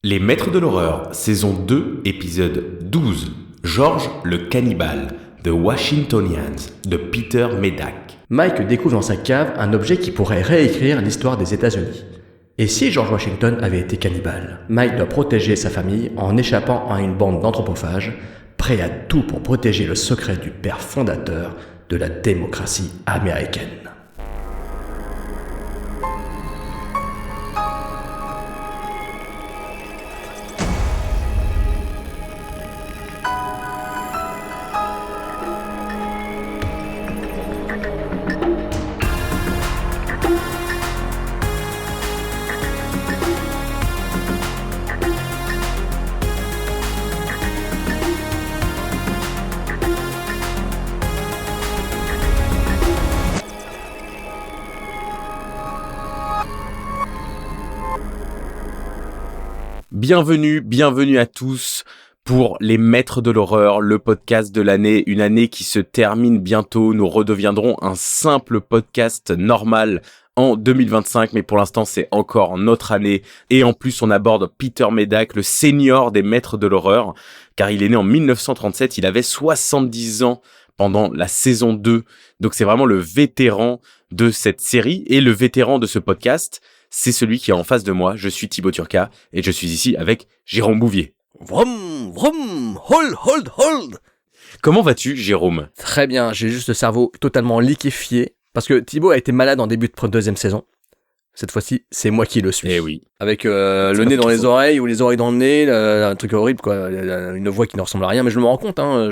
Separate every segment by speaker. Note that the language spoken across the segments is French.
Speaker 1: Les Maîtres de l'Horreur, saison 2, épisode 12. George le Cannibale, The Washingtonians, de Peter Medak.
Speaker 2: Mike découvre dans sa cave un objet qui pourrait réécrire l'histoire des États-Unis. Et si George Washington avait été cannibale? Mike doit protéger sa famille en échappant à une bande d'anthropophages, prêt à tout pour protéger le secret du père fondateur de la démocratie américaine.
Speaker 1: Bienvenue à tous pour Les Maîtres de l'Horreur, le podcast de l'année, une année qui se termine bientôt. Nous redeviendrons un simple podcast normal en 2025, mais pour l'instant c'est encore notre année. Et en plus on aborde Peter Medak, le senior des Maîtres de l'Horreur, car il est né en 1937, il avait 70 ans pendant la saison 2. Donc c'est vraiment le vétéran de cette série et le vétéran de ce podcast. C'est celui qui est en face de moi. Je suis Thibaut Turca et je suis ici avec Jérôme Bouvier.
Speaker 3: Vroom, vroom, hold.
Speaker 1: Comment vas-tu, Jérôme?
Speaker 2: Très bien, j'ai juste le cerveau totalement liquéfié, parce que Thibaut a été malade en début de deuxième saison. Cette fois-ci, c'est moi qui le suis.
Speaker 1: Eh oui.
Speaker 2: Avec le nez dans les oreilles ou les oreilles dans le nez, un truc horrible, quoi. Une voix qui ne ressemble à rien, mais je me rends compte, hein,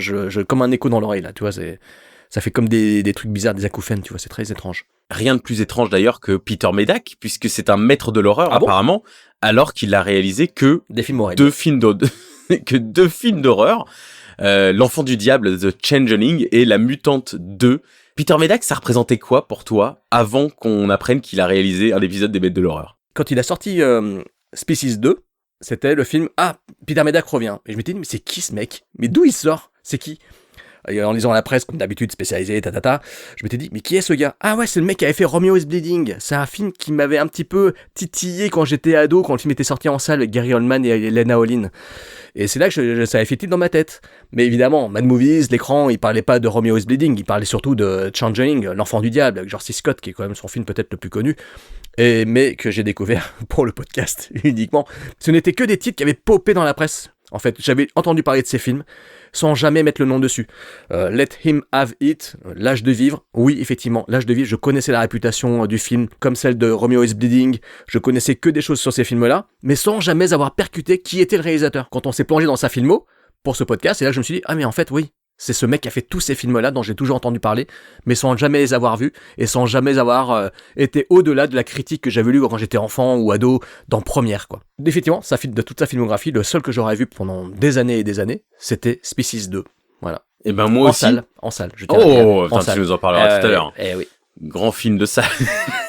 Speaker 2: comme un écho dans l'oreille, là, tu vois, ça fait comme des trucs bizarres, des acouphènes, tu vois, c'est très étrange.
Speaker 1: Rien de plus étrange d'ailleurs que Peter Medak, puisque c'est un maître de l'horreur apparemment, alors qu'il a réalisé que
Speaker 2: des films horribles.
Speaker 1: deux films d'horreur, L'Enfant du Diable, The Changeling, et La Mutante 2. Peter Medak, ça représentait quoi pour toi avant qu'on apprenne qu'il a réalisé un épisode des Maîtres de l'Horreur?
Speaker 2: Quand il a sorti Species 2, c'était le film « Ah, Peter Medak revient ». Et je m'étais dit « Mais c'est qui ce mec? Mais d'où il sort? C'est qui ?» Et en lisant la presse, comme d'habitude, spécialisée, je m'étais dit, mais qui est ce gars? Ah ouais, c'est le mec qui avait fait Romeo is Bleeding. C'est un film qui m'avait un petit peu titillé quand j'étais ado, quand le film était sorti en salle avec Gary Oldman et Lena Olin. Et c'est là que ça avait fait tilt dans ma tête. Mais évidemment, Mad Movies, l'écran, il parlait pas de Romeo is Bleeding, il parlait surtout de Changeling, L'Enfant du Diable, avec George C. Scott, qui est quand même son film peut-être le plus connu. Mais que j'ai découvert pour le podcast uniquement. Ce n'était que des titres qui avaient popé dans la presse. En fait, j'avais entendu parler de ces films sans jamais mettre le nom dessus. Let Him Have It, L'Âge de Vivre. Oui, effectivement, L'Âge de Vivre, je connaissais la réputation du film comme celle de Romeo is Bleeding. Je connaissais que des choses sur ces films-là, mais sans jamais avoir percuté qui était le réalisateur. Quand on s'est plongé dans sa filmo pour ce podcast, et là je me suis dit, ah mais en fait oui, c'est ce mec qui a fait tous ces films-là dont j'ai toujours entendu parler, mais sans jamais les avoir vus et sans jamais avoir été au-delà de la critique que j'avais lue quand j'étais enfant ou ado dans Première, quoi. Effectivement, de toute sa filmographie, le seul que j'aurais vu pendant des années et des années, c'était Species 2. Voilà.
Speaker 1: Et ben moi aussi.
Speaker 2: En salle.
Speaker 1: Tu nous en parleras tout à l'heure.
Speaker 2: Oui.
Speaker 1: Grand film de salle,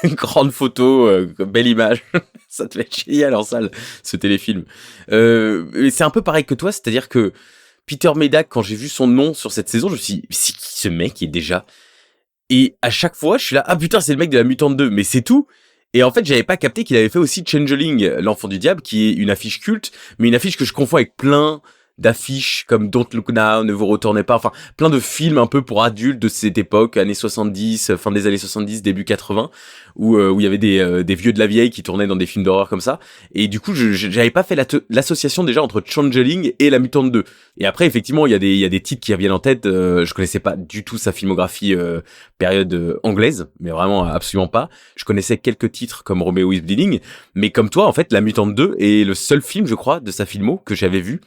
Speaker 1: grande photo, belle image. Ça te fait génial en salle, ce téléfilm. C'est un peu pareil que toi, c'est-à-dire que Peter Medak, quand j'ai vu son nom sur cette saison, je me suis dit, c'est qui ce mec est déjà? Et à chaque fois, je suis là, ah putain, c'est le mec de La Mutante 2, mais c'est tout. Et en fait, j'avais pas capté qu'il avait fait aussi Changeling, L'Enfant du Diable, qui est une affiche culte, mais une affiche que je confonds avec plein d'affiches comme Don't Look Now, Ne vous retournez pas, enfin, plein de films un peu pour adultes de cette époque, années 70, fin des années 70, début 80, où il y avait des vieux de la vieille qui tournaient dans des films d'horreur comme ça. Et du coup, j'avais pas fait l'association déjà entre Changeling et La Mutante 2. Et après, effectivement, il y a des titres qui reviennent en tête. Je connaissais pas du tout sa filmographie période anglaise, mais vraiment absolument pas. Je connaissais quelques titres comme Romeo is Bleeding, mais comme toi, en fait, La Mutante 2 est le seul film, je crois, de sa filmo que j'avais vu.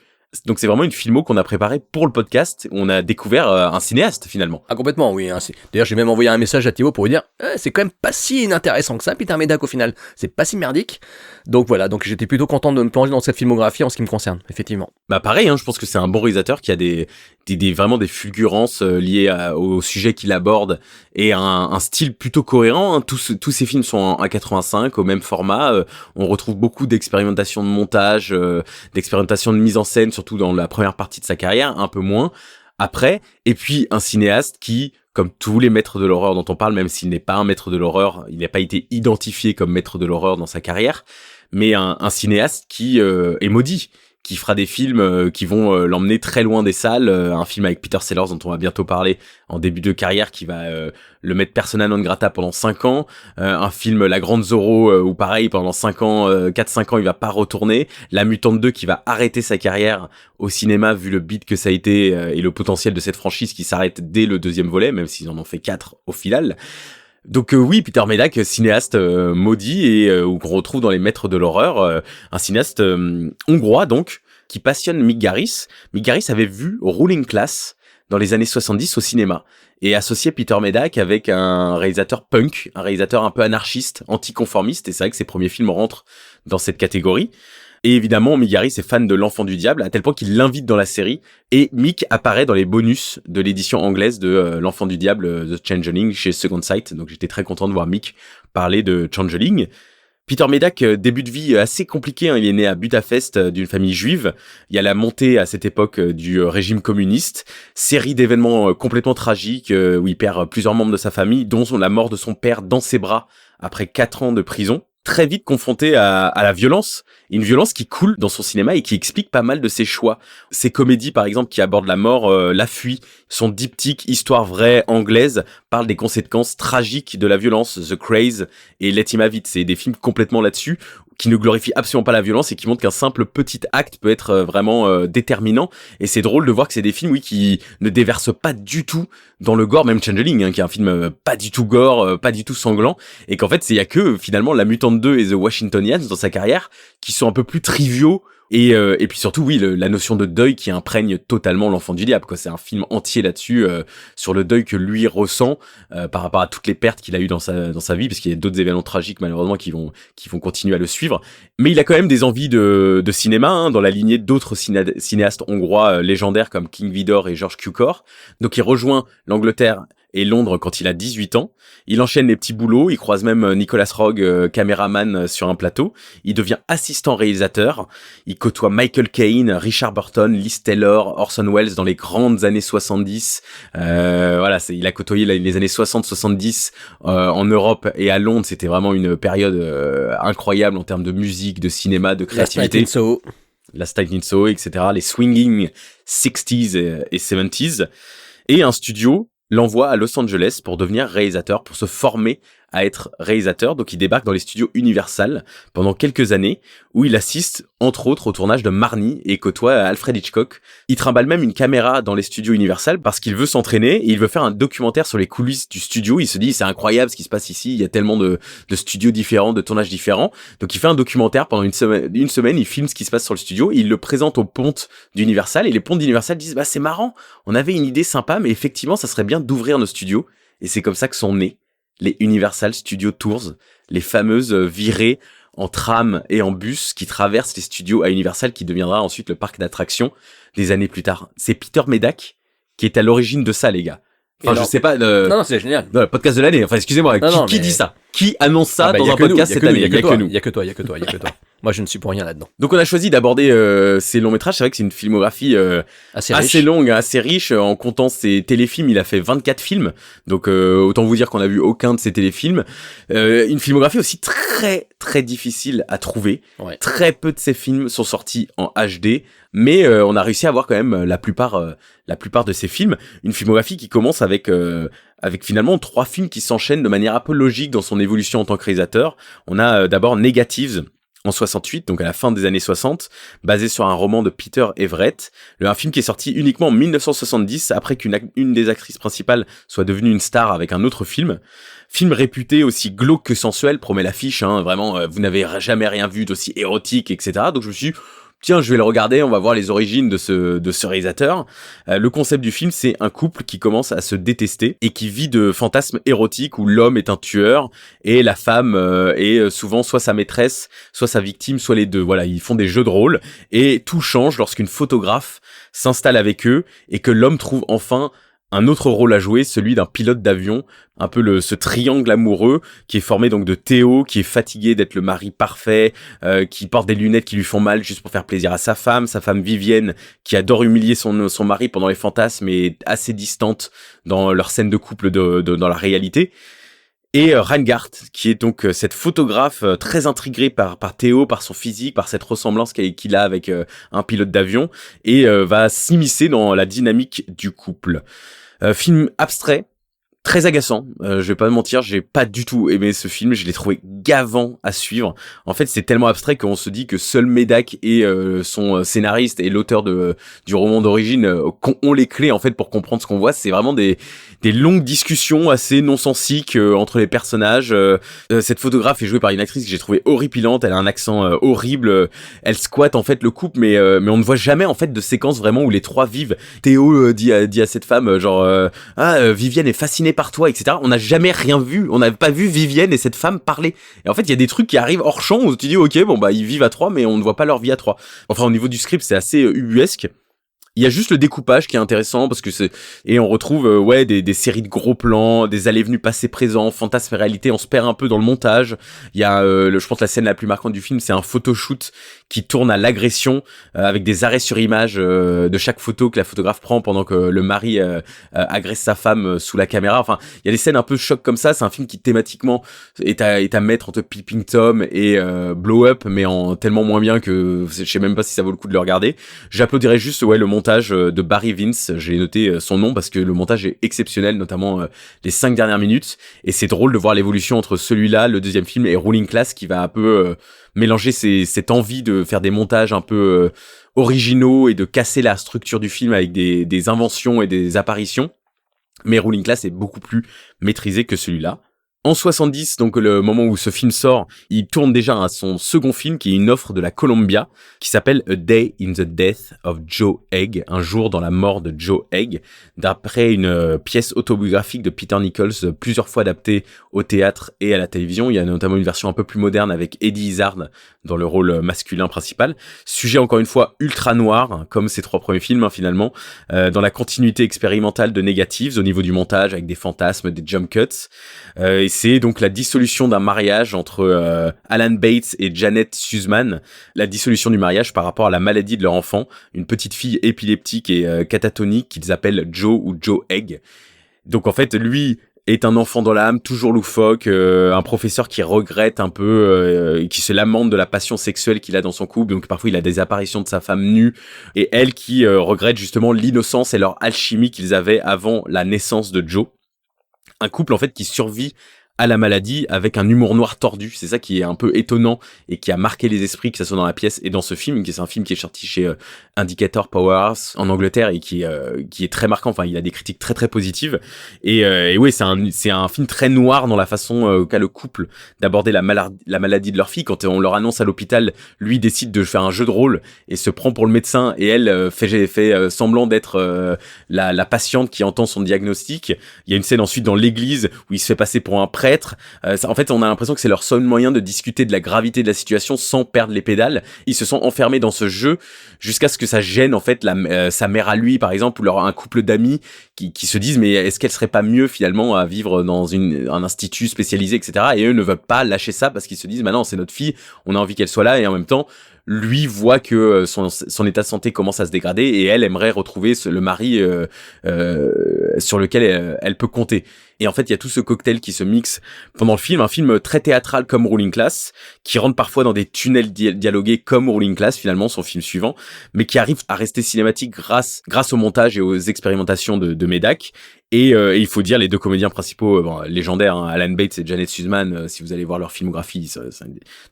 Speaker 1: Donc c'est vraiment une filmo qu'on a préparée pour le podcast. On a découvert un cinéaste finalement.
Speaker 2: Ah complètement, oui. D'ailleurs j'ai même envoyé un message à Thibaut pour lui dire c'est quand même pas si inintéressant que ça, Peter Medak au final. C'est pas si merdique. Donc voilà, donc j'étais plutôt content de me plonger dans cette filmographie en ce qui me concerne, effectivement.
Speaker 1: Bah pareil, je pense que c'est un bon réalisateur qui a vraiment des fulgurances liées au sujet qu'il aborde et un style plutôt cohérent. Tous ces films sont en 1,85 au même format. On retrouve beaucoup d'expérimentation de montage, d'expérimentation de mise en scène, surtout dans la première partie de sa carrière, un peu moins après. Et puis un cinéaste qui, comme tous les maîtres de l'horreur dont on parle, même s'il n'est pas un maître de l'horreur, il n'a pas été identifié comme maître de l'horreur dans sa carrière, mais un cinéaste qui est maudit, qui fera des films qui vont l'emmener très loin des salles, un film avec Peter Sellers dont on va bientôt parler en début de carrière qui va le mettre persona non grata pendant 5 ans, un film La Grande Zorro où pareil pendant 5 ans, 4-5 ans il va pas retourner, La Mutante 2 qui va arrêter sa carrière au cinéma vu le beat que ça a été et le potentiel de cette franchise qui s'arrête dès le deuxième volet, même s'ils en ont fait 4 au final. Donc oui, Peter Medak, cinéaste maudit et qu'on retrouve dans les maîtres de l'horreur, un cinéaste hongrois donc, qui passionne Mick Garris. Mick Garris avait vu Ruling Class dans les années 70 au cinéma et associé Peter Medak avec un réalisateur punk, un réalisateur un peu anarchiste, anticonformiste, et c'est vrai que ses premiers films rentrent dans cette catégorie. Et évidemment, Mick Garris est fan de L'Enfant du Diable, à tel point qu'il l'invite dans la série, et Mick apparaît dans les bonus de l'édition anglaise de L'Enfant du Diable, The Changeling, chez Second Sight, donc j'étais très content de voir Mick parler de Changeling. Peter Medak, début de vie assez compliqué, il est né à Budapest d'une famille juive, il y a la montée à cette époque du régime communiste, série d'événements complètement tragiques où il perd plusieurs membres de sa famille, dont la mort de son père dans ses bras après 4 ans de prison. Très vite confronté à la violence, une violence qui coule dans son cinéma et qui explique pas mal de ses choix. Ses comédies, par exemple, qui abordent la mort, La Fuite, son diptyque Histoire vraie anglaise, parle des conséquences tragiques de la violence, The Craze et Let Him Have It. C'est des films complètement là-dessus, qui ne glorifient absolument pas la violence et qui montrent qu'un simple petit acte peut être vraiment déterminant. Et c'est drôle de voir que c'est des films, oui, qui ne déversent pas du tout dans le gore, même Changeling, qui est un film pas du tout gore, pas du tout sanglant, et qu'en fait, il y a que finalement La Mutante 2 et The Washingtonians dans sa carrière qui sont un peu plus triviaux. Et puis surtout, oui, la notion de deuil qui imprègne totalement L'Enfant du Diable, quoi. C'est un film entier là-dessus, sur le deuil que lui ressent par rapport à toutes les pertes qu'il a eues dans sa vie, parce qu'il y a d'autres événements tragiques malheureusement qui vont continuer à le suivre. Mais il a quand même des envies de cinéma, dans la lignée d'autres cinéastes hongrois légendaires comme King Vidor et George Cukor. Donc il rejoint l'Angleterre et Londres quand il a 18 ans. Il enchaîne les petits boulots, il croise même Nicolas Roeg, caméraman sur un plateau. Il devient assistant réalisateur. Il côtoie Michael Caine, Richard Burton, Liz Taylor, Orson Welles dans les grandes années 70. Il a côtoyé les années 60-70 en Europe et à Londres. C'était vraiment une période incroyable en termes de musique, de cinéma, de créativité. Last Night in Soho, etc. Les swinging 60s et 70s. Et un studio l'envoie à Los Angeles pour devenir réalisateur, pour se former à être réalisateur. Donc il débarque dans les studios Universal pendant quelques années où il assiste entre autres au tournage de Marnie et côtoie Alfred Hitchcock. Il trimballe même une caméra dans les studios Universal parce qu'il veut s'entraîner et il veut faire un documentaire sur les coulisses du studio. Il se dit c'est incroyable ce qui se passe ici, il y a tellement de studios différents, de tournages différents. Donc il fait un documentaire pendant une semaine, il filme ce qui se passe sur le studio et il le présente aux pontes d'Universal et les pontes d'Universal disent bah c'est marrant, on avait une idée sympa mais effectivement ça serait bien d'ouvrir nos studios. Et c'est comme ça que sont nés les Universal Studio Tours, les fameuses virées en tram et en bus qui traversent les studios à Universal, qui deviendra ensuite le parc d'attractions des années plus tard. C'est Peter Medak qui est à l'origine de ça, les gars. Enfin, je sais pas.
Speaker 2: Non, c'est génial.
Speaker 1: Le podcast de l'année. Enfin, excusez-moi. Qui dit ça? Qui annonce ça dans un podcast cette année?
Speaker 2: Il y a que toi. Moi, je ne suis pour rien là-dedans.
Speaker 1: Donc, on a choisi d'aborder ces longs métrages. C'est vrai que c'est une filmographie assez longue, assez riche. En comptant ses téléfilms, il a fait 24 films. Donc, autant vous dire qu'on a vu aucun de ses téléfilms. Une filmographie aussi très, très difficile à trouver. Ouais. Très peu de ses films sont sortis en HD. Mais on a réussi à voir quand même la plupart de ses films. Une filmographie qui commence avec finalement 3 films qui s'enchaînent de manière un peu logique dans son évolution en tant que réalisateur. On a d'abord Negatives en 68, donc à la fin des années 60, basé sur un roman de Peter Everett, un film qui est sorti uniquement en 1970 après qu'une des actrices principales soit devenue une star avec un autre film. Film réputé aussi glauque que sensuel, promet l'affiche, vraiment vous n'avez jamais rien vu d'aussi érotique, etc. Donc je me suis dit, tiens, je vais le regarder, on va voir les origines de ce réalisateur. Le concept du film, c'est un couple qui commence à se détester et qui vit de fantasmes érotiques où l'homme est un tueur et la femme est souvent soit sa maîtresse, soit sa victime, soit les deux. Voilà, ils font des jeux de rôle et tout change lorsqu'une photographe s'installe avec eux et que l'homme trouve enfin un autre rôle à jouer, celui d'un pilote d'avion, un peu ce triangle amoureux qui est formé donc de Théo, qui est fatigué d'être le mari parfait, qui porte des lunettes qui lui font mal juste pour faire plaisir à sa femme Vivienne, qui adore humilier son mari pendant les fantasmes et est assez distante dans leur scène de couple dans la réalité. Et Reinhardt, qui est donc cette photographe très intriguée par Théo, par son physique, par cette ressemblance qu'il a avec un pilote d'avion, et va s'immiscer dans la dynamique du couple. Film abstrait, très agaçant, je vais pas mentir, j'ai pas du tout aimé ce film, je l'ai trouvé gavant à suivre. En fait, c'est tellement abstrait qu'on se dit que seul Medak et son scénariste et l'auteur du roman d'origine ont les clés en fait pour comprendre ce qu'on voit. C'est vraiment des longues discussions assez non-sensiques entre les personnages. Cette photographe est jouée par une actrice que j'ai trouvée horripilante, elle a un accent horrible, elle squatte en fait le couple, mais on ne voit jamais en fait de séquence vraiment où les trois vivent. Théo dit à cette femme Vivienne est fascinée par toi, etc. On n'a jamais rien vu, on n'a pas vu Vivienne et cette femme parler. Et en fait, il y a des trucs qui arrivent hors champ où tu dis ok, bon bah ils vivent à trois, mais on ne voit pas leur vie à trois. Enfin, au niveau du script, c'est assez ubuesque. Il y a juste le découpage qui est intéressant parce que et on retrouve des séries de gros plans, des allées-venues passé-présent, fantasme et réalité, on se perd un peu dans le montage. Il y a je pense la scène la plus marquante du film, c'est un photoshoot qui tourne à l'agression avec des arrêts sur image de chaque photo que la photographe prend pendant que le mari agresse sa femme sous la caméra. Enfin, il y a des scènes un peu choc comme ça, c'est un film qui thématiquement est à mettre entre Peeping Tom et Blow Up, mais en tellement moins bien que je sais même pas si ça vaut le coup de le regarder. J'applaudirais juste le montage de Barry Vince, j'ai noté son nom parce que le montage est exceptionnel, notamment les 5 dernières minutes, et c'est drôle de voir l'évolution entre celui-là, le deuxième film, et Ruling Class qui va un peu mélanger cette envie de faire des montages un peu originaux et de casser la structure du film avec des inventions et des apparitions, mais Ruling Class est beaucoup plus maîtrisé que celui-là. En 70, donc le moment où ce film sort, il tourne déjà à son second film qui est une offre de la Columbia qui s'appelle A Day in the Death of Joe Egg, un jour dans la mort de Joe Egg, d'après une pièce autobiographique de Peter Nichols plusieurs fois adaptée au théâtre et à la télévision. Il y a notamment une version un peu plus moderne avec Eddie Izzard dans le rôle masculin principal. Sujet encore une fois ultra noir, comme ses 3 premiers films finalement, dans la continuité expérimentale de Negatives au niveau du montage avec des fantasmes, des jump cuts. Et c'est donc la dissolution d'un mariage entre Alan Bates et Janet Sussman, la dissolution du mariage par rapport à la maladie de leur enfant, une petite fille épileptique et catatonique qu'ils appellent Joe ou Joe Egg. Donc en fait, lui est un enfant dans l'âme, toujours loufoque, un professeur qui regrette un peu, qui se lamente de la passion sexuelle qu'il a dans son couple, donc parfois il a des apparitions de sa femme nue, et elle qui regrette justement l'innocence et leur alchimie qu'ils avaient avant la naissance de Joe. Un couple en fait qui survit à la maladie avec un humour noir tordu, c'est ça qui est un peu étonnant et qui a marqué les esprits, que ça soit dans la pièce et dans ce film, qui est un film qui est sorti chez Indicator Powerhouse en Angleterre et qui est très marquant. Enfin, il a des critiques très très positives et oui, c'est un film très noir dans la façon qu'a le couple d'aborder la maladie de leur fille. Quand on leur annonce à l'hôpital, lui décide de faire un jeu de rôle et se prend pour le médecin et elle fait semblant d'être la patiente qui entend son diagnostic. Il y a une scène ensuite dans l'église où il se fait passer pour un prêtre. En fait, on a l'impression que c'est leur seul moyen de discuter de la gravité de la situation sans perdre les pédales. Ils se sont enfermés dans ce jeu jusqu'à ce que ça gêne en fait sa mère à lui, par exemple, ou un couple d'amis qui se disent mais est-ce qu'elle serait pas mieux finalement à vivre dans un institut spécialisé, etc. Et eux ne veulent pas lâcher ça parce qu'ils se disent non, c'est notre fille, on a envie qu'elle soit là, et en même temps lui voit que son état de santé commence à se dégrader et elle aimerait retrouver le mari sur lequel elle peut compter. Et en fait, il y a tout ce cocktail qui se mixe pendant le film, un film très théâtral comme Ruling Class, qui rentre parfois dans des tunnels dialogués comme Ruling Class, finalement, son film suivant, mais qui arrive à rester cinématique grâce au montage et aux expérimentations de Medak. Et il faut dire les 2 comédiens principaux légendaires, Alan Bates et Janet Sussman, si vous allez voir leur filmographie, c'est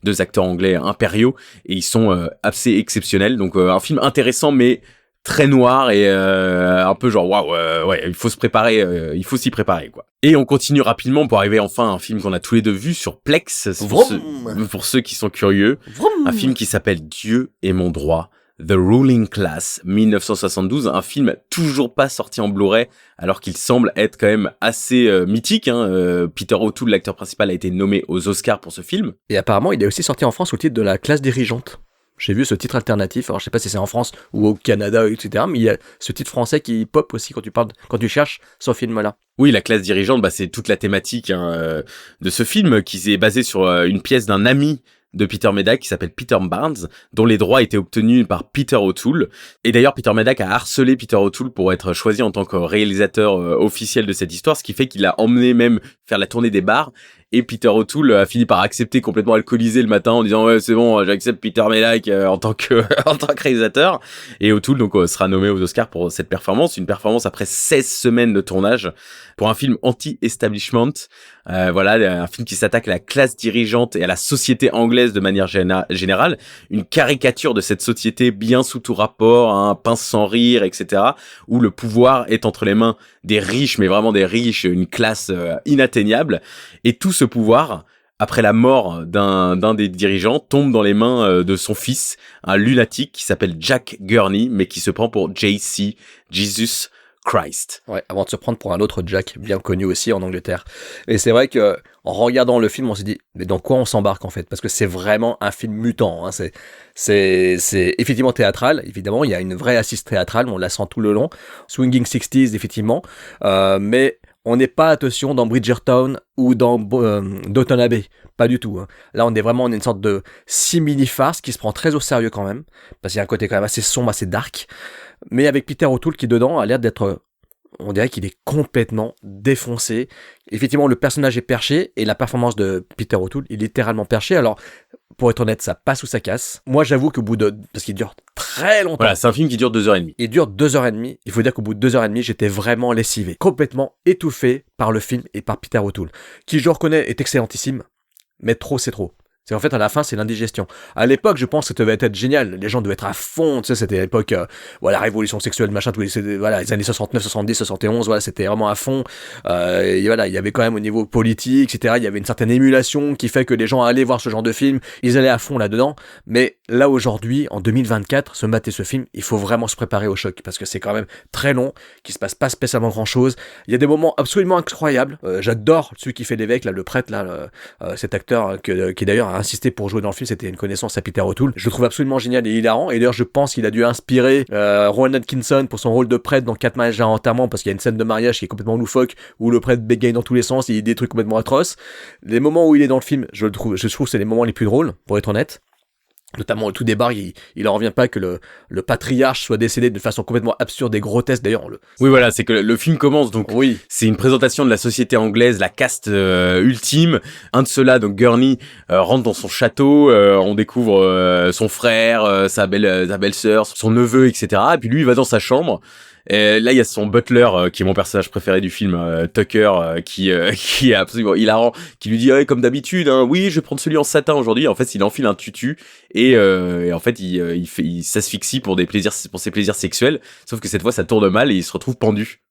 Speaker 1: 2 acteurs anglais impériaux et ils sont assez exceptionnels. Donc un film intéressant mais très noir et un peu genre waouh, il faut se préparer, il faut s'y préparer quoi. Et on continue rapidement pour arriver enfin à un film qu'on a tous les deux vu sur Plex, pour ceux qui sont curieux. Un film qui s'appelle Dieu est mon droit. The Ruling Class, 1972, un film toujours pas sorti en Blu-ray, alors qu'il semble être quand même assez mythique. Peter O'Toole, l'acteur principal, a été nommé aux Oscars pour ce film.
Speaker 2: Et apparemment, il est aussi sorti en France sous le titre de La classe dirigeante. J'ai vu ce titre alternatif, alors je sais pas si c'est en France ou au Canada, etc., mais il y a ce titre français qui pop aussi quand tu cherches ce film-là.
Speaker 1: Oui, La classe dirigeante, c'est toute la thématique de ce film qui est basé sur une pièce d'un ami de Peter Medak qui s'appelle Peter Barnes, dont les droits étaient obtenus par Peter O'Toole. Et d'ailleurs, Peter Medak a harcelé Peter O'Toole pour être choisi en tant que réalisateur officiel de cette histoire, ce qui fait qu'il l'a emmené même faire la tournée des bars. Et Peter O'Toole a fini par accepter, complètement alcoolisé le matin, en disant ouais c'est bon, j'accepte Peter Medak en tant que réalisateur. Et O'Toole donc sera nommé aux Oscars pour cette performance, une performance après 16 semaines de tournage pour un film anti-establishment. Voilà, un film qui s'attaque à la classe dirigeante et à la société anglaise de manière générale, une caricature de cette société bien sous tout rapport, hein, pince sans rire, etc., où le pouvoir est entre les mains des riches, mais vraiment des riches, une classe inatteignable, et tout ce pouvoir, après la mort d'un des dirigeants, tombe dans les mains de son fils, un lunatique qui s'appelle Jack Gurney, mais qui se prend pour JC, Jesus Christ.
Speaker 2: Ouais, avant de se prendre pour un autre Jack, bien connu aussi en Angleterre. Et c'est vrai que en regardant le film, on s'est dit, mais dans quoi on s'embarque en fait? Parce que c'est vraiment un film mutant. Hein. C'est effectivement théâtral. Évidemment, il y a une vraie assise théâtrale, on la sent tout le long. Swinging 60s, effectivement. Mais on n'est pas, attention, dans Bridgerton ou dans Downton Abbey. Pas du tout. Hein. Là, on est une sorte de simili-farce qui se prend très au sérieux quand même. Parce qu'il y a un côté quand même assez sombre, assez dark. Mais avec Peter O'Toole qui, dedans, a l'air d'être... On dirait qu'il est complètement défoncé. Effectivement, le personnage est perché et la performance de Peter O'Toole est littéralement perchée. Alors, pour être honnête, ça passe ou ça casse. Moi, j'avoue qu'au bout de... Parce qu'il dure très longtemps.
Speaker 1: Voilà, c'est un film qui dure 2h30.
Speaker 2: Il dure 2h30. Il faut dire qu'au bout de 2h30, j'étais vraiment lessivé. Complètement étouffé par le film et par Peter O'Toole. Qui, je reconnais, est excellentissime. Mais trop, c'est trop. C'est en fait, à la fin, c'est l'indigestion. À l'époque, je pense que ça devait être génial. Les gens devaient être à fond. Tu sais, c'était l'époque, voilà, révolution sexuelle, machin, voilà, les années 69, 70, 71, voilà, c'était vraiment à fond. Et voilà, il y avait quand même au niveau politique, etc., il y avait une certaine émulation qui fait que les gens allaient voir ce genre de film. Ils allaient à fond là-dedans. Mais là, aujourd'hui, en 2024, se mater ce film, il faut vraiment se préparer au choc parce que c'est quand même très long, qu'il se passe pas spécialement grand-chose. Il y a des moments absolument incroyables. J'adore celui qui fait l'évêque, là, le prêtre, là, cet acteur qui d'ailleurs a insisté pour jouer dans le film, c'était une connaissance à Peter O'Toole. Je le trouve absolument génial et hilarant. Et d'ailleurs, je pense qu'il a dû inspirer Rowan Atkinson pour son rôle de prêtre dans 4 mariages à enterrement, parce qu'il y a une scène de mariage qui est complètement loufoque où le prêtre bégaye dans tous les sens et il dit des trucs complètement atroces. Les moments où il est dans le film, je trouve que c'est les moments les plus drôles, pour être honnête. Notamment au tout départ, il en revient pas que le patriarche soit décédé de façon complètement absurde et grotesque. D'ailleurs,
Speaker 1: oui, voilà, c'est que le film commence, donc
Speaker 2: oui.
Speaker 1: C'est une présentation de la société anglaise, la caste ultime. Un de ceux-là, donc Gurney, rentre dans son château, on découvre son frère, sa belle-sœur, son neveu, etc. Et puis lui, il va dans sa chambre. Et là, il y a son butler, qui est mon personnage préféré du film, Tucker, qui est absolument hilarant, qui lui dit comme d'habitude, hein, oui, je vais prendre celui en satin aujourd'hui. En fait, il enfile un tutu et en fait, il s'asphyxie pour ses plaisirs sexuels. Sauf que cette fois, ça tourne mal et il se retrouve pendu.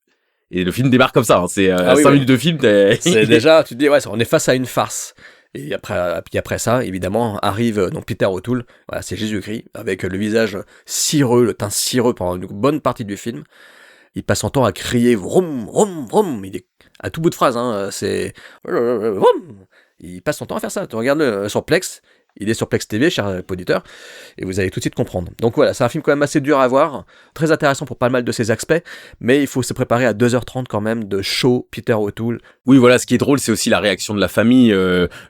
Speaker 1: Et le film démarre comme ça. Hein, c'est 5 minutes de film.
Speaker 2: C'est déjà, tu te dis, ouais, on est face à une farce. Et après ça, évidemment, arrive donc Peter O'Toole, voilà, c'est Jésus-Christ, avec le visage cireux, le teint cireux pendant une bonne partie du film. Il passe son temps à crier vroom, vroom, vroom. Il est à tout bout de phrase, hein, c'est vroom. Il passe son temps à faire ça. Tu regardes sur Plex, il est sur Plex TV, cher auditeur, et vous allez tout de suite comprendre. Donc voilà, c'est un film quand même assez dur à voir, très intéressant pour pas mal de ses aspects, mais il faut se préparer à 2h30 quand même de show Peter O'Toole.
Speaker 1: Oui, voilà, ce qui est drôle, c'est aussi la réaction de la famille.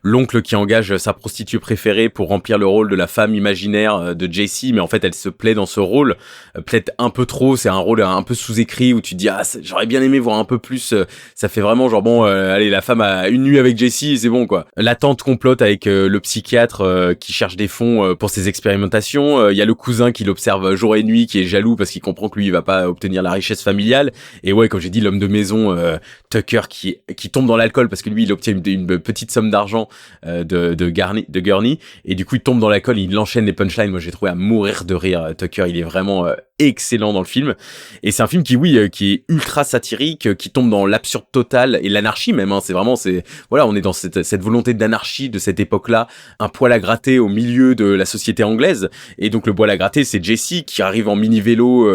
Speaker 1: L'oncle qui engage sa prostituée préférée pour remplir le rôle de la femme imaginaire de JC, mais en fait, elle se plaît dans ce rôle, peut-être un peu trop, c'est un rôle un peu sous-écrit, où tu te dis, j'aurais bien aimé voir un peu plus, ça fait vraiment genre, bon, allez, la femme a une nuit avec JC, c'est bon, quoi. La tante complote avec le psychiatre qui cherche des fonds pour ses expérimentations. Il y a le cousin qui l'observe jour et nuit, qui est jaloux parce qu'il comprend que lui, il va pas obtenir la richesse familiale. Et ouais, comme j'ai dit, l'homme de maison, Tucker, qui tombe dans l'alcool parce que lui, il obtient une petite somme d'argent de Gurney. Et du coup, il tombe dans l'alcool, il enchaîne les punchlines. Moi, j'ai trouvé à mourir de rire. Tucker, il est vraiment excellent dans le film. Et c'est un film qui est ultra satirique, qui tombe dans l'absurde total et l'anarchie même. Hein. Voilà, on est dans cette volonté d'anarchie de cette époque-là, un poil à gratter au milieu de la société anglaise. Et donc le poil à gratter, c'est Jesse qui arrive en mini vélo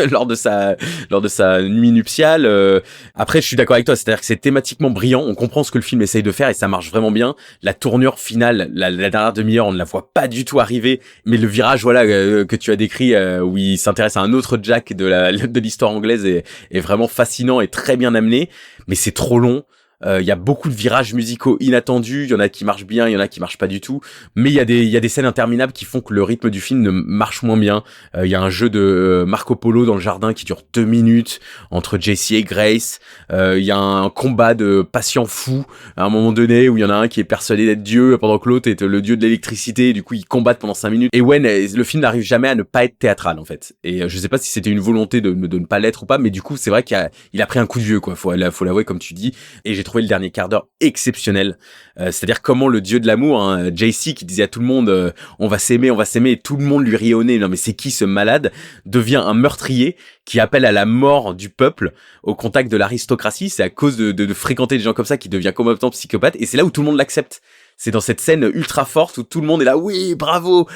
Speaker 1: lors de sa nuit nuptiale. Après, je suis d'accord avec toi, c'est-à-dire que c'est thématiquement brillant. On comprend ce que le film essaye de faire et ça marche vraiment bien. La tournure finale, la dernière demi-heure, on ne la voit pas du tout arriver. Mais le virage, voilà, que tu as décrit, où il s'intéresse à un autre Jack de l'histoire anglaise est vraiment fascinant et très bien amené. Mais c'est trop long. Il y a beaucoup de virages musicaux inattendus. Il y en a qui marchent bien, il y en a qui marchent pas du tout. Mais il y a des scènes interminables qui font que le rythme du film ne marche moins bien. Il y a un jeu de Marco Polo dans le jardin qui dure 2 minutes entre Jesse et Grace. Il y a un combat de patients fous à un moment donné où il y en a un qui est persuadé d'être Dieu pendant que l'autre est le dieu de l'électricité. Et du coup, ils combattent pendant 5 minutes. Et ouais, le film n'arrive jamais à ne pas être théâtral en fait. Et je sais pas si c'était une volonté de ne pas l'être ou pas, mais du coup, c'est vrai qu'il a pris un coup de vieux quoi. Faut l'avouer comme tu dis. Et j'ai trouvé le dernier quart d'heure exceptionnel. C'est-à-dire comment le dieu de l'amour, hein, JC qui disait à tout le monde on va s'aimer, et tout le monde lui riait au nez, non mais c'est qui ce malade, devient un meurtrier qui appelle à la mort du peuple au contact de l'aristocratie. C'est à cause de fréquenter des gens comme ça qu'il devient complètement psychopathe, et c'est là où tout le monde l'accepte. C'est dans cette scène ultra forte où tout le monde est là, oui, bravo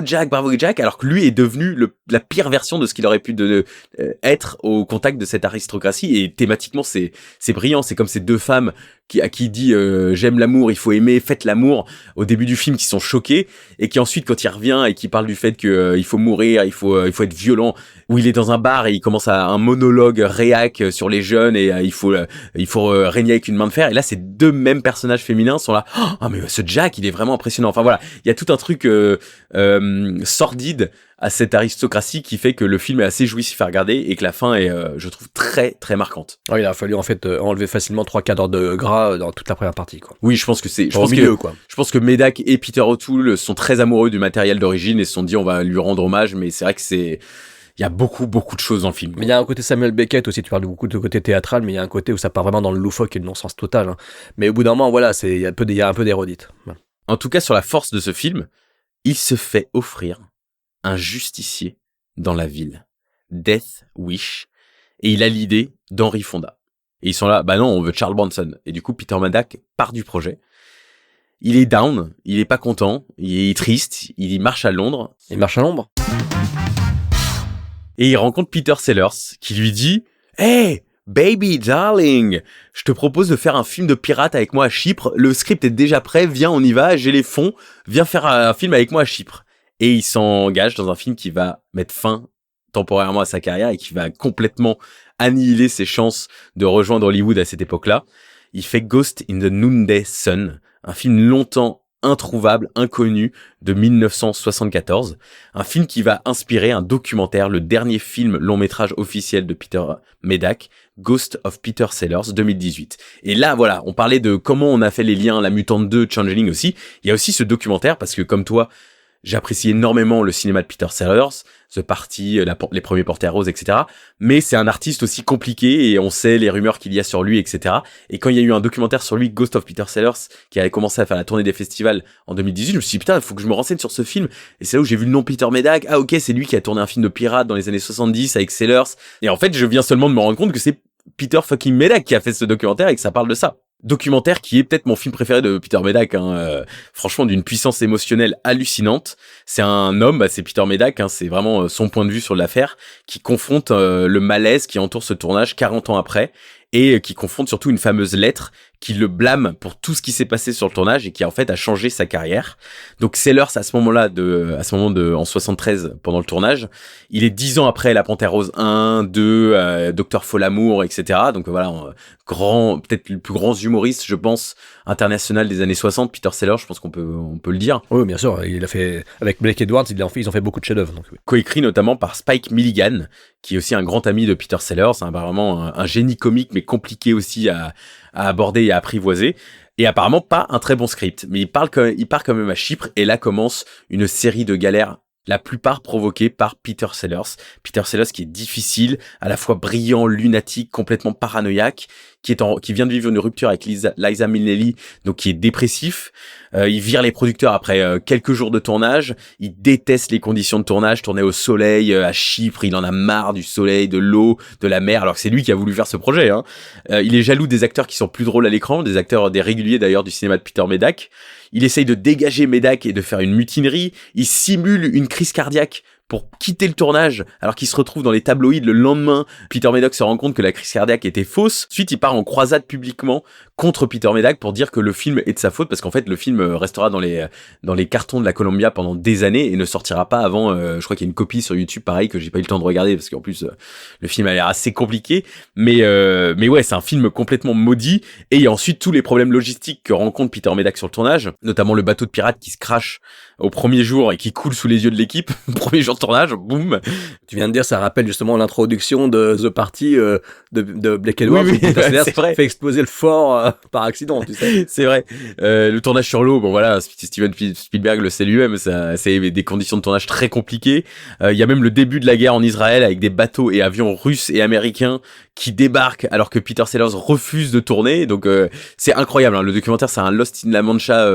Speaker 1: Jack, alors que lui est devenu la pire version de ce qu'il aurait pu être au contact de cette aristocratie. Et thématiquement, c'est brillant. C'est comme ces deux femmes à qui dit j'aime l'amour, il faut aimer, faites l'amour au début du film, qui sont choqués, et qui ensuite, quand il revient et qui parle du fait que il faut mourir, il faut être violent, où il est dans un bar et il commence à un monologue réac sur les jeunes, et il faut régner avec une main de fer. Et là, ces deux mêmes personnages féminins sont là, ah mais ce Jack, il est vraiment impressionnant. Enfin voilà, il y a tout un truc sordide à cette aristocratie qui fait que le film est assez jouissif à regarder, et que la fin est, je trouve, très très marquante.
Speaker 2: Ouais, il a fallu en fait enlever facilement 3 quarts d'heure de gras dans toute la première partie, quoi.
Speaker 1: Oui, je pense que c'est,
Speaker 2: quoi.
Speaker 1: Je pense que Medak et Peter O'Toole sont très amoureux du matériel d'origine et se sont dit on va lui rendre hommage, mais c'est vrai que il y a beaucoup de choses dans le film.
Speaker 2: Mais il y a un côté Samuel Beckett aussi, tu parles beaucoup de côté théâtral, mais il y a un côté où ça part vraiment dans le loufoque et le non-sens total, hein. Mais au bout d'un moment, voilà, il y a un peu d'érodite. Voilà.
Speaker 1: En tout cas, sur la force de ce film, il se fait offrir un justicier dans la ville, Death Wish, et il a l'idée d'Henry Fonda. Et ils sont là, bah non, on veut Charles Bronson. Et du coup, Peter Medak part du projet. Il est down, il est pas content, il est triste, il marche à Londres.
Speaker 2: Il marche à l'ombre.
Speaker 1: Et il rencontre Peter Sellers, qui lui dit « Hey, baby darling, je te propose de faire un film de pirate avec moi à Chypre. Le script est déjà prêt, viens, on y va, j'ai les fonds, viens faire un film avec moi à Chypre. » Et il s'engage dans un film qui va mettre fin temporairement à sa carrière et qui va complètement annihiler ses chances de rejoindre Hollywood à cette époque-là. Il fait Ghost in the Noonday Sun, un film longtemps introuvable, inconnu, de 1974. Un film qui va inspirer un documentaire, le dernier film long-métrage officiel de Peter Medak, Ghost of Peter Sellers, 2018. Et là, voilà, on parlait de comment on a fait les liens, La Mutante 2, Changeling aussi. Il y a aussi ce documentaire, parce que comme toi, j'apprécie énormément le cinéma de Peter Sellers, The Party, les premiers Portraits roses, etc. Mais c'est un artiste aussi compliqué, et on sait les rumeurs qu'il y a sur lui, etc. Et quand il y a eu un documentaire sur lui, Ghost of Peter Sellers, qui avait commencé à faire la tournée des festivals en 2018, je me suis dit, putain, il faut que je me renseigne sur ce film. Et c'est là où j'ai vu le nom Peter Medak. Ah ok, c'est lui qui a tourné un film de pirate dans les années 70 avec Sellers. Et en fait, je viens seulement de me rendre compte que c'est Peter fucking Medak qui a fait ce documentaire et que ça parle de ça. Documentaire qui est peut-être mon film préféré de Peter Medak, hein, franchement d'une puissance émotionnelle hallucinante. C'est un homme, c'est Peter Medak, hein, c'est vraiment son point de vue sur l'affaire, qui confronte le malaise qui entoure ce tournage 40 ans après, et qui confronte surtout une fameuse lettre qui le blâme pour tout ce qui s'est passé sur le tournage et qui en fait a changé sa carrière. Donc Sellers à ce moment en 73 pendant le tournage, il est 10 ans après La Panthère Rose 1, 2, Docteur Folamour, etc. Donc voilà, peut-être le plus grand humoriste, je pense, international des années 60, Peter Sellers, je pense qu'on peut le dire.
Speaker 2: Oui, bien sûr, il a fait avec Blake Edwards, ils ont fait beaucoup de chefs-d'œuvre. Donc oui.
Speaker 1: Coécrit notamment par Spike Milligan, qui est aussi un grand ami de Peter Sellers, hein, vraiment un génie comique, mais compliqué aussi à aborder et à apprivoiser. Et apparemment pas un très bon script, mais il part quand même à Chypre, et là commence une série de galères, la plupart provoquées par Peter Sellers. Peter Sellers qui est difficile, à la fois brillant, lunatique, complètement paranoïaque, qui vient de vivre une rupture avec Liza Minnelli, donc qui est dépressif. Il vire les producteurs après quelques jours de tournage. Il déteste les conditions de tournage, tourner au soleil, à Chypre. Il en a marre du soleil, de l'eau, de la mer, alors que c'est lui qui a voulu faire ce projet, hein. Il est jaloux des acteurs qui sont plus drôles à l'écran, des réguliers d'ailleurs du cinéma de Peter Medak. Il essaye de dégager Medak et de faire une mutinerie. Il simule une crise cardiaque pour quitter le tournage alors qu'il se retrouve dans les tabloïds le lendemain. Peter Medak se rend compte que la crise cardiaque était fausse. Ensuite, il part en croisade publiquement contre Peter Medak pour dire que le film est de sa faute parce qu'en fait le film restera dans les cartons de la Columbia pendant des années et ne sortira pas avant je crois qu'il y a une copie sur YouTube pareil que j'ai pas eu le temps de regarder parce qu'en plus le film a l'air assez compliqué mais ouais, c'est un film complètement maudit et il y a ensuite tous les problèmes logistiques que rencontre Peter Medak sur le tournage, notamment le bateau de pirates qui se crache au premier jour et qui coule sous les yeux de l'équipe, premier jour de tournage, boum.
Speaker 2: Tu viens de dire, ça rappelle justement l'introduction de The Party de Blake Edwards,
Speaker 1: Oui,
Speaker 2: où Peter Sellers
Speaker 1: c'est vrai.
Speaker 2: fait exploser le fort par accident, tu sais.
Speaker 1: C'est vrai. Le tournage sur l'eau, bon voilà, Steven Spielberg le sait lui-même, c'est des conditions de tournage très compliquées. Il y a même le début de la guerre en Israël avec des bateaux et avions russes et américains qui débarquent alors que Peter Sellers refuse de tourner. Donc c'est incroyable, hein. Le documentaire, c'est un Lost in La Mancha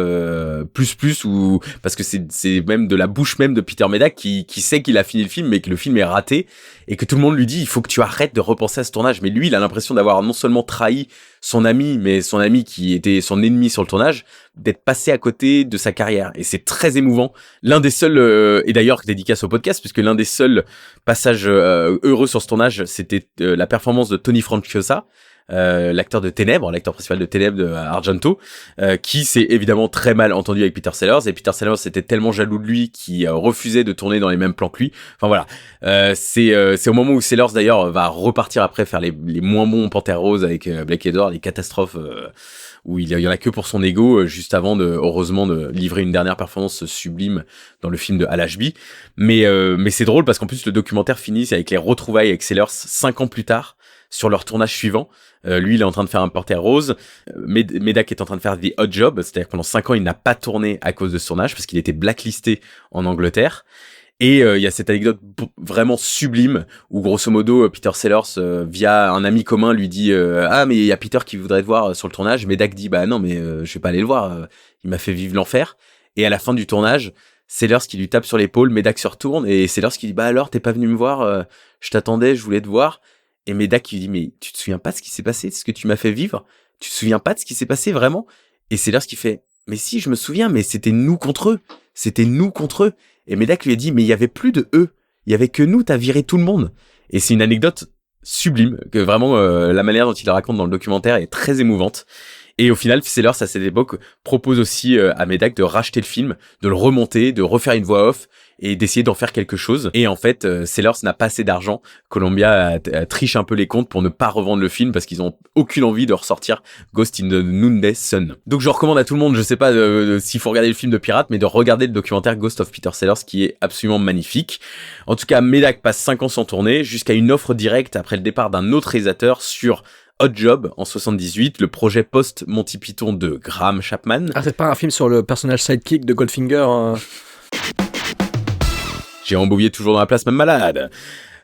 Speaker 1: plus ou parce que c'est même de la bouche même de Peter Medak qui sait qu'il a fini le film mais que le film est raté et que tout le monde lui dit il faut que tu arrêtes de repenser à ce tournage. Mais lui, il a l'impression d'avoir non seulement trahi son ami, mais son ami qui était son ennemi sur le tournage, d'être passé à côté de sa carrière. Et c'est très émouvant. L'un des seuls, et d'ailleurs dédicace au podcast, puisque l'un des seuls passages heureux sur ce tournage, c'était la performance de Tony Franciosa, l'acteur de Ténèbres, l'acteur principal de Ténèbres de Argento, qui s'est évidemment très mal entendu avec Peter Sellers, et Peter Sellers était tellement jaloux de lui qu'il refusait de tourner dans les mêmes plans que lui. Enfin voilà, c'est au moment où Sellers d'ailleurs va repartir après faire les moins bons Panthère Rose avec Blake Edwards, les catastrophes où il y en a que pour son ego, juste avant heureusement de livrer une dernière performance sublime dans le film de Al Ashby. Mais c'est drôle parce qu'en plus le documentaire finit avec les retrouvailles avec Sellers 5 ans plus tard sur leur tournage suivant. Lui, il est en train de faire un Panthère Rose. Medak est en train de faire The Odd Job, c'est-à-dire que pendant 5 ans, il n'a pas tourné à cause de ce tournage parce qu'il était blacklisté en Angleterre. Et il y a cette anecdote vraiment sublime où grosso modo Peter Sellers via un ami commun lui dit ah mais il y a Peter qui voudrait te voir sur le tournage. Medak dit bah non mais je vais pas aller le voir, il m'a fait vivre l'enfer. Et à la fin du tournage, Sellers qui lui tape sur l'épaule, Medak se retourne et Sellers qui dit bah alors t'es pas venu me voir, je t'attendais, je voulais te voir. Et Medak qui lui dit mais tu te souviens pas de ce qui s'est passé, de ce que tu m'as fait vivre, tu te souviens pas de ce qui s'est passé vraiment? Et Sellers qui fait mais si je me souviens, mais c'était nous contre eux. Et Medak lui a dit mais il y avait plus de eux, il y avait que nous, t'as viré tout le monde. Et c'est une anecdote sublime que vraiment la manière dont il la raconte dans le documentaire est très émouvante. Et au final, Sellers à cette époque propose aussi à Medak de racheter le film, de le remonter, de refaire une voix off et d'essayer d'en faire quelque chose. Et en fait, Sellers n'a pas assez d'argent. Columbia triche un peu les comptes pour ne pas revendre le film parce qu'ils ont aucune envie de ressortir Ghost in the Noonday Sun. Donc je recommande à tout le monde, je sais pas s'il faut regarder le film de pirate, mais de regarder le documentaire Ghost of Peter Sellers qui est absolument magnifique. En tout cas, Medak passe 5 ans sans tourner jusqu'à une offre directe après le départ d'un autre réalisateur sur Odd Job en 78, le projet post-Monty Python de Graham Chapman.
Speaker 2: Ah, c'est pas un film sur le personnage sidekick de Goldfinger
Speaker 1: J'ai embrouillé toujours dans la place, même malade.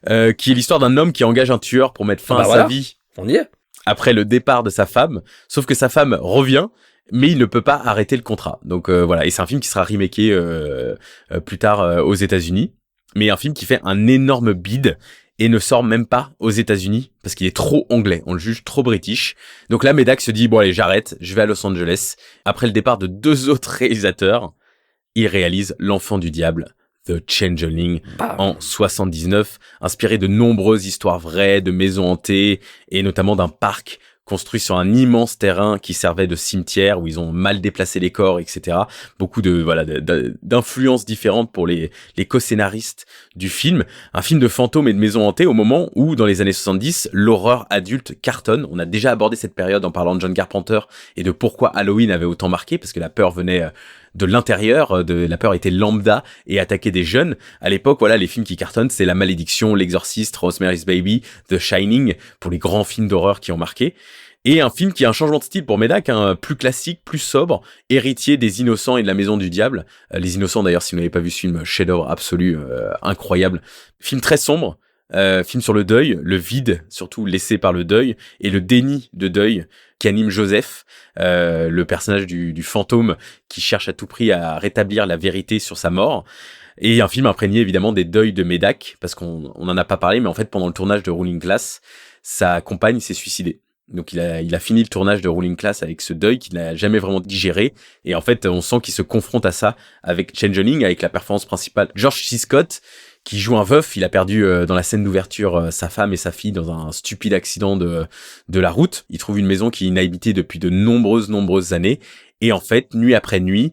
Speaker 1: Qui est l'histoire d'un homme qui engage un tueur pour mettre fin à sa vie.
Speaker 2: On y est.
Speaker 1: Après le départ de sa femme, sauf que sa femme revient, mais il ne peut pas arrêter le contrat. Donc voilà, et c'est un film qui sera remaké plus tard aux États-Unis, mais un film qui fait un énorme bide et ne sort même pas aux États-Unis parce qu'il est trop anglais, on le juge trop british. Donc là, Medak se dit bon allez, j'arrête, je vais à Los Angeles. Après le départ de 2 autres réalisateurs, il réalise L'Enfant du Diable, The Changeling, en 79, inspiré de nombreuses histoires vraies, de maisons hantées et notamment d'un parc construit sur un immense terrain qui servait de cimetière où ils ont mal déplacé les corps, etc. Beaucoup d'influences différentes pour les co-scénaristes du film. Un film de fantômes et de maisons hantées au moment où, dans les années 70, l'horreur adulte cartonne. On a déjà abordé cette période en parlant de John Carpenter et de pourquoi Halloween avait autant marqué, parce que la peur venait de l'intérieur, la peur était lambda et attaquait des jeunes. À l'époque, voilà, les films qui cartonnent, c'est La Malédiction, L'Exorciste, Rosemary's Baby, The Shining, pour les grands films d'horreur qui ont marqué. Et un film qui a un changement de style pour Medak, plus classique, plus sobre, héritier des Innocents et de La Maison du Diable. Les Innocents, d'ailleurs, si vous n'avez pas vu ce film, chef-d'œuvre absolu, incroyable. Film très sombre, film sur le deuil, le vide, surtout laissé par le deuil, et le déni de deuil qui anime Joseph, le personnage du fantôme qui cherche à tout prix à rétablir la vérité sur sa mort. Et un film imprégné évidemment des deuils de Medak, parce qu'on en a pas parlé, mais en fait pendant le tournage de Ruling Class, sa compagne s'est suicidée. Donc il a fini le tournage de Ruling Class avec ce deuil qu'il n'a jamais vraiment digéré, et en fait on sent qu'il se confronte à ça avec Changeling, avec la performance principale George C. Scott, qui joue un veuf. Il a perdu dans la scène d'ouverture sa femme et sa fille dans un stupide accident de la route. Il trouve une maison qui est inhabitée depuis de nombreuses années. Et en fait, nuit après nuit,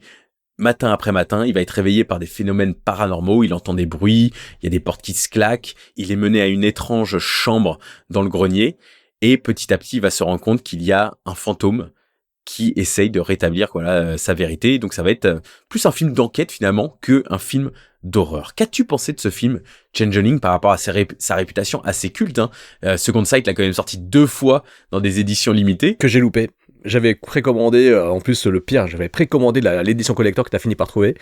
Speaker 1: matin après matin, il va être réveillé par des phénomènes paranormaux. Il entend des bruits, il y a des portes qui se claquent. Il est mené à une étrange chambre dans le grenier. Et petit à petit, il va se rendre compte qu'il y a un fantôme qui essaye de rétablir sa vérité. Donc ça va être plus un film d'enquête finalement que un film d'horreur. Qu'as-tu pensé de ce film, Changeling, par rapport à sa réputation assez culte, hein? Second Sight l'a quand même sorti 2 fois dans des éditions limitées.
Speaker 2: Que j'ai loupé. J'avais précommandé, en plus le pire, j'avais précommandé l'édition collector que t'as fini par trouver,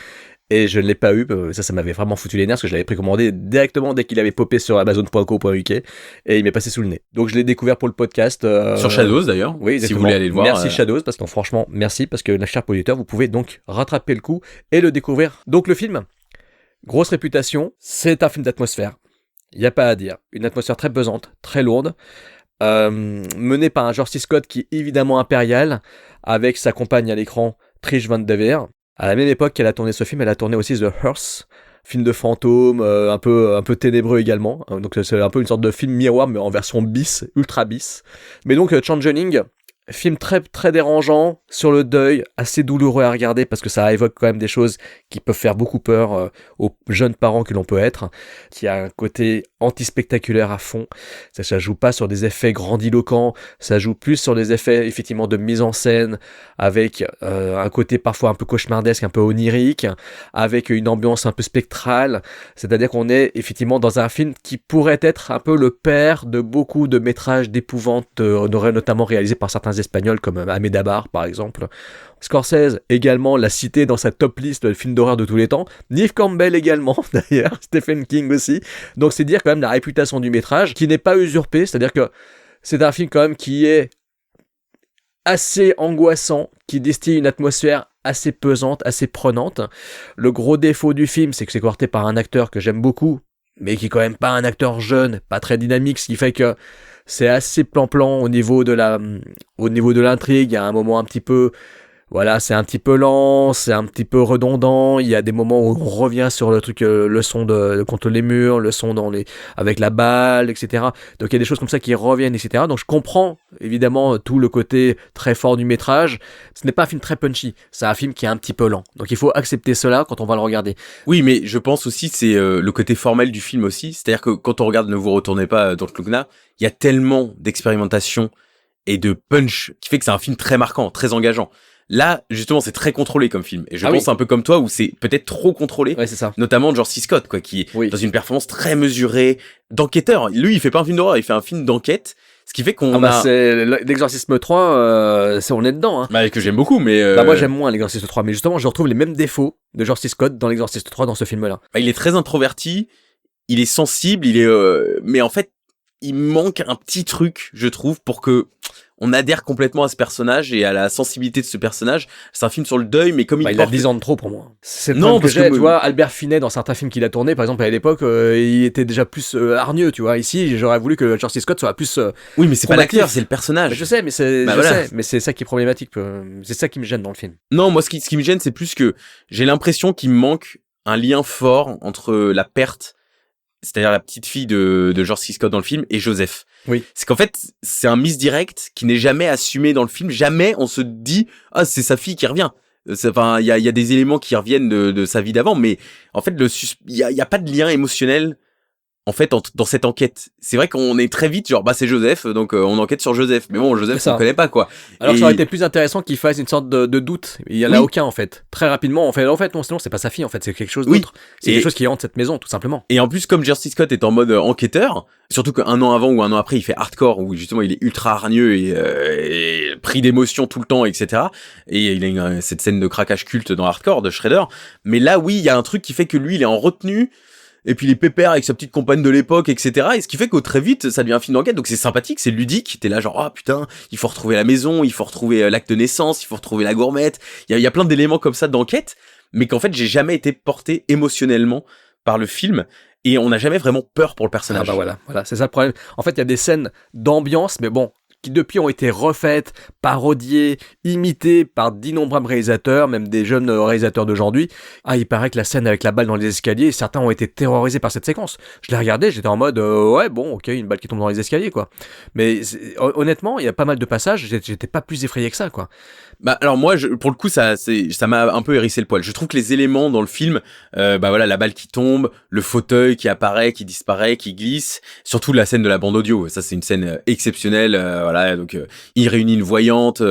Speaker 2: et je ne l'ai pas eu, ça m'avait vraiment foutu les nerfs, parce que je l'avais précommandé directement dès qu'il avait popé sur amazon.co.uk, et il m'est passé sous le nez. Donc je l'ai découvert pour le podcast.
Speaker 1: Sur Shadows d'ailleurs,
Speaker 2: oui,
Speaker 1: si vous voulez aller le voir.
Speaker 2: Merci Shadows, parce que franchement, merci, parce que, cher auditeur, vous pouvez donc rattraper le coup et le découvrir. Donc le film, grosse réputation, c'est un film d'atmosphère, il n'y a pas à dire. Une atmosphère très pesante, très lourde, mené par un George C. Scott qui est évidemment impérial, avec sa compagne à l'écran, Trish Van Devere. À la même époque qu'elle a tourné ce film, elle a tourné aussi The Hearse, film de fantôme, un peu ténébreux également. Donc c'est un peu une sorte de film miroir, mais en version bis, ultra bis. Mais donc Changeling, film très très dérangeant sur le deuil, assez douloureux à regarder parce que ça évoque quand même des choses qui peuvent faire beaucoup peur aux jeunes parents que l'on peut être, qui a un côté anti-spectaculaire à fond. Ça joue pas sur des effets grandiloquents, ça joue plus sur des effets effectivement de mise en scène avec un côté parfois un peu cauchemardesque, un peu onirique, avec une ambiance un peu spectrale. C'est-à-dire qu'on est effectivement dans un film qui pourrait être un peu le père de beaucoup de métrages d'épouvante, notamment réalisés par certains Espagnols comme Amenábar par exemple. Scorsese également l'a cité dans sa top liste de films d'horreur de tous les temps. Neve Campbell également d'ailleurs, Stephen King aussi. Donc c'est dire quand même la réputation du métrage qui n'est pas usurpée, c'est-à-dire que c'est un film quand même qui est assez angoissant, qui distille une atmosphère assez pesante, assez prenante. Le gros défaut du film, c'est que c'est porté par un acteur que j'aime beaucoup, mais qui est quand même pas un acteur jeune, pas très dynamique, ce qui fait que c'est assez plan-plan au niveau de l'intrigue. Il y a un moment un petit peu, voilà, c'est un petit peu lent, c'est un petit peu redondant. Il y a des moments où on revient sur le truc, le son contre les murs, le son avec la balle, etc. Donc il y a des choses comme ça qui reviennent, etc. Donc je comprends évidemment tout le côté très fort du métrage. Ce n'est pas un film très punchy, c'est un film qui est un petit peu lent. Donc il faut accepter cela quand on va le regarder.
Speaker 1: Oui, mais je pense aussi c'est le côté formel du film aussi. C'est-à-dire que quand on regarde Ne vous retournez pas dans le Lougna, il y a tellement d'expérimentation et de punch qui fait que c'est un film très marquant, très engageant. Là, justement, c'est très contrôlé comme film. Et je pense un peu comme toi, où c'est peut-être trop contrôlé.
Speaker 2: Ouais, c'est ça.
Speaker 1: Notamment George C. Scott, qui est dans une performance très mesurée, d'enquêteur. Lui, il fait pas un film d'horreur, il fait un film d'enquête. Ce qui fait qu'on
Speaker 2: c'est l'Exorcisme 3, on est dedans. Hein.
Speaker 1: Bah, que j'aime beaucoup, mais...
Speaker 2: moi, j'aime moins l'Exorcisme 3. Mais justement, je retrouve les mêmes défauts de George C. Scott dans l'Exorcisme 3, dans ce film-là.
Speaker 1: Bah, il est très introverti, il est sensible, mais en fait, il manque un petit truc, je trouve, pour que on adhère complètement à ce personnage et à la sensibilité de ce personnage. C'est un film sur le deuil, mais comme il
Speaker 2: a 10 ans de trop pour moi. C'est
Speaker 1: non,
Speaker 2: parce que tu vois, Albert Finet, dans certains films qu'il a tournés, par exemple, à l'époque, il était déjà plus hargneux, tu vois. Ici, j'aurais voulu que George C. Scott soit plus
Speaker 1: oui, mais c'est pas l'acteur, c'est le personnage.
Speaker 2: Je sais, mais c'est ça qui est problématique. C'est ça qui me gêne dans le film.
Speaker 1: Non, moi, ce qui me gêne, c'est plus que j'ai l'impression qu'il me manque un lien fort entre la perte, c'est-à-dire la petite fille de George C. Scott dans le film, et Joseph.
Speaker 2: Oui.
Speaker 1: C'est qu'en fait, c'est un misdirect qui n'est jamais assumé dans le film. Jamais on se dit, ah, c'est sa fille qui revient. Enfin, il y a des éléments qui reviennent de sa vie d'avant, mais en fait, il y a pas de lien émotionnel. En fait, dans cette enquête, c'est vrai qu'on est très vite genre c'est Joseph, donc on enquête sur Joseph. Mais bon, Joseph, on connaît pas quoi.
Speaker 2: Alors ça aurait été plus intéressant qu'il fasse une sorte de doute. Il y en a aucun en fait. Très rapidement, en fait non, sinon c'est pas sa fille en fait, c'est quelque chose d'autre. C'est quelque chose qui hante cette maison tout simplement.
Speaker 1: Et en plus, comme George C. Scott est en mode enquêteur, surtout qu'un an avant ou un an après, il fait hardcore où justement il est ultra hargneux et pris d'émotion tout le temps, etc. Et il a cette scène de craquage culte dans Hardcore de Shredder. Mais là, oui, il y a un truc qui fait que lui, il est en retenue. Et puis il est pépère avec sa petite compagne de l'époque, etc. Et ce qui fait qu'au très vite, ça devient un film d'enquête. Donc c'est sympathique, c'est ludique. T'es là genre, ah putain, il faut retrouver la maison, il faut retrouver l'acte de naissance, il faut retrouver la gourmette. Il y a plein d'éléments comme ça d'enquête. Mais qu'en fait, j'ai jamais été porté émotionnellement par le film. Et on n'a jamais vraiment peur pour le personnage.
Speaker 2: Ah bah voilà, c'est ça le problème. En fait, il y a des scènes d'ambiance, mais bon, qui depuis ont été refaites, parodiées, imitées par d'innombrables réalisateurs, même des jeunes réalisateurs d'aujourd'hui. Ah, il paraît que la scène avec la balle dans les escaliers, certains ont été terrorisés par cette séquence. Je l'ai regardé, j'étais en mode ouais bon, ok, une balle qui tombe dans les escaliers quoi. Mais honnêtement, il y a pas mal de passages, j'étais pas plus effrayé que ça quoi.
Speaker 1: Bah alors moi pour le coup ça m'a un peu hérissé le poil. Je trouve que les éléments dans le film voilà, la balle qui tombe, le fauteuil qui apparaît, qui disparaît, qui glisse, surtout la scène de la bande audio, ça c'est une scène exceptionnelle voilà, donc il réunit une voyante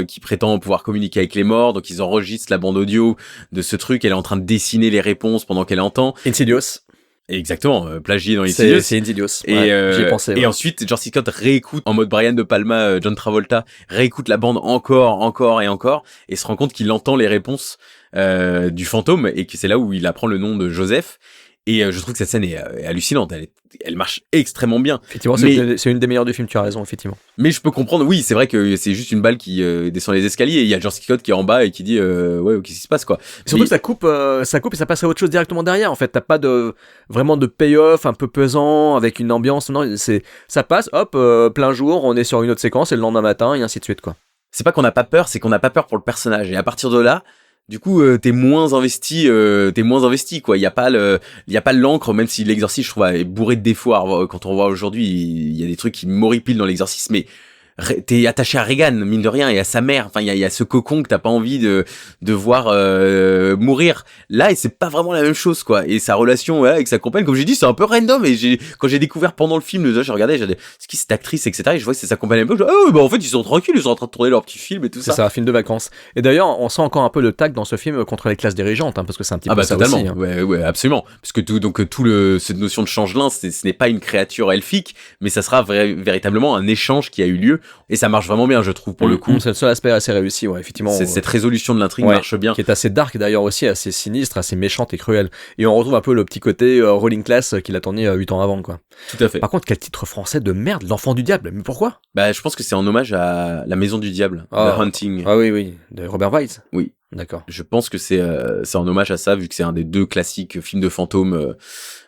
Speaker 1: qui prétend pouvoir communiquer avec les morts, donc ils enregistrent la bande audio de ce truc, elle est en train de dessiner les réponses pendant qu'elle entend.
Speaker 2: Insidious.
Speaker 1: Exactement, plagié dans Insidious.
Speaker 2: C'est Insidious.
Speaker 1: Et,
Speaker 2: ouais, j'y ai pensé. Ouais.
Speaker 1: Et ensuite, George C. Scott réécoute en mode Brian De Palma, John Travolta, réécoute la bande encore et se rend compte qu'il entend les réponses du fantôme et que c'est là où il apprend le nom de Joseph. Et je trouve que cette scène est hallucinante, elle marche extrêmement bien.
Speaker 2: Effectivement, c'est une des meilleures du film, tu as raison, effectivement.
Speaker 1: Mais je peux comprendre, oui, c'est vrai que c'est juste une balle qui descend les escaliers, et il y a George C. Scott qui est en bas et qui dit ouais, qu'est-ce qui se passe quoi.
Speaker 2: Surtout que ça coupe et ça passe à autre chose directement derrière, en fait, t'as pas vraiment de payoff un peu pesant, avec une ambiance, non, ça passe, hop, plein jour, on est sur une autre séquence, et le lendemain matin, et ainsi de suite, quoi.
Speaker 1: C'est pas qu'on n'a pas peur, c'est qu'on n'a pas peur pour le personnage, et à partir de là, du coup, t'es moins investi, quoi. Il y a pas l'encre, même si l'exorcisme, je trouve, est bourré de défauts. Alors, quand on voit aujourd'hui, il y a des trucs qui m'horripilent dans l'exorcisme, mais t'es attaché à Regan, mine de rien, et à sa mère. Enfin, il y a ce cocon que t'as pas envie de voir mourir. Là, et c'est pas vraiment la même chose, quoi. Et sa relation avec sa compagne, comme j'ai dit, c'est un peu random. Et quand j'ai découvert pendant le film, j'ai regardé, c'est qui cette actrice, etc. Et je vois que c'est sa compagne un peu. En fait, ils sont tranquilles, ils sont en train de tourner leur petit film et tout ça.
Speaker 2: C'est ça, un film de vacances. Et d'ailleurs, on sent encore un peu le tact dans ce film contre les classes dirigeantes, parce que c'est un petit peu ça
Speaker 1: totalement.
Speaker 2: aussi. Hein.
Speaker 1: Ouais, absolument. Parce que cette notion de changelin, ce n'est pas une créature elfique, mais ça sera véritablement un échange qui a eu lieu. Et ça marche vraiment bien, je trouve, pour le coup.
Speaker 2: C'est le seul aspect assez réussi, ouais, effectivement.
Speaker 1: Cette résolution de l'intrigue marche bien.
Speaker 2: Qui est assez dark d'ailleurs aussi, assez sinistre, assez méchante et cruelle. Et on retrouve un peu le petit côté Rolling Class qu'il a tourné 8 ans avant, quoi.
Speaker 1: Tout à fait.
Speaker 2: Par contre, quel titre français de merde, L'Enfant du Diable. Mais pourquoi ?
Speaker 1: Je pense que c'est en hommage à La Maison du Diable, The Hunting.
Speaker 2: Ah oui, de Robert Wise.
Speaker 1: Oui.
Speaker 2: D'accord.
Speaker 1: Je pense que c'est en hommage à ça, vu que c'est un des 2 classiques films de fantômes.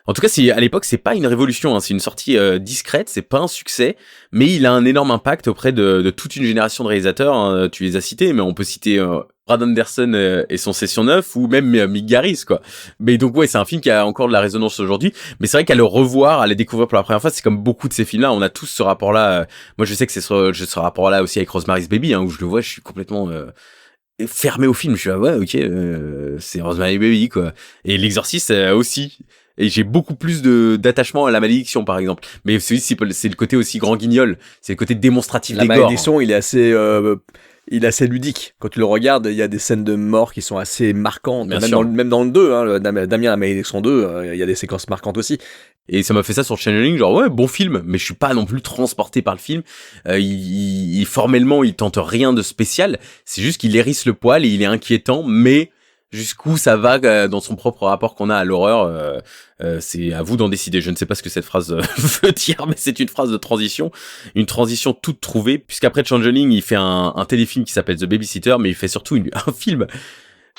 Speaker 1: En tout cas, à l'époque, c'est pas une révolution, hein, c'est une sortie discrète, c'est pas un succès, mais il a un énorme impact auprès de toute une génération de réalisateurs. Hein, tu les as cités, mais on peut citer Brad Anderson et son Session 9, ou même Mick Garris, quoi. Mais donc ouais, c'est un film qui a encore de la résonance aujourd'hui, mais c'est vrai qu'à le revoir, à le découvrir pour la première fois, c'est comme beaucoup de ces films-là, on a tous ce rapport-là. Moi, je sais que c'est ce rapport-là aussi avec Rosemary's Baby, hein, où je le vois, je suis complètement fermé au film, je suis là, ouais, ok, c'est Rosemary's Baby, quoi. Et L'Exorciste aussi. Et j'ai beaucoup plus d'attachement à La Malédiction, par exemple. Mais c'est le côté aussi grand guignol, c'est le côté démonstratif des gore.
Speaker 2: La Malédiction, il est assez ludique. Quand tu le regardes, il y a des scènes de mort qui sont assez marquantes. Même dans le 2, hein, Damien, La Malédiction 2, il y a des séquences marquantes aussi.
Speaker 1: Et ça m'a fait ça sur Channeling, genre ouais, bon film, mais je suis pas non plus transporté par le film. Formellement, il tente rien de spécial. C'est juste qu'il hérisse le poil et il est inquiétant, mais jusqu'où ça va dans son propre rapport qu'on a à l'horreur, c'est à vous d'en décider. Je ne sais pas ce que cette phrase veut dire, mais c'est une phrase de transition, une transition toute trouvée, puisqu'après Changeling, il fait un téléfilm qui s'appelle The Babysitter, mais il fait surtout un film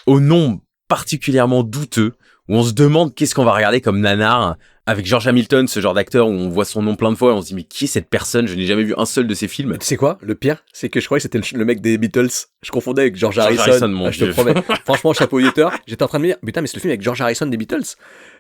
Speaker 1: au nom particulièrement douteux, où on se demande qu'est-ce qu'on va regarder comme nanar, avec George Hamilton, ce genre d'acteur où on voit son nom plein de fois et on se dit mais qui est cette personne ? Je n'ai jamais vu un seul de ses films.
Speaker 2: Mais tu sais quoi ? Le pire, c'est que je croyais que c'était le mec des Beatles. Je confondais avec George Harrison.
Speaker 1: Mon
Speaker 2: je te promets. Franchement, chapeau auditeur, j'étais en train de me dire putain, mais c'est le film avec George Harrison des Beatles.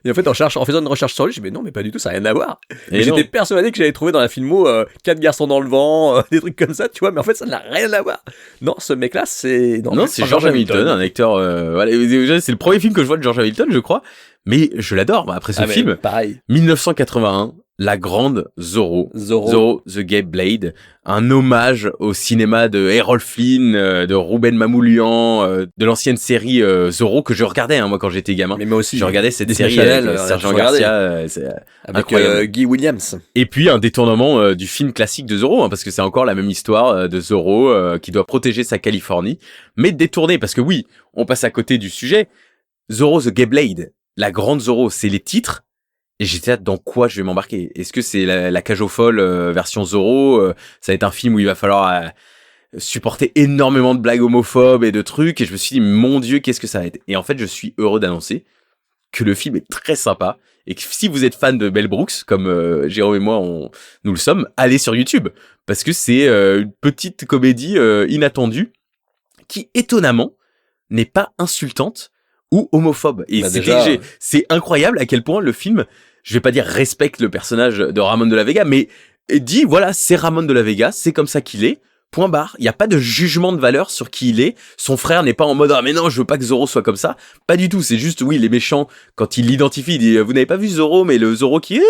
Speaker 2: Et en fait, en faisant une recherche sur lui, je me dis mais non, mais pas du tout, ça n'a rien à voir. Et j'étais persuadé que j'avais trouvé dans la filmo 4 garçons dans le vent, des trucs comme ça, tu vois, mais en fait, ça n'a rien à voir. Non, ce mec-là, c'est
Speaker 1: c'est George Hamilton, un acteur voilà, c'est le premier film que je vois de George Hamilton, je crois. Mais je l'adore, après ce film.
Speaker 2: Pareil.
Speaker 1: 1981, la grande Zorro, The Gay Blade, un hommage au cinéma de Errol Flynn, de Ruben Mamoulian, de l'ancienne série Zorro que je regardais moi quand j'étais gamin.
Speaker 2: Mais moi aussi.
Speaker 1: Je regardais cette série
Speaker 2: Chanel,
Speaker 1: avec Sergent Garcia,
Speaker 2: avec Guy Williams.
Speaker 1: Et puis un détournement du film classique de Zorro, parce que c'est encore la même histoire de Zorro qui doit protéger sa Californie, mais détourné parce que oui, on passe à côté du sujet. Zorro The Gay Blade. La grande Zorro, c'est les titres. Et j'étais là, dans quoi je vais m'embarquer ? Est-ce que c'est la cage aux folles version Zorro ça va être un film où il va falloir supporter énormément de blagues homophobes et de trucs. Et je me suis dit, mon Dieu, qu'est-ce que ça va être ? Et en fait, je suis heureux d'annoncer que le film est très sympa et que si vous êtes fan de Mel Brooks, comme Jérôme et moi nous le sommes, allez sur YouTube, parce que c'est une petite comédie inattendue qui étonnamment n'est pas insultante ou homophobe. Et c'est incroyable à quel point le film, je vais pas dire respecte le personnage de Ramon de la Vega, mais dit voilà, c'est Ramon de la Vega, c'est comme ça qu'il est. Point barre. Il y a pas de jugement de valeur sur qui il est. Son frère n'est pas en mode ah mais non, je veux pas que Zorro soit comme ça. Pas du tout. C'est juste oui, les méchants quand il l'identifie, il dit vous n'avez pas vu Zorro, mais le Zorro qui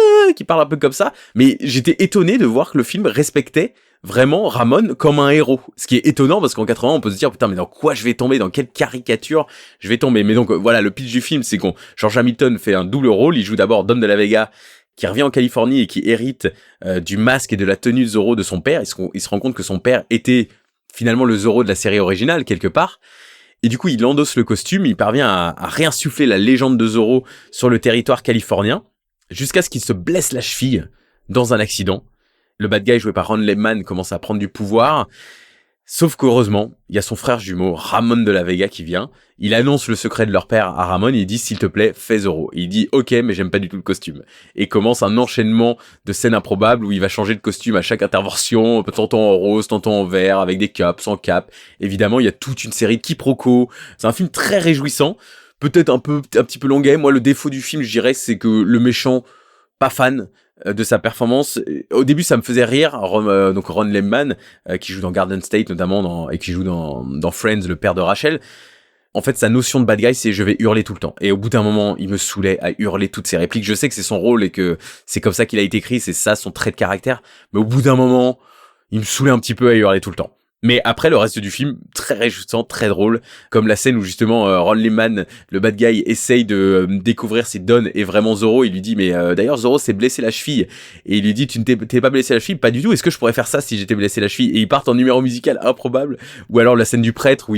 Speaker 1: parle un peu comme ça. Mais j'étais étonné de voir que le film respectait vraiment Ramon comme un héros. Ce qui est étonnant parce qu'en 80 on peut se dire putain mais dans quoi je vais tomber, dans quelle caricature je vais tomber. Mais donc voilà, le pitch du film c'est qu'on George Hamilton fait un double rôle. Il joue d'abord Don de la Vega, qui revient en Californie et qui hérite du masque et de la tenue de Zorro de son père. Il se rend compte que son père était finalement le Zorro de la série originale, quelque part. Et du coup, il endosse le costume, il parvient à réinsuffler la légende de Zorro sur le territoire californien, jusqu'à ce qu'il se blesse la cheville dans un accident. Le bad guy joué par Ron Lehman commence à prendre du pouvoir. Sauf qu'heureusement, il y a son frère jumeau, Ramon de la Vega, qui vient. Il annonce le secret de leur père à Ramon, il dit, s'il te plaît, fais Zorro. Il dit, ok, mais j'aime pas du tout le costume. Et commence un enchaînement de scènes improbables où il va changer de costume à chaque intervention, tantôt en rose, tantôt en vert, avec des capes, sans cap. Évidemment, il y a toute une série de quiproquos. C'est un film très réjouissant. Peut-être un petit peu longuet. Moi, le défaut du film, je dirais, c'est que le méchant, pas fan de sa performance. Au début, ça me faisait rire. Donc Ron Lehman, qui joue dans Garden State notamment, et qui joue dans Friends, le père de Rachel. En fait, sa notion de bad guy, c'est je vais hurler tout le temps. Et au bout d'un moment, il me saoulait à hurler toutes ses répliques. Je sais que c'est son rôle et que c'est comme ça qu'il a été écrit, c'est ça son trait de caractère. Mais au bout d'un moment, il me saoulait un petit peu à hurler tout le temps. Mais après, le reste du film, très réjouissant, très drôle, comme la scène où justement Ron Lehman, le bad guy, essaye de découvrir si Don est vraiment Zorro. Il lui dit, mais d'ailleurs Zorro s'est blessé la cheville. Et il lui dit, tu ne t'es pas blessé la cheville? Pas du tout. Est-ce que je pourrais faire ça si j'étais blessé la cheville? Et ils partent en numéro musical improbable. Ou alors la scène du prêtre où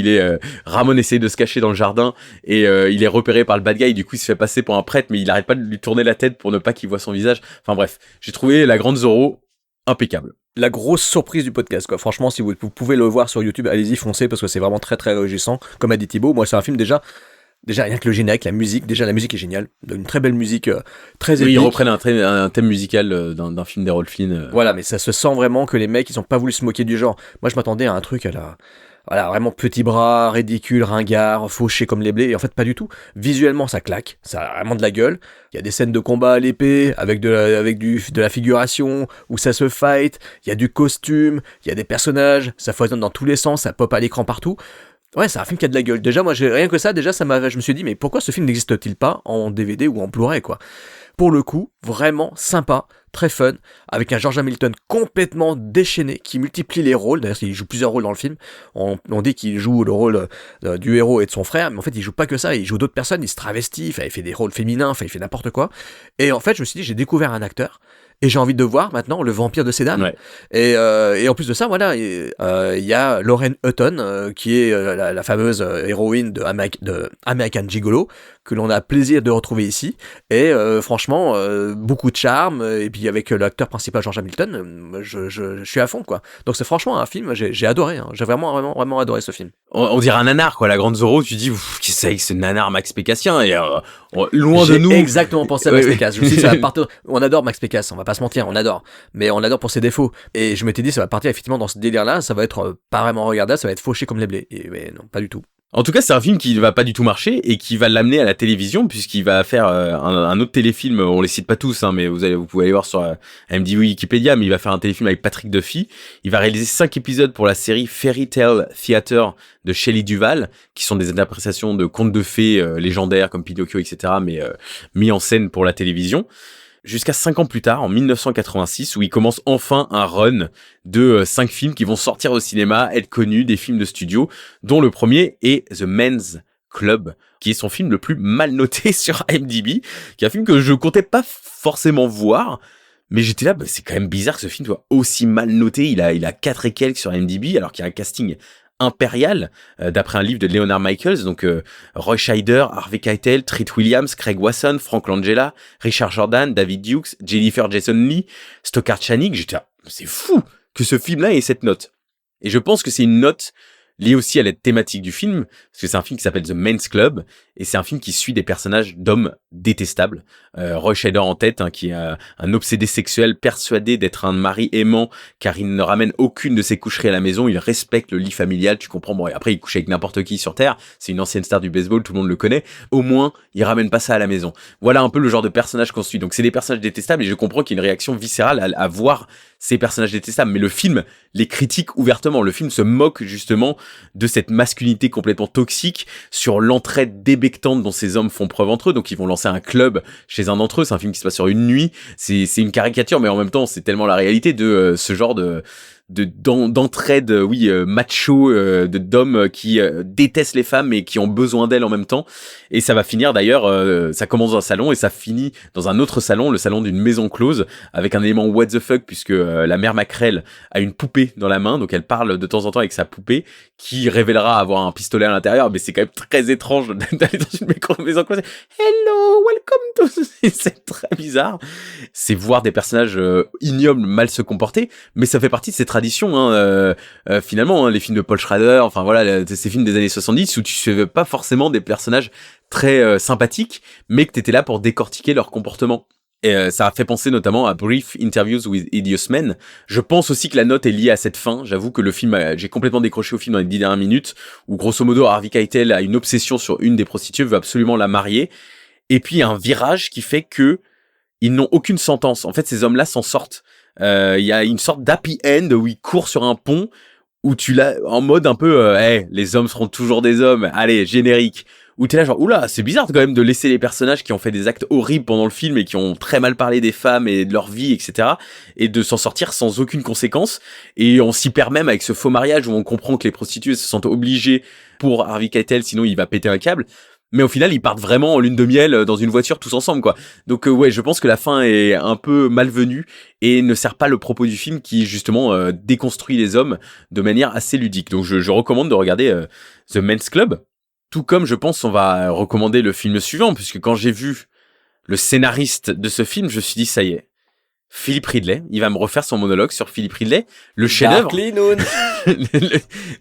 Speaker 1: Ramon essaye de se cacher dans le jardin et il est repéré par le bad guy. Du coup, il se fait passer pour un prêtre, mais il arrête pas de lui tourner la tête pour ne pas qu'il voit son visage. Enfin bref, j'ai trouvé la grande Zorro impeccable.
Speaker 2: La grosse surprise du podcast, quoi. Franchement, si vous pouvez le voir sur YouTube, allez-y, foncez, parce que c'est vraiment très très réjouissant. Comme a dit Thibaut, moi c'est un film déjà rien que le générique, la musique est géniale. Une très belle musique, très épique.
Speaker 1: Oui, ils reprennent un thème musical d'un film d'Errol Flynn.
Speaker 2: Voilà, mais ça se sent vraiment que les mecs, ils ont pas voulu se moquer du genre. Moi, je m'attendais à un truc voilà, vraiment petit bras, ridicule, ringard, fauché comme les blés, et en fait pas du tout. Visuellement ça claque, ça a vraiment de la gueule. Il y a des scènes de combat à l'épée, avec de la figuration, où ça se fight, il y a du costume, il y a des personnages, ça foisonne dans tous les sens, ça pop à l'écran partout. Ouais, c'est un film qui a de la gueule. Déjà, moi, rien que ça, je me suis dit, mais pourquoi ce film n'existe-t-il pas en DVD ou en Blu-ray, quoi? Pour le coup, vraiment sympa, très fun, avec un George Hamilton complètement déchaîné, qui multiplie les rôles. D'ailleurs, il joue plusieurs rôles dans le film. On dit qu'il joue le rôle du héros et de son frère, mais en fait, il joue pas que ça, il joue d'autres personnes, il se travestit, il fait des rôles féminins, il fait n'importe quoi. Et en fait, je me suis dit, j'ai découvert un acteur, et j'ai envie de voir maintenant le vampire de Sedan.
Speaker 1: Ouais.
Speaker 2: Et en plus de ça, voilà, il y a Lauren Hutton, qui est la fameuse héroïne de American Gigolo, que l'on a plaisir de retrouver ici. Et franchement, beaucoup de charme. Et puis avec l'acteur principal George Hamilton, je suis à fond, quoi. Donc c'est franchement un film, j'ai adoré. Hein. J'ai vraiment adoré ce film.
Speaker 1: On dirait un nanar, quoi. La grande Zorro, tu dis, qu'est-ce que c'est que ce nanar Max Pécassien? Et loin de nous.
Speaker 2: J'ai exactement pensé à Max Pécasse. Je me suis dit, ça va partir. On adore Max Pécasse, on va pas se mentir, on adore. Mais on adore pour ses défauts. Et je m'étais dit, ça va partir effectivement dans ce délire-là, ça va être pas vraiment regardable, ça va être fauché comme les blés. Mais non, pas du tout.
Speaker 1: En tout cas, c'est un film qui ne va pas du tout marcher et qui va l'amener à la télévision puisqu'il va faire un autre téléfilm. On les cite pas tous, hein, mais vous pouvez aller voir sur IMDb Wikipédia. Mais il va faire un téléfilm avec Patrick Duffy. Il va réaliser 5 épisodes pour la série Fairy Tale Theater de Shelley Duvall, qui sont des interprétations de contes de fées légendaires comme Pinocchio, etc., mais mis en scène pour la télévision. Jusqu'à 5 ans plus tard, en 1986, où il commence enfin un run de 5 films qui vont sortir au cinéma, être connus, des films de studio, dont le premier est The Men's Club, qui est son film le plus mal noté sur IMDb, qui est un film que je comptais pas forcément voir, mais j'étais là, c'est quand même bizarre que ce film soit aussi mal noté. Il a 4 et quelques sur IMDb, alors qu'il y a un casting impérial, d'après un livre de Leonard Michaels, donc Roy Scheider, Harvey Keitel, Treat Williams, Craig Wasson, Frank Langella, Richard Jordan, David Dukes, Jennifer Jason Leigh, Stockard Channing. J'étais là, c'est fou que ce film-là ait cette note. Et je pense que c'est une note lié aussi à la thématique du film, parce que c'est un film qui s'appelle The Men's Club, et c'est un film qui suit des personnages d'hommes détestables. Roy Scheider en tête, qui est un obsédé sexuel, persuadé d'être un mari aimant, car il ne ramène aucune de ses coucheries à la maison, il respecte le lit familial, tu comprends. Bon, et après, il couche avec n'importe qui sur Terre, c'est une ancienne star du baseball, tout le monde le connaît, au moins, il ramène pas ça à la maison. Voilà un peu le genre de personnage qu'on suit. Donc c'est des personnages détestables, et je comprends qu'il y a une réaction viscérale à voir ces personnages détestables, mais le film les critique ouvertement. Le film se moque justement de cette masculinité complètement toxique, sur l'entraide débectante dont ces hommes font preuve entre eux. Donc ils vont lancer un club chez un d'entre eux, c'est un film qui se passe sur une nuit, c'est une caricature, mais en même temps c'est tellement la réalité de ce genre d'entraide, macho, d'hommes qui détestent les femmes et qui ont besoin d'elles en même temps. Et ça va finir d'ailleurs, ça commence dans un salon et ça finit dans un autre salon, le salon d'une maison close, avec un élément what the fuck, puisque la mère Mackerel a une poupée dans la main, donc elle parle de temps en temps avec sa poupée, qui révélera avoir un pistolet à l'intérieur, mais c'est quand même très étrange d'aller dans une maison close. Hello, welcome to... C'est très bizarre. C'est voir des personnages ignobles mal se comporter, mais ça fait partie de ces traditions, finalement, les films de Paul Schrader, enfin voilà, ces films des années 70 où tu suivais pas forcément des personnages très sympathiques, mais que t'étais là pour décortiquer leur comportement. Et ça a fait penser notamment à Brief Interviews with Hideous Men. Je pense aussi que la note est liée à cette fin. J'avoue que le film, j'ai complètement décroché au film dans les 10 dernières minutes, où grosso modo Harvey Keitel a une obsession sur une des prostituées, veut absolument la marier. Et puis il y a un virage qui fait que ils n'ont aucune sentence. En fait, ces hommes-là s'en sortent. Il y a une sorte d'happy end où ils courent sur un pont, où tu l'as en mode un peu, les hommes seront toujours des hommes. Allez, générique. Où t'es là genre, oula, c'est bizarre quand même de laisser les personnages qui ont fait des actes horribles pendant le film et qui ont très mal parlé des femmes et de leur vie, etc. et de s'en sortir sans aucune conséquence. Et on s'y perd même avec ce faux mariage où on comprend que les prostituées se sentent obligées pour Harvey Keitel, sinon il va péter un câble. Mais au final, ils partent vraiment en lune de miel dans une voiture tous ensemble, quoi. Donc ouais, je pense que la fin est un peu malvenue et ne sert pas le propos du film qui, justement, déconstruit les hommes de manière assez ludique. Donc je recommande de regarder The Men's Club. Tout comme, je pense, on va recommander le film suivant, puisque quand j'ai vu le scénariste de ce film, je me suis dit, ça y est, Philip Ridley, il va me refaire son monologue sur Philip Ridley, le chef-d'œuvre.
Speaker 2: Darkly Noon.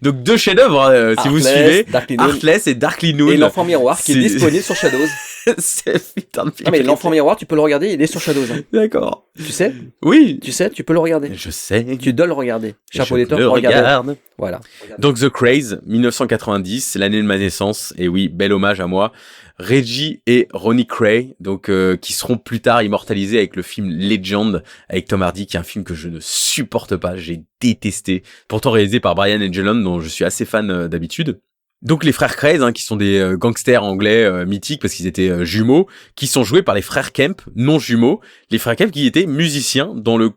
Speaker 1: Donc deux chefs-d'œuvre, si vous suivez, Heartless et Darkly Noon.
Speaker 2: Et L'Enfant Miroir, qui est disponible sur Shadows.
Speaker 1: C'est putain de film.
Speaker 2: Ah mais L'Enfant Miroir, tu peux le regarder, il est sur Shadows.
Speaker 1: D'accord.
Speaker 2: Tu sais?
Speaker 1: Oui.
Speaker 2: Tu sais, tu peux le regarder.
Speaker 1: Je sais.
Speaker 2: Tu dois le regarder. Chapeau
Speaker 1: Je
Speaker 2: d'étoffe,
Speaker 1: le
Speaker 2: regarde.
Speaker 1: regarde.
Speaker 2: Voilà.
Speaker 1: Donc The Craze, 1990, l'année de ma naissance. Et oui, bel hommage à moi. Reggie et Ronnie Cray, donc qui seront plus tard immortalisés avec le film Legend avec Tom Hardy, qui est un film que je ne supporte pas, j'ai détesté. Pourtant réalisé par Brian Angelon, dont je suis assez fan d'habitude. Donc les frères Craze, qui sont des gangsters anglais mythiques parce qu'ils étaient jumeaux, qui sont joués par les frères Kemp, non jumeaux. Les frères Kemp qui étaient musiciens dans le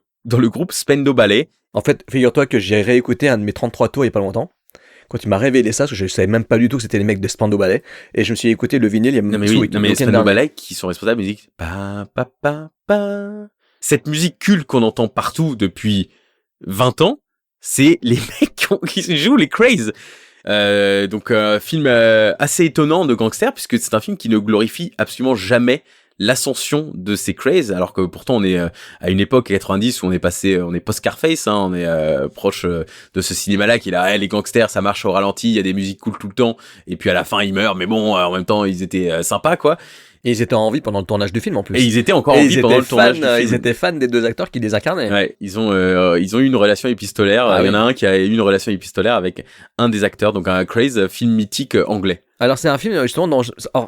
Speaker 1: groupe Spendo Ballet.
Speaker 2: En fait, figure-toi que j'ai réécouté un de mes 33 tours il y a pas longtemps. Quand il m'a révélé ça, parce que je savais même pas du tout que c'était les mecs de Spando Ballet, et je me suis écouté le vinyle il y a
Speaker 1: mais Spando Ballet qui sont responsables de la musique. Pa, pa, pa, pa. Cette musique culte qu'on entend partout depuis 20 ans, c'est les mecs qui jouent les Craze. Donc film assez étonnant de gangster, puisque c'est un film qui ne glorifie absolument jamais l'ascension de ces Craze, alors que pourtant on est à une époque 90 où on est post-Scarface, on est proche de ce cinéma-là qui est là, les gangsters ça marche au ralenti, il y a des musiques cool tout le temps, et puis à la fin ils meurent, mais bon en même temps ils étaient sympas quoi.
Speaker 2: Et ils étaient en vie pendant le tournage du film en plus.
Speaker 1: Et ils étaient encore en vie pendant le tournage du film.
Speaker 2: Ils étaient fans des deux acteurs qui les incarnaient.
Speaker 1: Ouais, ils ont eu une relation épistolaire. Il y en a un qui a eu une relation épistolaire avec un des acteurs, donc un Craze, film mythique anglais.
Speaker 2: Alors c'est un film justement dont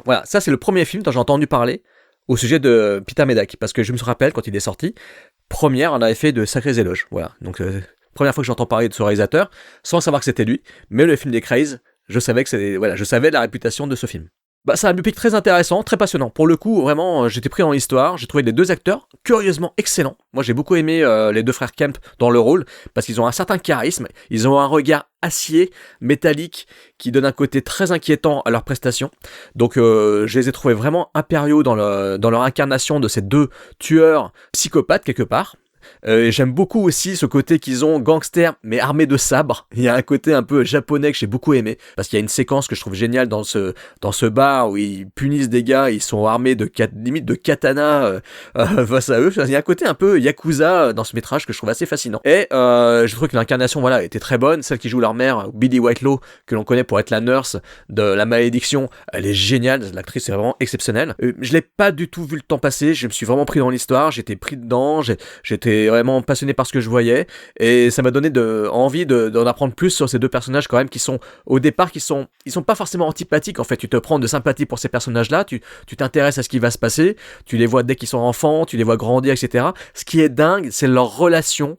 Speaker 2: voilà, ça c'est le premier film dont j'ai entendu parler au sujet de Peter Medak, parce que je me rappelle quand il est sorti, première on avait fait de sacrés éloges. Voilà, donc première fois que j'entends parler de ce réalisateur, sans savoir que c'était lui, mais le film des Craze, je savais la réputation de ce film. Bah, c'est un biopic très intéressant, très passionnant. Pour le coup, vraiment, j'étais pris dans l'histoire. J'ai trouvé les deux acteurs curieusement excellents. Moi, j'ai beaucoup aimé les deux frères Kemp dans le rôle parce qu'ils ont un certain charisme. Ils ont un regard acier, métallique, qui donne un côté très inquiétant à leur prestation. Donc, je les ai trouvés vraiment impériaux dans leur incarnation de ces deux tueurs psychopathes quelque part. Et j'aime beaucoup aussi ce côté qu'ils ont gangster mais armé de sabres. Il y a un côté un peu japonais que j'ai beaucoup aimé parce qu'il y a une séquence que je trouve géniale dans ce bar où ils punissent des gars, ils sont armés limite de katana face à eux. Il y a un côté un peu yakuza dans ce métrage que je trouve assez fascinant. Et je trouve que l'incarnation voilà était très bonne. Celle qui joue leur mère, Billie Whitelaw, que l'on connaît pour être la nurse de La Malédiction, elle est géniale. L'actrice est vraiment exceptionnelle. Je l'ai pas du tout vu le temps passer. Je me suis vraiment pris dans l'histoire. J'étais pris dedans. J'étais vraiment passionné par ce que je voyais et ça m'a donné envie d'en apprendre plus sur ces deux personnages quand même qui sont au départ ils sont pas forcément antipathiques en fait. Tu te prends de sympathie pour ces personnages-là. Tu t'intéresses à ce qui va se passer. Tu les vois dès qu'ils sont enfants. Tu les vois grandir, etc. Ce qui est dingue, c'est leur relation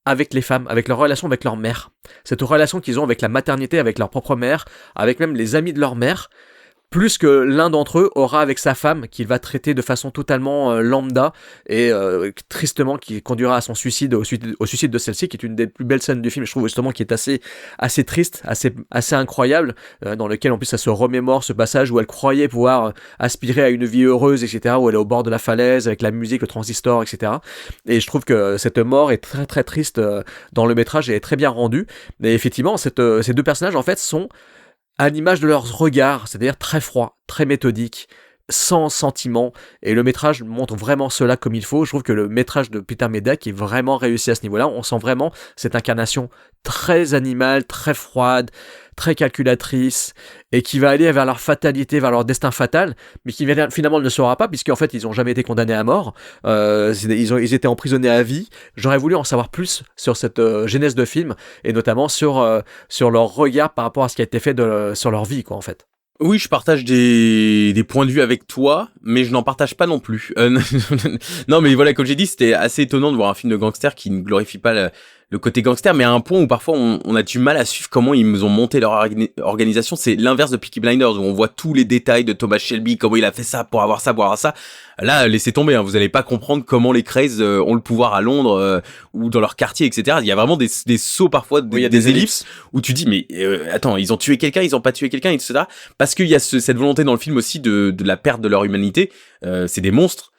Speaker 2: avec les femmes, avec leur relation avec leur mère. Cette relation qu'ils ont avec la maternité, avec leur propre mère, avec même les amis de leur mère, plus que l'un d'entre eux aura avec sa femme, qu'il va traiter de façon totalement lambda, et tristement qui conduira à son suicide, au suicide de celle-ci, qui est une des plus belles scènes du film, je trouve justement, qui est assez triste, assez incroyable, dans lequel en plus ça se remémore ce passage où elle croyait pouvoir aspirer à une vie heureuse, etc., où elle est au bord de la falaise, avec la musique, le transistor, etc. Et je trouve que cette mort est très très triste dans le métrage et est très bien rendue. Et effectivement, ces deux personnages en fait sont à l'image de leurs regards, c'est-à-dire très froid, très méthodique, sans sentiment, et le métrage montre vraiment cela comme il faut. Je trouve que le métrage de Peter Medak est vraiment réussi à ce niveau-là. On sent vraiment cette incarnation très animale, très froide, très calculatrice, et qui va aller vers leur fatalité, vers leur destin fatal, mais qui finalement ne le sera pas, puisqu'en fait ils n'ont jamais été condamnés à mort. Ils étaient emprisonnés à vie. J'aurais voulu en savoir plus sur cette genèse de film, et notamment sur leur regard par rapport à ce qui a été fait sur leur vie, quoi, en fait.
Speaker 1: Oui, je partage des points de vue avec toi, mais je n'en partage pas non plus. Non, mais voilà, comme j'ai dit, c'était assez étonnant de voir un film de gangster qui ne glorifie pas le côté gangster, mais à un point où parfois on a du mal à suivre comment ils ont monté leur organisation. C'est l'inverse de Peaky Blinders, où on voit tous les détails de Thomas Shelby, comment il a fait ça pour avoir ça, pour avoir ça. Là, laissez tomber, hein, vous allez pas comprendre comment les Krays ont le pouvoir à Londres ou dans leur quartier, etc. Il y a vraiment des sauts parfois,
Speaker 2: il y a
Speaker 1: des ellipses où tu dis mais attends, ils ont tué quelqu'un, ils ont pas tué quelqu'un, etc. Parce qu'il y a cette volonté dans le film aussi de la perte de leur humanité. C'est des monstres.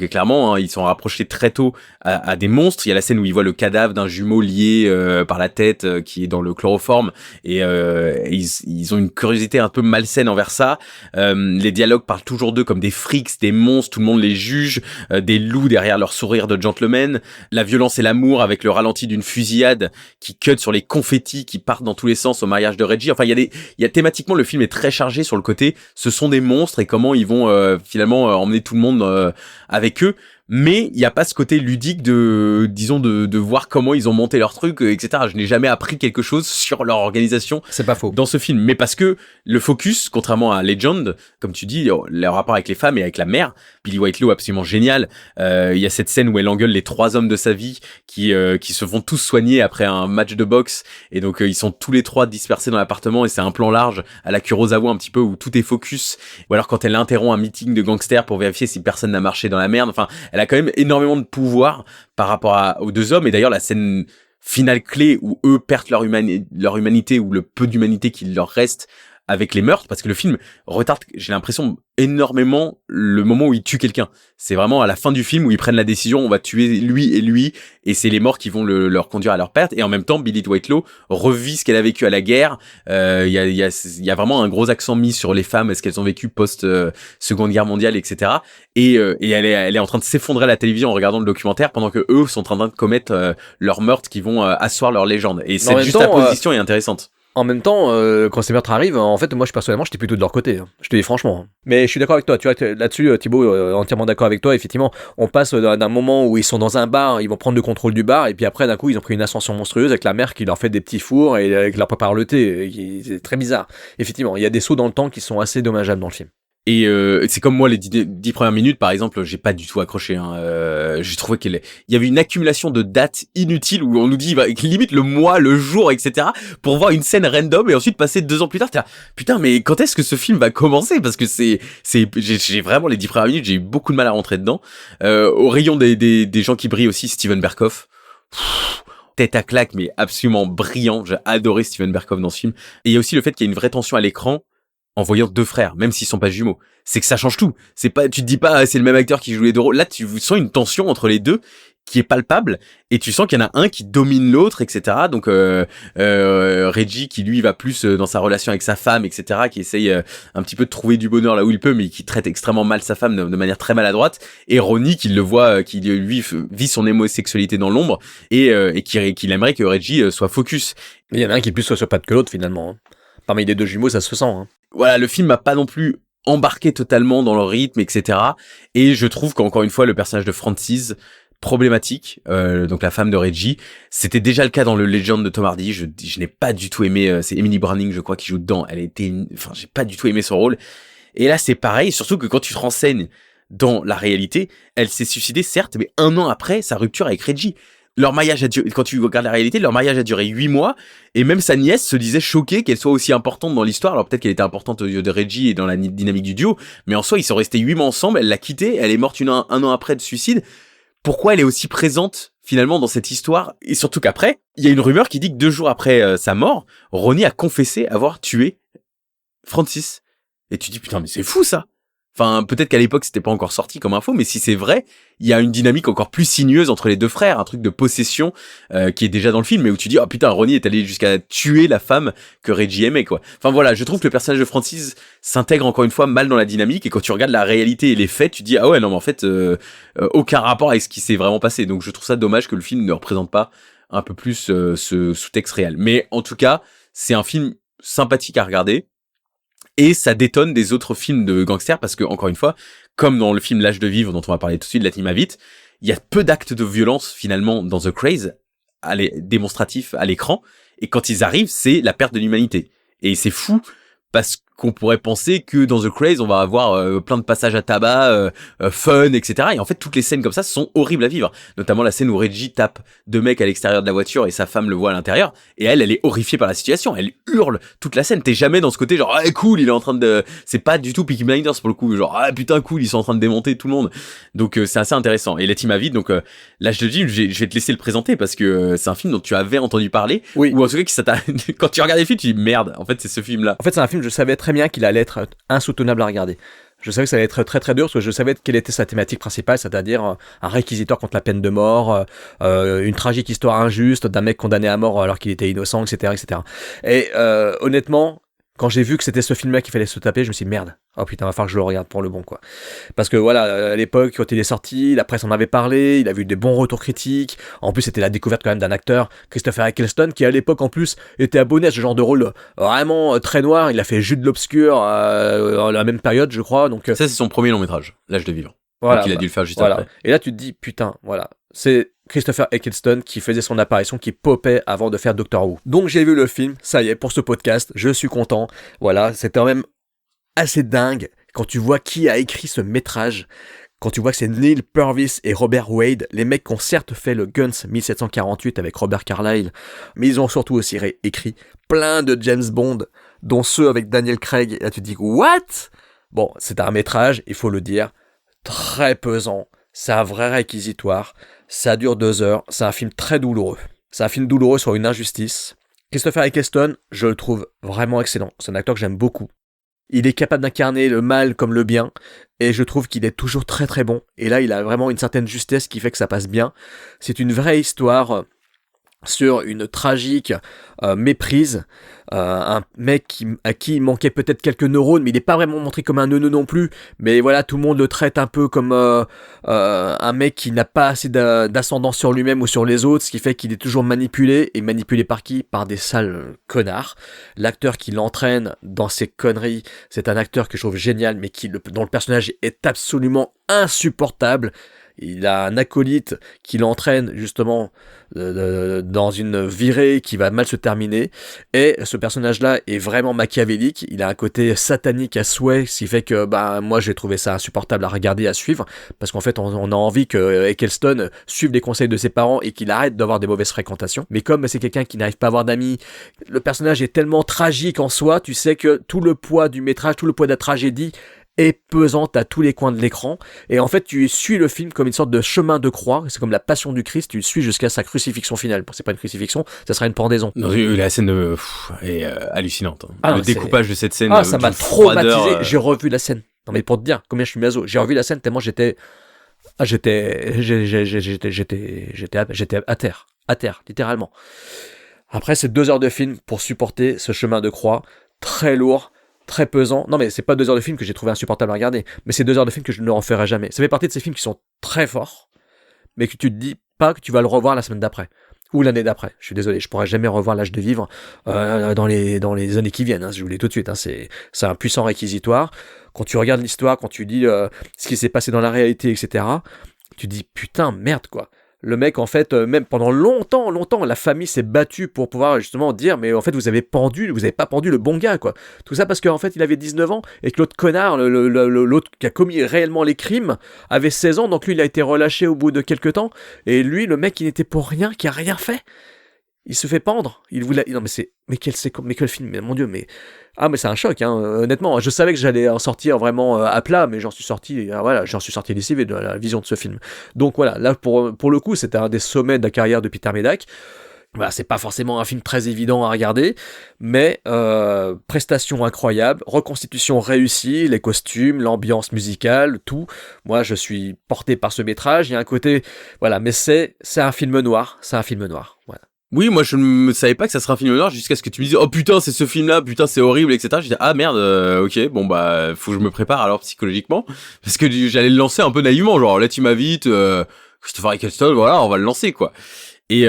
Speaker 1: Clairement, hein, ils sont rapprochés très tôt à des monstres. Il y a la scène où ils voient le cadavre d'un jumeau lié par la tête qui est dans le chloroforme, et ils ont une curiosité un peu malsaine envers ça. Les dialogues parlent toujours d'eux comme des freaks, des monstres, tout le monde les juge, des loups derrière leur sourire de gentleman. La violence et l'amour avec le ralenti d'une fusillade qui cut sur les confettis qui partent dans tous les sens au mariage de Reggie. Enfin, il y a thématiquement, le film est très chargé sur le côté ce sont des monstres et comment ils vont finalement emmener tout le monde avec eux, mais il n'y a pas ce côté ludique de voir comment ils ont monté leur truc, etc. Je n'ai jamais appris quelque chose sur leur organisation.
Speaker 2: C'est pas faux.
Speaker 1: Dans ce film, mais parce que le focus, contrairement à Legend, comme tu dis, le rapport avec les femmes et avec la mère, Billie Whitelaw absolument génial. Il y a cette scène où elle engueule les 3 hommes de sa vie qui se font tous soigner après un match de boxe, et donc ils sont tous les 3 dispersés dans l'appartement, et c'est un plan large à la Kurosawa un petit peu où tout est focus. Ou alors quand elle interrompt un meeting de gangsters pour vérifier si personne n'a marché dans la merde. Enfin, elle a quand même énormément de pouvoir par rapport aux 2 hommes. Et d'ailleurs, la scène finale clé où eux perdent leur humanité, ou le peu d'humanité qu'il leur reste avec les meurtres, parce que le film retarde, j'ai l'impression, énormément le moment où ils tuent quelqu'un. C'est vraiment à la fin du film où ils prennent la décision, on va tuer lui, et c'est les morts qui vont leur conduire à leur perte. Et en même temps, Billie Whitelaw revit ce qu'elle a vécu à la guerre. Il y a vraiment un gros accent mis sur les femmes, ce qu'elles ont vécu post Seconde Guerre mondiale, etc. Et elle est en train de s'effondrer à la télévision en regardant le documentaire, pendant que eux sont en train de commettre leurs meurtres qui vont asseoir leur légende. Et cette juxtaposition est intéressante.
Speaker 2: En même temps, quand ces meurtres arrivent, en fait, moi, personnellement, j'étais plutôt de leur côté. Hein. Je te dis franchement. Mais je suis d'accord avec toi. Tu vois, là-dessus, Thibaut, entièrement d'accord avec toi. Effectivement, on passe d'un moment où ils sont dans un bar, ils vont prendre le contrôle du bar, et puis après, d'un coup, ils ont pris une ascension monstrueuse avec la mère qui leur fait des petits fours et qui leur prépare le thé. C'est très bizarre. Effectivement, il y a des sauts dans le temps qui sont assez dommageables dans le film.
Speaker 1: Et c'est comme moi, les 10 premières minutes, par exemple, j'ai pas du tout accroché. Hein. J'ai trouvé il y avait une accumulation de dates inutiles où on nous dit limite le mois, le jour, etc. pour voir une scène random et ensuite passer 2 ans plus tard. T'es là, putain, mais quand est-ce que ce film va commencer? Parce que j'ai vraiment les 10 premières minutes, j'ai eu beaucoup de mal à rentrer dedans. Au rayon des gens qui brillent aussi, Steven Berkoff. Tête à claque, mais absolument brillant. J'ai adoré Steven Berkoff dans ce film. Et il y a aussi le fait qu'il y a une vraie tension à l'écran en voyant 2 frères, même s'ils sont pas jumeaux. C'est que ça change tout. C'est pas, tu te dis pas, c'est le même acteur qui joue les 2 rôles. Là, tu sens une tension entre les deux qui est palpable, et tu sens qu'il y en a un qui domine l'autre, etc. Donc Reggie qui lui va plus dans sa relation avec sa femme, etc., qui essaye un petit peu de trouver du bonheur là où il peut, mais qui traite extrêmement mal sa femme de manière très maladroite, et Ronnie qui le voit, qui lui vit son homosexualité dans l'ombre, et qui aimerait que Reggie soit focus.
Speaker 2: Mais il y en a un qui est plus sociopathe que l'autre finalement. Parmi les deux jumeaux, ça se sent.
Speaker 1: Voilà, le film m'a pas non plus embarqué totalement dans le rythme, etc. Et je trouve qu'encore une fois, le personnage de Francis, problématique, donc la femme de Reggie, c'était déjà le cas dans le Legend de Tom Hardy. Je n'ai pas du tout aimé, c'est Emily Browning, je crois, qui joue dedans. J'ai pas du tout aimé son rôle. Et là, c'est pareil, surtout que quand tu te renseignes dans la réalité, elle s'est suicidée, certes, mais 1 an après sa rupture avec Reggie. Leur mariage a duré, quand tu regardes la réalité, leur mariage a duré 8 mois, et même sa nièce se disait choquée qu'elle soit aussi importante dans l'histoire. Alors peut-être qu'elle était importante aux yeux de Reggie et dans la dynamique du duo, mais en soi, ils sont restés 8 mois ensemble, elle l'a quitté, elle est morte un an après de suicide. Pourquoi elle est aussi présente, finalement, dans cette histoire? Et surtout qu'après, il y a une rumeur qui dit que 2 jours après sa mort, Ronnie a confessé avoir tué Francis. Et tu dis, putain, mais c'est fou, ça! Enfin, peut-être qu'à l'époque, c'était pas encore sorti comme info, mais si c'est vrai, il y a une dynamique encore plus sinueuse entre les deux frères, un truc de possession qui est déjà dans le film, mais où tu dis, oh putain, Ronnie est allé jusqu'à tuer la femme que Reggie aimait, quoi. Enfin voilà, je trouve que le personnage de Francis s'intègre encore une fois mal dans la dynamique, et quand tu regardes la réalité et les faits, tu dis, ah ouais, non, mais en fait, aucun rapport avec ce qui s'est vraiment passé. Donc je trouve ça dommage que le film ne représente pas un peu plus ce sous-texte réel. Mais en tout cas, c'est un film sympathique à regarder. Et ça détonne des autres films de gangsters parce que, encore une fois, comme dans le film L'Âge de vivre dont on va parler tout de suite, Let Him Have It, il y a peu d'actes de violence finalement dans The Craze, démonstratifs à l'écran, et quand ils arrivent, c'est la perte de l'humanité. Et c'est fou parce qu'on pourrait penser que dans The Craze, on va avoir plein de passages à tabac, fun, etc. Et en fait, toutes les scènes comme ça sont horribles à vivre. Notamment la scène où Reggie tape 2 mecs à l'extérieur de la voiture et sa femme le voit à l'intérieur. Et elle est horrifiée par la situation. Elle hurle toute la scène. T'es jamais dans ce côté genre, ah, cool, il est en train de... C'est pas du tout Peaky Blinders pour le coup. Genre, ah, putain, cool, ils sont en train de démonter tout le monde. Donc, c'est assez intéressant. Et Let Him Have It, donc, L'Âge de vivre, je vais te laisser le présenter parce que c'est un film dont tu avais entendu parler.
Speaker 2: Oui.
Speaker 1: Ou en tout cas, quand tu regardes les films, tu dis, merde, en fait, c'est ce film-là.
Speaker 2: En fait, c'est un film, je savais très bien qu'il allait être insoutenable à regarder. Je savais que ça allait être très très dur parce que je savais quelle était sa thématique principale, c'est-à-dire un réquisitoire contre la peine de mort, une tragique histoire injuste d'un mec condamné à mort alors qu'il était innocent, etc., etc. Et honnêtement, quand j'ai vu que c'était ce film-là qu'il fallait se taper, je me suis dit merde, oh putain, va falloir que je le regarde pour le bon, quoi. Parce que voilà, à l'époque, quand il est sorti, la presse en avait parlé, il a eu des bons retours critiques. En plus, c'était la découverte quand même d'un acteur, Christopher Eccleston, qui à l'époque en plus était abonné à ce genre de rôle vraiment très noir. Il a fait Jude l'Obscur à la même période, je crois. Donc
Speaker 1: ça, c'est son premier long métrage, L'Âge de vivre.
Speaker 2: voilà,
Speaker 1: donc il a dû le faire juste après.
Speaker 2: Et là, tu te dis putain, voilà, c'est Christopher Eccleston qui faisait son apparition, qui popait avant de faire Doctor Who. Donc j'ai vu le film, ça y est, pour ce podcast, je suis content. Voilà, c'est quand même assez dingue quand tu vois qui a écrit ce métrage, quand tu vois que c'est Neil Purvis et Robert Wade, les mecs qui ont certes fait le Guns 1748 avec Robert Carlyle, mais ils ont surtout aussi écrit plein de James Bond, dont ceux avec Daniel Craig. Et là tu te dis, what? Bon, c'est un métrage, il faut le dire, très pesant, c'est un vrai réquisitoire, ça dure 2 heures, c'est un film très douloureux. C'est un film douloureux sur une injustice. Christopher Eccleston, je le trouve vraiment excellent, c'est un acteur que j'aime beaucoup. Il est capable d'incarner le mal comme le bien, et je trouve qu'il est toujours très très bon. Et là, il a vraiment une certaine justesse qui fait que ça passe bien. C'est une vraie histoire sur une tragique méprise, un mec à qui il manquait peut-être quelques neurones, mais il n'est pas vraiment montré comme un neuneu non plus, mais voilà, tout le monde le traite un peu comme un mec qui n'a pas assez d'ascendance sur lui-même ou sur les autres, ce qui fait qu'il est toujours manipulé, et manipulé par qui? Par des sales connards. L'acteur qui l'entraîne dans ses conneries, c'est un acteur que je trouve génial, mais dont le personnage est absolument insupportable. Il a un acolyte qui l'entraîne justement dans une virée qui va mal se terminer, et ce personnage-là est vraiment machiavélique. Il a un côté satanique à souhait, ce qui fait que moi j'ai trouvé ça insupportable à regarder, à suivre, parce qu'en fait on a envie que Eccleston suive les conseils de ses parents et qu'il arrête d'avoir des mauvaises fréquentations. Mais comme c'est quelqu'un qui n'arrive pas à avoir d'amis, le personnage est tellement tragique en soi, tu sais que tout le poids du métrage, tout le poids de la tragédie est pesante à tous les coins de l'écran, et en fait tu suis le film comme une sorte de chemin de croix. C'est comme la passion du Christ, tu le suis jusqu'à sa crucifixion finale. Bon, c'est pas une crucifixion, ça sera une pendaison.
Speaker 1: Non, la scène est hallucinante. Le découpage de cette scène,
Speaker 2: ça m'a traumatisé. J'ai revu la scène. Non mais pour te dire combien je suis maso, j'ai revu la scène tellement j'étais Ah, j'étais à terre, littéralement. Après, c'est 2 heures de film pour supporter ce chemin de croix très lourd, très pesant. Non, mais c'est pas 2 heures de film que j'ai trouvé insupportable à regarder, mais c'est 2 heures de film que je ne referai jamais. Ça fait partie de ces films qui sont très forts, mais que tu te dis pas que tu vas le revoir la semaine d'après. Ou l'année d'après. Je suis désolé, je pourrais jamais revoir L'Âge de vivre dans les années qui viennent. Hein, je vous le dis tout de suite. Hein, c'est un puissant réquisitoire. Quand tu regardes l'histoire, quand tu dis ce qui s'est passé dans la réalité, etc., tu dis putain, merde quoi. Le mec, en fait, même pendant longtemps, la famille s'est battue pour pouvoir justement dire, mais en fait, vous avez pas pendu le bon gars, quoi. Tout ça parce qu'en fait, il avait 19 ans et que l'autre connard, l'autre qui a commis réellement les crimes, avait 16 ans, donc lui, il a été relâché au bout de quelques temps. Et lui, le mec, il n'était pour rien, qui a rien fait. Il se fait pendre. Il voulait. Non, mais quel film, mais mon Dieu, mais. Ah, mais c'est un choc, hein, honnêtement. Je savais que j'allais en sortir vraiment à plat, mais j'en suis sorti lessivé de la vision de ce film. Donc voilà, là, pour le coup, c'était un des sommets de la carrière de Peter Medak. Voilà, c'est pas forcément un film très évident à regarder, mais prestation incroyable, reconstitution réussie, les costumes, l'ambiance musicale, tout. Moi, je suis porté par ce métrage. Il y a un côté, voilà, mais c'est un film noir, voilà.
Speaker 1: Oui, moi je ne savais pas que ça serait un film noir jusqu'à ce que tu me dises oh putain c'est ce film-là, putain c'est horrible, etc. Je dis ah merde, ok, bon bah faut que je me prépare alors psychologiquement parce que j'allais le lancer un peu naïvement, genre là tu m'invites, Christopher Eccleston, voilà on va le lancer quoi. Et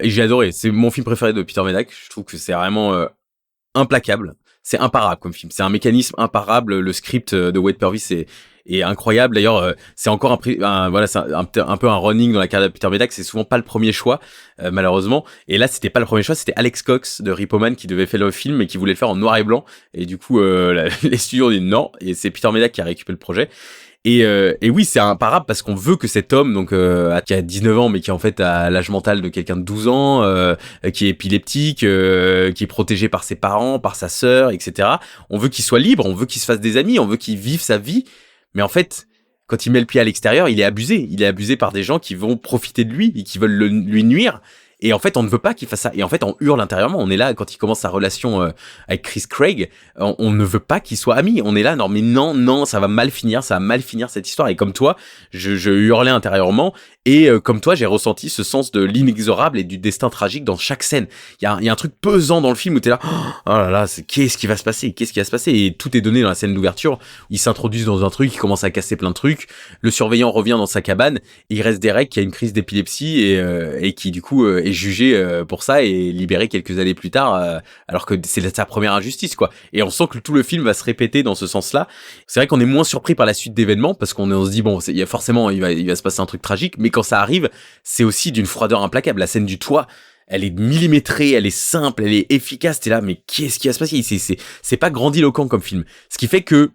Speaker 1: j'ai adoré, c'est mon film préféré de Peter Medak. Je trouve que c'est vraiment implacable, c'est imparable comme film, c'est un mécanisme imparable. Le script de Wade Purvis est incroyable. D'ailleurs, c'est encore voilà, c'est un peu un running dans la carrière de Peter Medak. C'est souvent pas le premier choix, malheureusement. Et là, c'était pas le premier choix. C'était Alex Cox de Repo Man qui devait faire le film et qui voulait le faire en noir et blanc. Et du coup, les studios ont dit non. Et c'est Peter Medak qui a récupéré le projet. Et oui, c'est imparable parce qu'on veut que cet homme, donc qui a 19 ans, mais qui en fait a l'âge mental de quelqu'un de 12 ans, qui est épileptique, qui est protégé par ses parents, par sa sœur, etc. On veut qu'il soit libre, on veut qu'il se fasse des amis, on veut qu'il vive sa vie. Mais en fait, quand il met le pied à l'extérieur, il est abusé. Il est abusé par des gens qui vont profiter de lui et qui veulent lui nuire. Et en fait, on ne veut pas qu'il fasse ça. Et en fait, on hurle intérieurement. On est là, quand il commence sa relation avec Chris Craig, on ne veut pas qu'ils soient amis. On est là, non, mais non, ça va mal finir cette histoire. Et comme toi, je hurlais intérieurement. Et comme toi, j'ai ressenti ce sens de l'inexorable et du destin tragique dans chaque scène. Il y a un truc pesant dans le film où t'es là, oh là là, qu'est-ce qui va se passer? Et tout est donné dans la scène d'ouverture. Ils s'introduisent dans un truc, ils commencent à casser plein de trucs. Le surveillant revient dans sa cabane. Et il reste Derek qui a une crise d'épilepsie et qui du coup est jugé pour ça et libéré quelques années plus tard, alors que c'est sa première injustice, quoi. Et on sent que tout le film va se répéter dans ce sens-là. C'est vrai qu'on est moins surpris par la suite d'événements parce on se dit bon, il y a forcément il va se passer un truc tragique, mais quand ça arrive, c'est aussi d'une froideur implacable. La scène du toit, elle est millimétrée, elle est simple, elle est efficace. T'es là, mais qu'est-ce qui va se passer? C'est pas grandiloquent comme film. Ce qui fait que,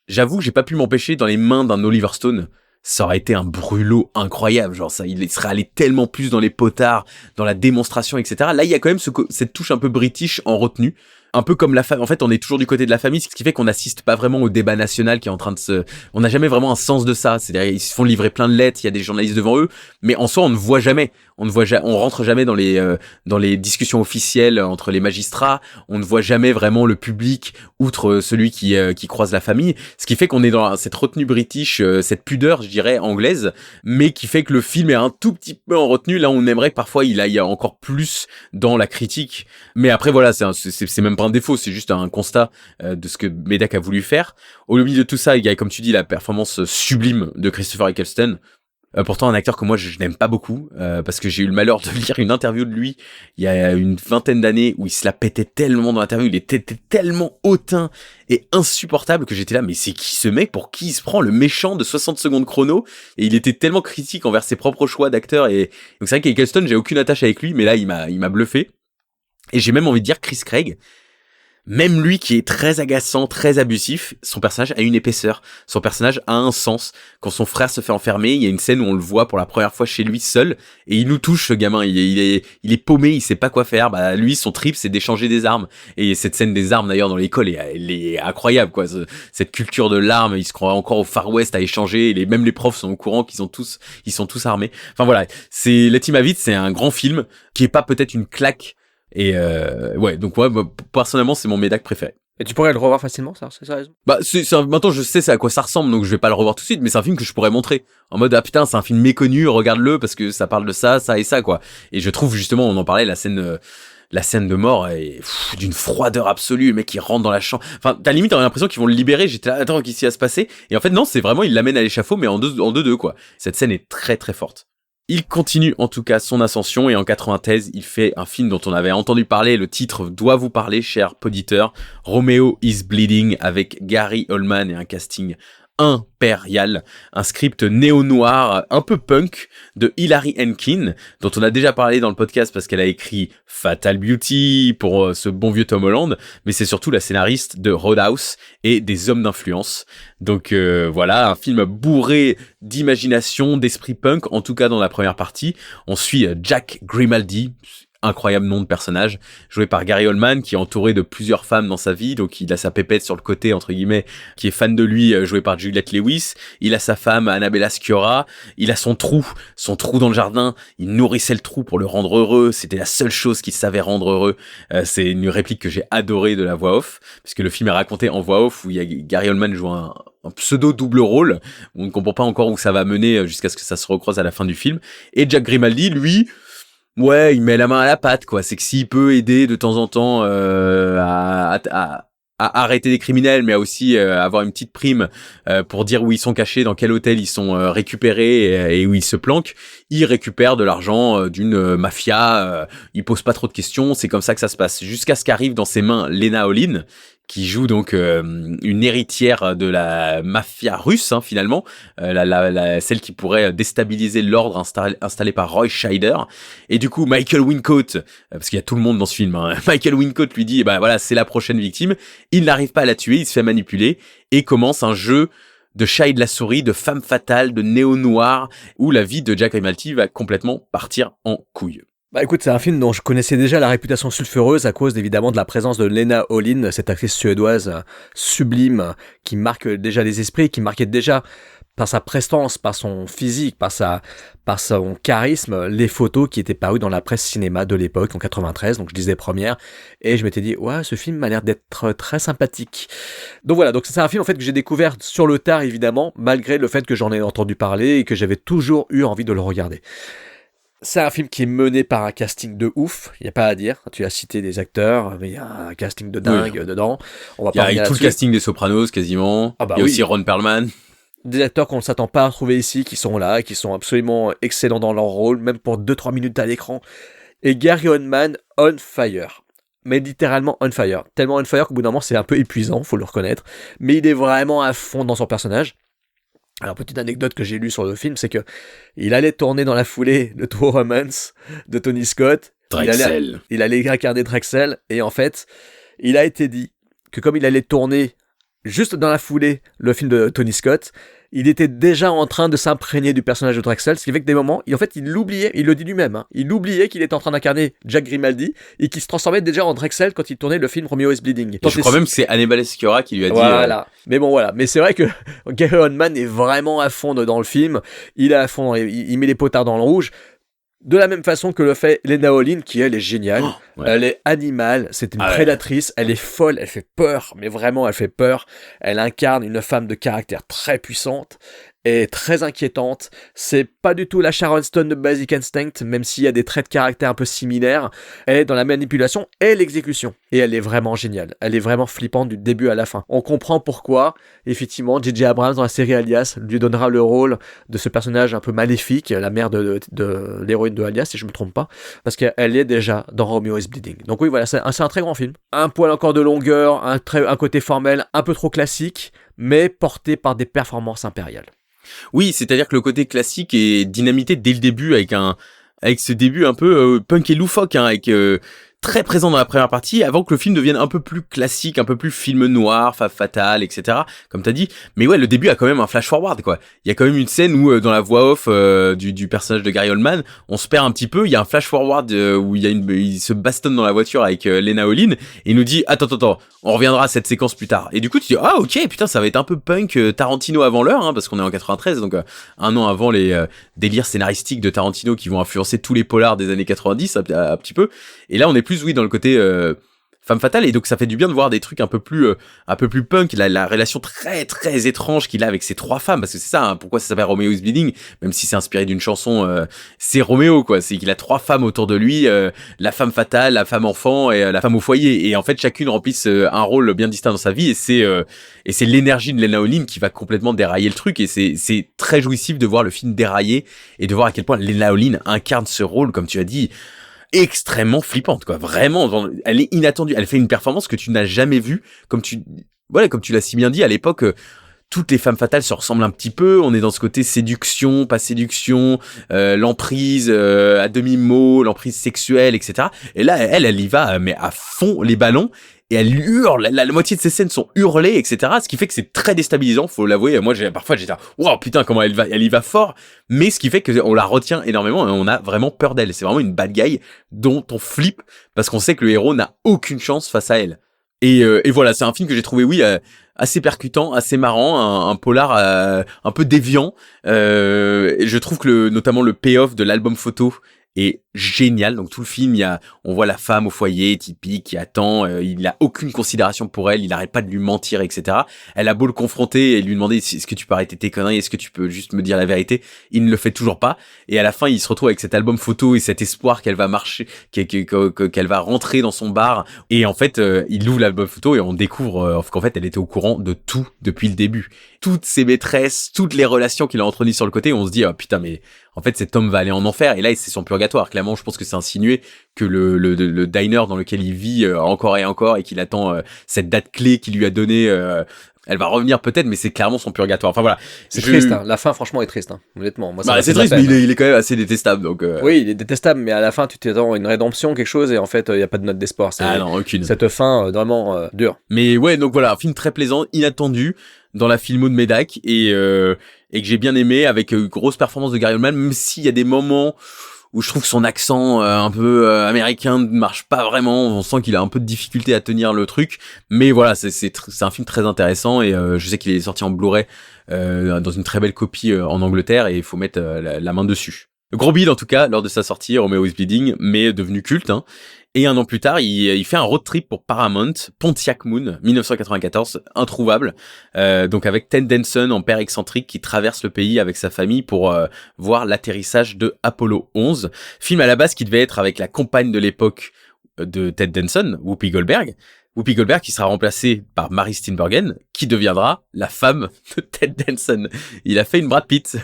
Speaker 1: j'avoue que j'ai pas pu m'empêcher dans les mains d'un Oliver Stone. Ça aurait été un brûlot incroyable, genre ça, il serait allé tellement plus dans les potards, dans la démonstration, etc. Là, il y a quand même cette touche un peu british en retenue. Un peu comme la famille. En fait, on est toujours du côté de la famille, ce qui fait qu'on n'assiste pas vraiment au débat national qui est en train de on n'a jamais vraiment un sens de ça. C'est-à-dire, ils se font livrer plein de lettres, il y a des journalistes devant eux, mais en soi, on ne voit jamais. On rentre jamais dans les discussions officielles entre les magistrats. On ne voit jamais vraiment le public, outre celui qui croise la famille. Ce qui fait qu'on est dans cette retenue british, cette pudeur, je dirais, anglaise, mais qui fait que le film est un tout petit peu en retenue. Là, on aimerait que parfois il aille encore plus dans la critique. Mais après, voilà, c'est même pas un défaut, c'est juste un constat de ce que Medak a voulu faire. Au milieu de tout ça, il y a, comme tu dis, la performance sublime de Christopher Eccleston. Pourtant un acteur que moi je n'aime pas beaucoup, parce que j'ai eu le malheur de lire une interview de lui il y a une vingtaine d'années où il se la pétait tellement dans l'interview, il était tellement hautain et insupportable que j'étais là, mais c'est qui ce mec, pour qui il se prend, le méchant de 60 secondes chrono? Et il était tellement critique envers ses propres choix d'acteur. Et donc c'est vrai qu'Eccleston, j'ai aucune attache avec lui, mais là il m'a bluffé. Et j'ai même envie de dire Chris Craig, même lui qui est très agaçant, très abusif, son personnage a une épaisseur. Son personnage a un sens. Quand son frère se fait enfermer, il y a une scène où on le voit pour la première fois chez lui seul, et il nous touche, ce gamin. Il est paumé, il sait pas quoi faire. Bah, lui, son trip, c'est d'échanger des armes. Et cette scène des armes, d'ailleurs, dans l'école, elle est incroyable, quoi. Cette culture de l'arme, ils se croient encore au Far West à échanger, et même les profs sont au courant qu'ils sont tous armés. Enfin voilà. Let Him Have It, c'est un grand film qui est pas peut-être une claque. Et ouais, donc ouais, personnellement, c'est mon Medak préféré.
Speaker 2: Et tu pourrais le revoir facilement, ça, c'est ça raison.
Speaker 1: Bah, maintenant je sais à quoi ça ressemble, donc je vais pas le revoir tout de suite, mais c'est un film que je pourrais montrer. En mode, ah putain, c'est un film méconnu, regarde-le, parce que ça parle de ça et ça, quoi. Et je trouve justement, on en parlait, la scène de mort est d'une froideur absolue. Le mec, il rentre dans la chambre. Enfin, t'as limite l'impression qu'ils vont le libérer. J'étais là, attends, qu'est-ce qui va se passer? Et en fait, non, c'est vraiment, il l'amène à l'échafaud, mais en deux, quoi. Cette scène est très, très forte. Il continue en tout cas son ascension et en 93, il fait un film dont on avait entendu parler, le titre doit vous parler, cher poditeur, Romeo is Bleeding, avec Gary Oldman et un casting impérial, un script néo-noir un peu punk de Hilary Henkin, dont on a déjà parlé dans le podcast parce qu'elle a écrit Fatal Beauty pour ce bon vieux Tom Holland, mais c'est surtout la scénariste de Roadhouse et des Hommes d'influence. Donc voilà, un film bourré d'imagination, d'esprit punk, en tout cas dans la première partie. On suit Jack Grimaldi, incroyable nom de personnage, joué par Gary Oldman, qui est entouré de plusieurs femmes dans sa vie, donc il a sa pépette sur le côté, entre guillemets, qui est fan de lui, joué par Juliette Lewis, il a sa femme, Annabella Sciorra, il a son trou dans le jardin, il nourrissait le trou pour le rendre heureux, c'était la seule chose qu'il savait rendre heureux, c'est une réplique que j'ai adorée de la voix off, parce que le film est raconté en voix off, où il y a Gary Oldman joue un pseudo double rôle, on ne comprend pas encore où ça va mener jusqu'à ce que ça se recroise à la fin du film, et Jack Grimaldi, lui, ouais, il met la main à la pâte, quoi. C'est que s'il peut aider de temps en temps à arrêter des criminels, mais à aussi avoir une petite prime pour dire où ils sont cachés, dans quel hôtel ils sont récupérés et où ils se planquent, il récupère de l'argent d'une mafia. Il pose pas trop de questions, c'est comme ça que ça se passe. Jusqu'à ce qu'arrive dans ses mains Lena Olin, qui joue donc une héritière de la mafia russe, hein, finalement, celle qui pourrait déstabiliser l'ordre installé par Roy Scheider. Et du coup, Michael Wincote, parce qu'il y a tout le monde dans ce film, hein, Michael Wincote lui dit, bah voilà, c'est la prochaine victime. Il n'arrive pas à la tuer, il se fait manipuler et commence un jeu de chat et de la souris, de femme fatale, de néo-noir, où la vie de Jack Grimaldi va complètement partir en couille.
Speaker 2: Bah écoute, c'est un film dont je connaissais déjà la réputation sulfureuse à cause évidemment de la présence de Lena Olin, cette actrice suédoise sublime qui marque déjà les esprits, qui marquait déjà par sa prestance, par son physique, par son charisme, les photos qui étaient parues dans la presse cinéma de l'époque, en 93, donc je lisais les premières, et je m'étais dit, ouais, ce film m'a l'air d'être très sympathique. Donc voilà, donc c'est un film en fait que j'ai découvert sur le tard évidemment, malgré le fait que j'en ai entendu parler et que j'avais toujours eu envie de le regarder. C'est un film qui est mené par un casting de ouf, il n'y a pas à dire. Tu as cité des acteurs, mais il y a un casting de dingue dedans. On va
Speaker 1: il y a tout le casting des Sopranos quasiment. Il y a aussi Ron Perlman.
Speaker 2: Des acteurs qu'on ne s'attend pas à retrouver ici, qui sont là, qui sont absolument excellents dans leur rôle, même pour 2-3 minutes à l'écran. Et Gary Oldman, on fire. Mais littéralement on fire. Tellement on fire qu'au bout d'un moment, c'est un peu épuisant, faut le reconnaître. Mais il est vraiment à fond dans son personnage. Alors, petite anecdote que j'ai lue sur le film, c'est que il allait tourner dans la foulée de True Romance de Tony Scott.
Speaker 1: Drexel.
Speaker 2: Il allait incarner Drexel. Et en fait, il a été dit que comme il allait tourner juste dans la foulée le film de Tony Scott, il était déjà en train de s'imprégner du personnage de Drexel, ce qui fait que des moments, il l'oubliait, il le dit lui-même, hein, il oubliait qu'il était en train d'incarner Jack Grimaldi et qu'il se transformait déjà en Drexel quand il tournait le film Romeo is Bleeding.
Speaker 1: Je crois même que c'est Annabella Sciorra qui lui a dit...
Speaker 2: Voilà, mais bon voilà, mais c'est vrai que Gary Oldman est vraiment à fond dans le film, il est à fond, il met les potards dans le rouge, de la même façon que le fait Lena Olin, qui elle est géniale, elle est animale, c'est une prédatrice, elle est folle, elle fait peur, mais vraiment elle fait peur, elle incarne une femme de caractère très puissante et très inquiétante, c'est pas du tout la Sharon Stone de Basic Instinct, même s'il y a des traits de caractère un peu similaires, elle est dans la manipulation et l'exécution, et elle est vraiment géniale, elle est vraiment flippante du début à la fin. On comprend pourquoi, effectivement, J.J. Abrams dans la série Alias lui donnera le rôle de ce personnage un peu maléfique, la mère de l'héroïne de Alias, si je me trompe pas, parce qu'elle est déjà dans Romeo is Bleeding. Donc oui, voilà, c'est un très grand film. Un poil encore de longueur, un côté formel, un peu trop classique, mais porté par des performances impériales.
Speaker 1: Oui, c'est-à-dire que le côté classique est dynamité dès le début avec ce début un peu punk et loufoque, hein, avec très présent dans la première partie, avant que le film devienne un peu plus classique, un peu plus film noir, femme fatale, etc. Comme t'as dit. Mais ouais, le début a quand même un flash forward, quoi. Il y a quand même une scène où, dans la voix off du personnage de Gary Oldman, on se perd un petit peu. Il y a un flash forward où il se bastonne dans la voiture avec Lena Olin et il nous dit attends, on reviendra à cette séquence plus tard. Et du coup, tu dis ah ok, putain, ça va être un peu punk Tarantino avant l'heure, hein, parce qu'on est en 93, donc un an avant les délires scénaristiques de Tarantino qui vont influencer tous les polars des années 90 un petit peu. Et là, on est plus dans le côté femme fatale, et donc ça fait du bien de voir des trucs un peu plus punk, la relation très très étrange qu'il a avec ces 3 femmes, parce que c'est ça, hein, pourquoi ça s'appelle Romeo is Bleeding, même si c'est inspiré d'une chanson, c'est Roméo, quoi, c'est qu'il a 3 femmes autour de lui, la femme fatale, la femme enfant et la femme au foyer, et en fait chacune remplissent un rôle bien distinct dans sa vie, et c'est l'énergie de Lena Olin qui va complètement dérailler le truc, et c'est très jouissif de voir le film dérailler, et de voir à quel point Lena Olin incarne ce rôle, comme tu as dit, extrêmement flippante, quoi. Vraiment, elle est inattendue. Elle fait une performance que tu n'as jamais vue, comme tu l'as si bien dit à l'époque. Toutes les femmes fatales se ressemblent un petit peu. On est dans ce côté séduction, pas séduction, l'emprise à demi-mot, l'emprise sexuelle, etc. Et là, elle y va, mais à fond les ballons. Et elle hurle, la moitié de ses scènes sont hurlées, etc. Ce qui fait que c'est très déstabilisant, faut l'avouer. Moi, parfois, j'étais, waouh, putain, comment elle y va fort. Mais ce qui fait que on la retient énormément et on a vraiment peur d'elle. C'est vraiment une bad guy dont on flippe parce qu'on sait que le héros n'a aucune chance face à elle. Et voilà, c'est un film que j'ai trouvé, oui, assez percutant, assez marrant, un polar un peu déviant. Et je trouve que notamment le payoff de l'album photo est génial. Donc tout le film, on voit la femme au foyer typique qui attend, il a aucune considération pour elle, il n'arrête pas de lui mentir, etc. Elle a beau le confronter et lui demander est-ce que tu peux arrêter tes conneries, est-ce que tu peux juste me dire la vérité, il ne le fait toujours pas. Et à la fin, il se retrouve avec cet album photo et cet espoir qu'elle va marcher, qu'elle va rentrer dans son bar. Et en fait, il ouvre l'album photo et on découvre qu'en fait, elle était au courant de tout depuis le début. Toutes ses maîtresses, toutes les relations qu'il a entretenues sur le côté, on se dit, oh putain, mais en fait, cet homme va aller en enfer. Et là, c'est son purgatoire. Clairement, je pense que c'est insinué que le diner dans lequel il vit encore et encore et qu'il attend cette date clé qu'il lui a donnée, elle va revenir peut-être, mais c'est clairement son purgatoire. Enfin voilà.
Speaker 2: C'est triste, hein. La fin, franchement, est triste, hein. Honnêtement. Moi,
Speaker 1: c'est triste, mais il est quand même assez détestable. Donc,
Speaker 2: oui, il est détestable, mais à la fin, tu t'attends à une rédemption, quelque chose, et en fait, il n'y a pas de note d'espoir.
Speaker 1: Ah non, aucune.
Speaker 2: Cette fin, vraiment dure.
Speaker 1: Mais ouais, donc voilà, un film très plaisant, inattendu, dans la filmo de Medak, et que j'ai bien aimé, avec une grosse performance de Gary Oldman, même s'il y a des moments où je trouve que son accent un peu américain ne marche pas vraiment, on sent qu'il a un peu de difficulté à tenir le truc, mais voilà, c'est un film très intéressant, et je sais qu'il est sorti en Blu-ray dans une très belle copie en Angleterre, et il faut mettre la main dessus. Gros bide en tout cas lors de sa sortie, Romeo is Bleeding, mais devenu culte, hein. Et un an plus tard, il fait un road trip pour Paramount, Pontiac Moon, 1994, introuvable, donc avec Ted Danson en père excentrique qui traverse le pays avec sa famille pour voir l'atterrissage de Apollo 11. Film à la base qui devait être avec la compagne de l'époque de Ted Danson, Whoopi Goldberg. Whoopi Goldberg qui sera remplacée par Mary Steenburgen, qui deviendra la femme de Ted Danson. Il a fait une Brad Pitt.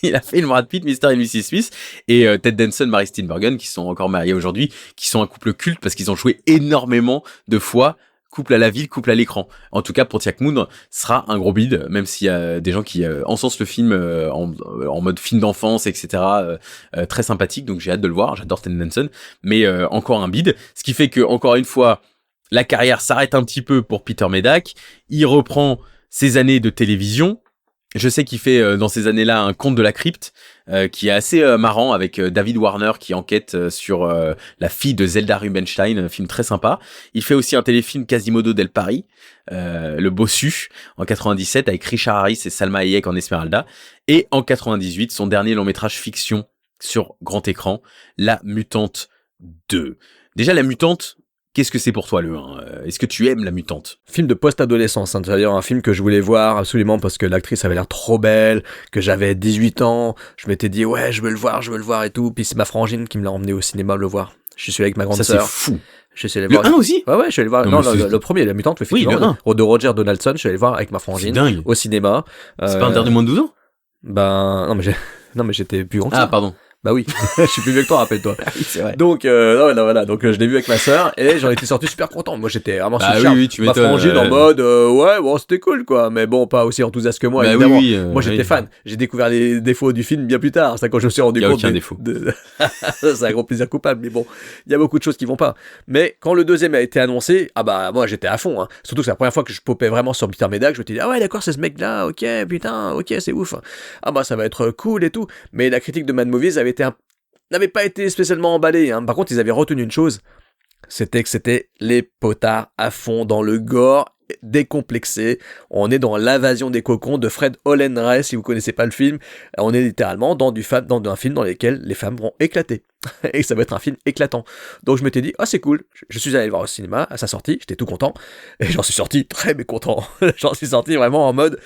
Speaker 1: Il a fait une Brad Pitt, Mr. et Mrs. Smith, et Ted Danson, Mary Steenburgen, qui sont encore mariés aujourd'hui, qui sont un couple culte parce qu'ils ont joué énormément de fois, couple à la ville, couple à l'écran. En tout cas, Pontiac Moon sera un gros bide, même s'il y a des gens qui encensent le film en mode film d'enfance, etc. Très sympathique, donc j'ai hâte de le voir, j'adore Ted Danson, mais encore un bide, ce qui fait que, encore une fois, la carrière s'arrête un petit peu pour Peter Medak, il reprend ses années de télévision. Je sais qu'il fait dans ces années-là un Conte de la crypte qui est assez marrant avec David Warner qui enquête sur la fille de Zelda Rubinstein, un film très sympa. Il fait aussi un téléfilm Quasimodo del Paris, Le Bossu, en 97 avec Richard Harris et Salma Hayek en Esmeralda. Et en 98, son dernier long métrage fiction sur grand écran, La Mutante 2. Déjà, La Mutante... Qu'est-ce que c'est pour toi, le 1 ? Est-ce que tu aimes La Mutante ?
Speaker 2: Film de post-adolescence, hein, c'est-à-dire un film que je voulais voir absolument parce que l'actrice avait l'air trop belle, que j'avais 18 ans, je m'étais dit ouais, je veux le voir et tout, puis c'est ma frangine qui me l'a emmené au cinéma le voir. Je suis allé avec ma grande sœur.
Speaker 1: Ça c'est fou.
Speaker 2: Je suis allé
Speaker 1: le
Speaker 2: voir.
Speaker 1: 1 aussi ?
Speaker 2: Ouais, je suis allé voir. Non, le premier, La Mutante, effectivement.
Speaker 1: Oui, le 1.
Speaker 2: De Roger Donaldson, je suis allé voir avec ma frangine.
Speaker 1: C'est dingue.
Speaker 2: Au cinéma.
Speaker 1: C'est pas interdit de moins de 12 ans ?
Speaker 2: Ben, non, mais j'étais plus grand que ça.
Speaker 1: Ah, pardon.
Speaker 2: Bah oui, je suis plus vieux que toi, rappelle-toi.
Speaker 1: Oui, c'est vrai.
Speaker 2: Donc, voilà, donc je l'ai vu avec ma sœur et j'en étais sorti super content. Moi, j'étais vraiment super charme.
Speaker 1: Oui, tu
Speaker 2: ma
Speaker 1: m'étonnes.
Speaker 2: frangine en mode, ouais, bon, c'était cool, quoi. Mais bon, pas aussi enthousiaste que moi, évidemment.
Speaker 1: Oui,
Speaker 2: moi, j'étais fan. J'ai découvert les défauts du film bien plus tard. C'est quand je me suis rendu compte.
Speaker 1: Il y a aucun défaut.
Speaker 2: C'est un gros plaisir coupable, mais bon, il y a beaucoup de choses qui vont pas. Mais quand le deuxième a été annoncé, ah bah, moi, j'étais à fond, hein. Surtout que c'est la première fois que je popais vraiment sur Peter Medak. Je me suis dit, ah ouais, d'accord, c'est ce mec-là, ok, putain, ok, c'est ouf. Ah bah, ça va être cool et tout. Mais la critique de Mad Movies n'avait pas été spécialement emballé, hein. Par contre, ils avaient retenu une chose, c'était que c'était les potards à fond dans le gore décomplexé. On est dans l'invasion des cocons de Fred Holenray, si vous connaissez pas le film. On est littéralement dans un film dans lequel les femmes vont éclater. Et ça va être un film éclatant. Donc je m'étais dit, ah c'est cool. Je suis allé le voir au cinéma à sa sortie, j'étais tout content. Et j'en suis sorti très mécontent. J'en suis sorti vraiment en mode...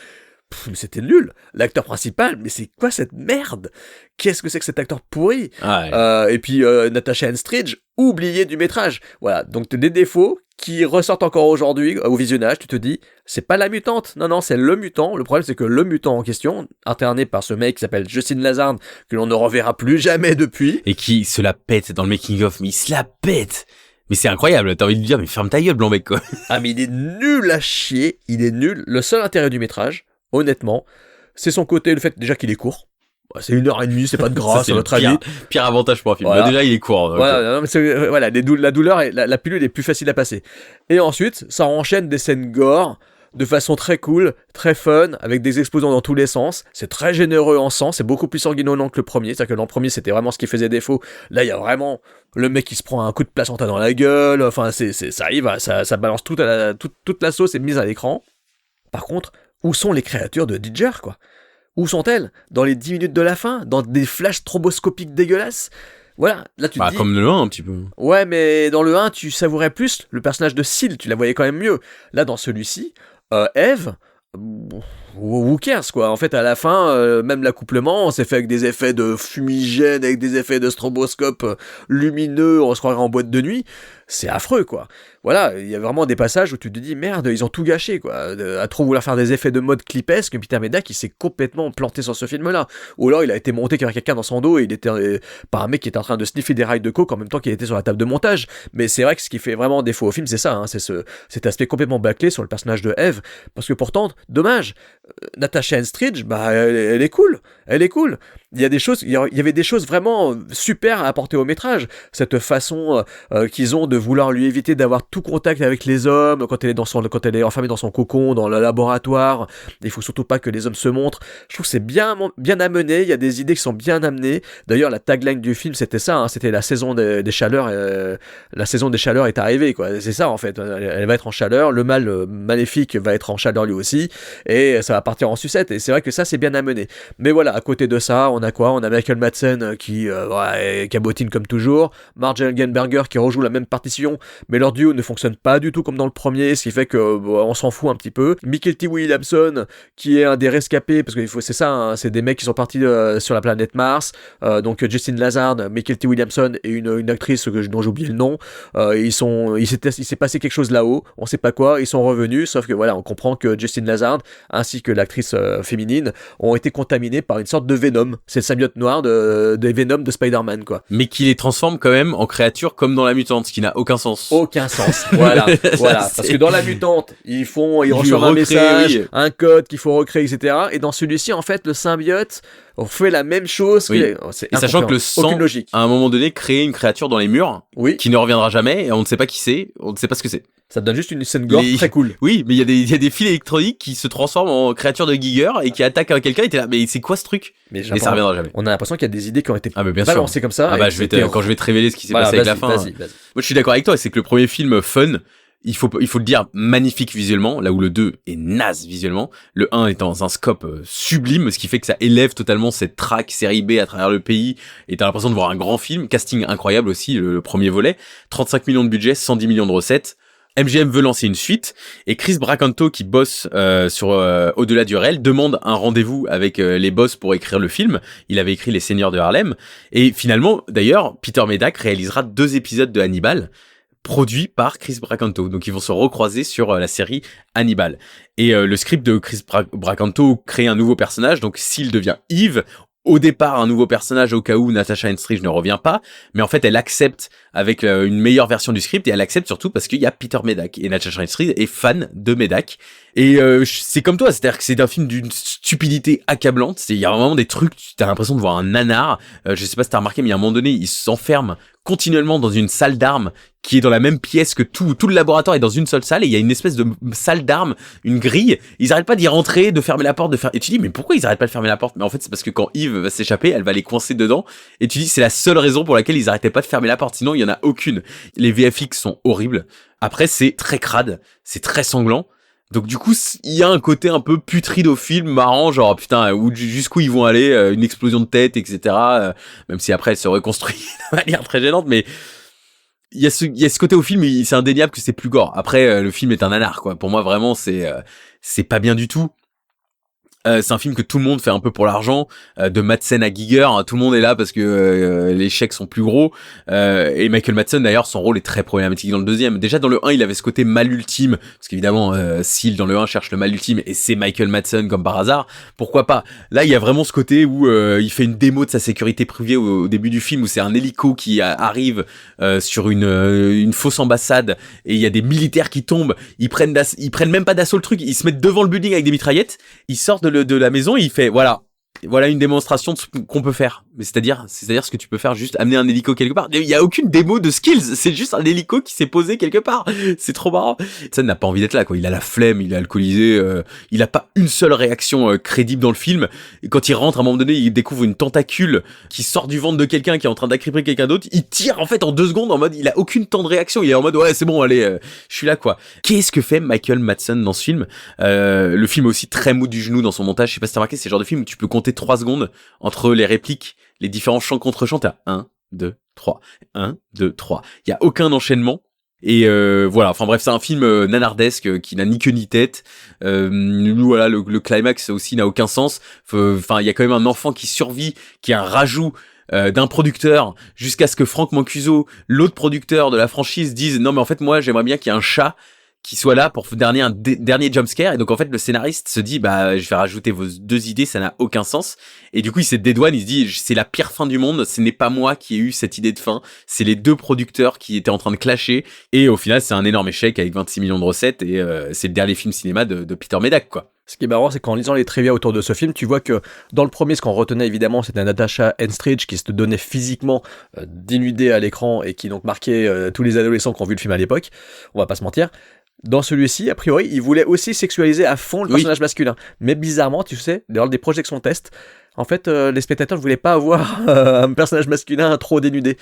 Speaker 2: mais c'était nul. L'acteur principal, mais c'est quoi cette merde? Qu'est-ce que c'est que cet acteur pourri? Et puis Natasha Henstridge, oublié du métrage. Voilà, donc des défauts qui ressortent encore aujourd'hui au visionnage. Tu te dis, c'est pas la mutante, non, c'est le mutant. Le problème, c'est que le mutant en question, interné par ce mec qui s'appelle Justin Lazard, que l'on ne reverra plus jamais depuis.
Speaker 1: Et qui se la pète dans le making-of, mais il se la pète. Mais c'est incroyable, t'as envie de lui dire, mais ferme ta gueule, Blanc-Bec, quoi.
Speaker 2: Ah, mais il est nul à chier, il est nul. Le seul intérêt du métrage, honnêtement, c'est son côté, le fait déjà qu'il est court. C'est 1h30, c'est pas de gras, ça va très vite.
Speaker 1: Pire avantage pour un film.
Speaker 2: Voilà.
Speaker 1: Déjà, il est court.
Speaker 2: Voilà, non, mais voilà, la douleur, la pilule est plus facile à passer. Et ensuite, ça enchaîne des scènes gore de façon très cool, très fun, avec des explosions dans tous les sens. C'est très généreux en sang, c'est beaucoup plus sanguinolent que le premier. C'est-à-dire que l'an premier, c'était vraiment ce qui faisait défaut. Là, il y a vraiment le mec qui se prend un coup de placenta dans la gueule. Enfin, ça arrive, ça balance toute la sauce est mise à l'écran. Par contre, où sont les créatures de Didger, quoi? Où sont-elles? Dans les 10 minutes de la fin? Dans des flashs stroboscopiques dégueulasses? Voilà, là tu te dis...
Speaker 1: comme le 1 un petit peu.
Speaker 2: Ouais, mais dans le 1, tu savourais plus le personnage de Syl, tu la voyais quand même mieux. Là, dans celui-ci, Eve... who cares, quoi. En fait, à la fin, même l'accouplement, on s'est fait avec des effets de fumigène, avec des effets de stroboscope lumineux, on se croirait en boîte de nuit. C'est affreux, quoi. Voilà, il y a vraiment des passages où tu te dis, merde, ils ont tout gâché, quoi. À trop vouloir faire des effets de mode clipesque, Peter Medak, il s'est complètement planté sur ce film-là. Ou alors, il a été monté avec quelqu'un dans son dos, et il était par un mec qui était en train de sniffer des rails de coke en même temps qu'il était sur la table de montage. Mais c'est vrai que ce qui fait vraiment défaut au film, c'est ça, hein, c'est cet aspect complètement bâclé sur le personnage de Eve. Parce que pourtant, dommage, Natasha Henstridge, bah, elle est cool. Elle est cool. Il y avait des choses vraiment super à apporter au métrage. Cette façon qu'ils ont de vouloir lui éviter d'avoir tout contact avec les hommes quand elle est enfermée dans son cocon, dans le laboratoire. Il faut surtout pas que les hommes se montrent. Je trouve que c'est bien amené. Il y a des idées qui sont bien amenées. D'ailleurs, la tagline du film, c'était ça. Hein, c'était la saison des chaleurs. La saison des chaleurs est arrivée, quoi. C'est ça, en fait. Elle va être en chaleur. Le mal maléfique va être en chaleur lui aussi. Et ça va partir en sucette. Et c'est vrai que ça, c'est bien amené. Mais voilà, à côté de ça, on a quoi? On a Michael Madsen qui cabotine comme toujours. Mark Gelgenberger qui rejoue la même partition, mais leur duo ne fonctionne pas du tout comme dans le premier, ce qui fait que on s'en fout un petit peu. Michael T. Williamson qui est un des rescapés, parce que c'est ça, hein, c'est des mecs qui sont partis sur la planète Mars. Donc Justin Lazard, Michael T. Williamson et une actrice dont j'ai oublié le nom. Il s'est passé quelque chose là-haut, on sait pas quoi. Ils sont revenus, sauf que voilà, on comprend que Justin Lazard ainsi que l'actrice féminine ont été contaminés par une sorte de Venom. C'est le symbiote noir des Venom de Spider-Man, quoi.
Speaker 1: Mais qui les transforme quand même en créatures comme dans la mutante, ce qui n'a aucun sens.
Speaker 2: Aucun sens. Voilà. Parce que dans la mutante, ils reçoivent un message, un code qu'il faut recréer, etc. Et dans celui-ci, en fait, le symbiote fait la même chose.
Speaker 1: Oui. Et sachant que le sang, à un moment donné, crée une créature dans les murs, qui ne reviendra jamais, et on ne sait pas qui c'est, on ne sait pas ce que c'est.
Speaker 2: Ça te donne juste une scène gore très cool.
Speaker 1: Oui, mais il y a des fils électroniques qui se transforment en créatures de Giger et qui attaquent quelqu'un, et t'es là, mais c'est quoi ce truc? Mais ça reviendra jamais.
Speaker 2: On a l'impression qu'il y a des idées qui ont été
Speaker 1: bien
Speaker 2: balancées comme ça.
Speaker 1: Quand je vais te révéler ce qui s'est passé avec la fin.
Speaker 2: Vas-y.
Speaker 1: Moi, je suis d'accord avec toi, c'est que le premier film fun, il faut le dire, magnifique visuellement, là où le 2 est naze visuellement. Le 1 est dans un scope sublime, ce qui fait que ça élève totalement cette track série B à travers le pays, et t'as l'impression de voir un grand film. Casting incroyable aussi, le premier volet. 35 millions de budget, 110 millions de recettes. MGM veut lancer une suite, et Chris Bracanto, qui bosse sur Au-delà du réel, demande un rendez-vous avec les boss pour écrire le film. Il avait écrit Les Seigneurs de Harlem, et finalement, d'ailleurs, Peter Medak réalisera 2 épisodes de Hannibal, produits par Chris Bracanto. Donc ils vont se recroiser sur la série Hannibal. Et le script de Chris Bracanto crée un nouveau personnage, donc s'il devient Eve, au départ un nouveau personnage au cas où Natasha Henstridge ne revient pas, mais en fait elle accepte avec une meilleure version du script, et elle accepte surtout parce qu'il y a Peter Medak, et Natasha Henstridge est fan de Medak. Et c'est comme toi, c'est-à-dire que c'est un film d'une stupidité accablante. Il y a vraiment des trucs, t'as l'impression de voir un nanar. Je sais pas si t'as remarqué, mais à un moment donné, il s'enferme continuellement dans une salle d'armes qui est dans la même pièce que tout le laboratoire est dans une seule salle, et il y a une espèce de salle d'armes, une grille. Ils arrêtent pas d'y rentrer, de fermer la porte, et tu dis mais pourquoi ils arrêtent pas de fermer la porte? Mais en fait c'est parce que quand Eve va s'échapper, elle va les coincer dedans, et tu dis c'est la seule raison pour laquelle ils arrêtaient pas de fermer la porte, sinon il y en a aucune. Les VFX sont horribles. Après c'est très crade, c'est très sanglant. Donc du coup, il y a un côté un peu putride au film, marrant, genre putain, jusqu'où ils vont aller, une explosion de tête, etc. Même si après elle se reconstruit de manière très gênante, mais il y a ce côté au film, c'est indéniable que c'est plus gore. Après, le film est un nanar, quoi. Pour moi, vraiment, c'est pas bien du tout. C'est un film que tout le monde fait un peu pour l'argent, de Madsen à Giger, hein, tout le monde est là parce que les chèques sont plus gros, et Michael Madsen d'ailleurs son rôle est très problématique dans le deuxième. Déjà dans le 1 il avait ce côté mal ultime, parce qu'évidemment Seal dans le 1 cherche le mal ultime et c'est Michael Madsen comme par hasard, pourquoi pas. Là il y a vraiment ce côté où il fait une démo de sa sécurité privée au début du film, où c'est un hélico qui arrive sur une fausse ambassade et il y a des militaires qui tombent, ils prennent même pas d'assaut le truc, ils se mettent devant le building avec des mitraillettes, ils sortent de la maison, il fait voilà une démonstration de ce qu'on peut faire. Mais c'est-à-dire ce que tu peux faire, juste amener un hélico quelque part. Il y a aucune démo de skills, c'est juste un hélico qui s'est posé quelque part. C'est trop marrant. Ça n'a pas envie d'être là, quoi. Il a la flemme, il est alcoolisé, il a pas une seule réaction crédible dans le film. Et quand il rentre, à un moment donné, il découvre une tentacule qui sort du ventre de quelqu'un qui est en train d'agripper quelqu'un d'autre. Il tire en fait en 2 secondes en mode, il a aucune temps de réaction. Il est en mode ouais c'est bon, allez, je suis là quoi. Qu'est-ce que fait Michael Madsen dans ce film? Le film est aussi très mou du genou dans son montage. Je sais pas si t'as remarqué, c'est le genre de film où tu peux compter 3 secondes entre les répliques, les différents chants contre chants, t'as 1, 2, 3, 1, 2, 3. Il y a aucun enchaînement. Et voilà, enfin bref, c'est un film nanardesque qui n'a ni queue ni tête. Voilà, le climax aussi n'a aucun sens. Enfin, il y a quand même un enfant qui survit, qui est un rajout d'un producteur, jusqu'à ce que Frank Mancuso, l'autre producteur de la franchise, dise non mais en fait moi j'aimerais bien qu'il y ait un chat qui soit là pour un dernier jumpscare. Et donc en fait le scénariste se dit bah je vais rajouter vos 2 idées, ça n'a aucun sens. Et du coup il se dédouane, il se dit c'est la pire fin du monde, ce n'est pas moi qui ai eu cette idée de fin, c'est les 2 producteurs qui étaient en train de clasher. Et au final c'est un énorme échec avec 26 millions de recettes et c'est le dernier film cinéma de Peter Medak quoi.
Speaker 2: Ce qui est marrant, c'est qu'en lisant les trivia autour de ce film, tu vois que dans le premier, ce qu'on retenait évidemment, c'était Natasha Henstridge qui se donnait physiquement dénudée à l'écran et qui donc marquait tous les adolescents qui ont vu le film à l'époque. On va pas se mentir. Dans celui-ci, a priori, il voulait aussi sexualiser à fond le personnage masculin. Mais bizarrement, tu sais, lors des projections test, en fait, les spectateurs ne voulaient pas avoir un personnage masculin trop dénudé.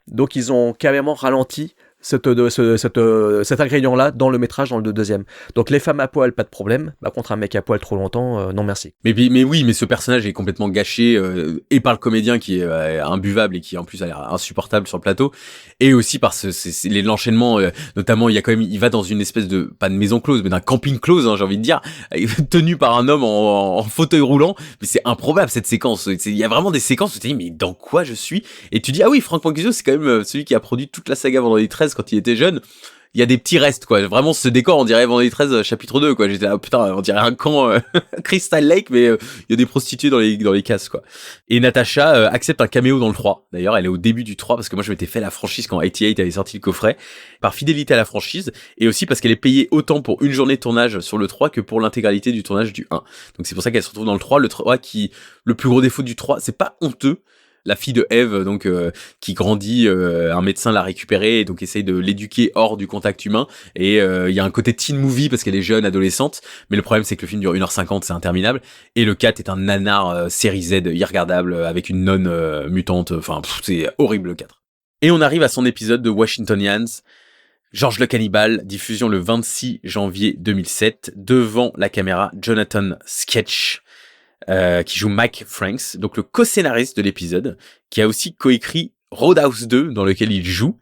Speaker 2: Donc ils ont carrément ralenti cet ingrédient-là dans le métrage, dans le deuxième. Donc les femmes à poil, pas de problème. Par contre, un mec à poil trop longtemps, non merci.
Speaker 1: Mais oui, mais ce personnage est complètement gâché et par le comédien qui est imbuvable et qui en plus a l'air insupportable sur le plateau, et aussi par l'enchaînement. Notamment, il va dans une espèce de pas de maison close, mais d'un camping close, hein, j'ai envie de dire, tenu par un homme en fauteuil roulant. Mais c'est improbable cette séquence. Il y a vraiment des séquences où tu te dis mais dans quoi je suis? Et tu dis ah oui, Frank Mancuso, c'est quand même celui qui a produit toute la saga Vendredi 13 quand il était jeune. Il y a des petits restes quoi, vraiment ce décor on dirait Vendredi 13 chapitre 2 quoi. J'étais là putain, on dirait un camp Crystal Lake, mais il y a des prostituées dans les cases quoi. Et Natasha accepte un caméo dans le 3. D'ailleurs, elle est au début du 3 parce que moi je m'étais fait la franchise quand 88 avait sorti le coffret, par fidélité à la franchise et aussi parce qu'elle est payée autant pour une journée de tournage sur le 3 que pour l'intégralité du tournage du 1. Donc c'est pour ça qu'elle se retrouve dans le 3, le plus gros défaut du 3, c'est pas honteux. La fille de Eve, donc qui grandit, un médecin l'a récupérée et donc essaye de l'éduquer hors du contact humain. Et il y a un côté teen movie parce qu'elle est jeune, adolescente. Mais le problème c'est que le film dure 1h50, c'est interminable. Et le 4 est un nanar série Z irregardable avec une nonne mutante. Enfin, c'est horrible le 4. Et on arrive à son épisode de Washingtonians. George le Cannibal, diffusion le 26 janvier 2007, devant la caméra Jonathan Sketch. Qui joue Mike Franks, donc le co-scénariste de l'épisode, qui a aussi coécrit Roadhouse 2, dans lequel il joue,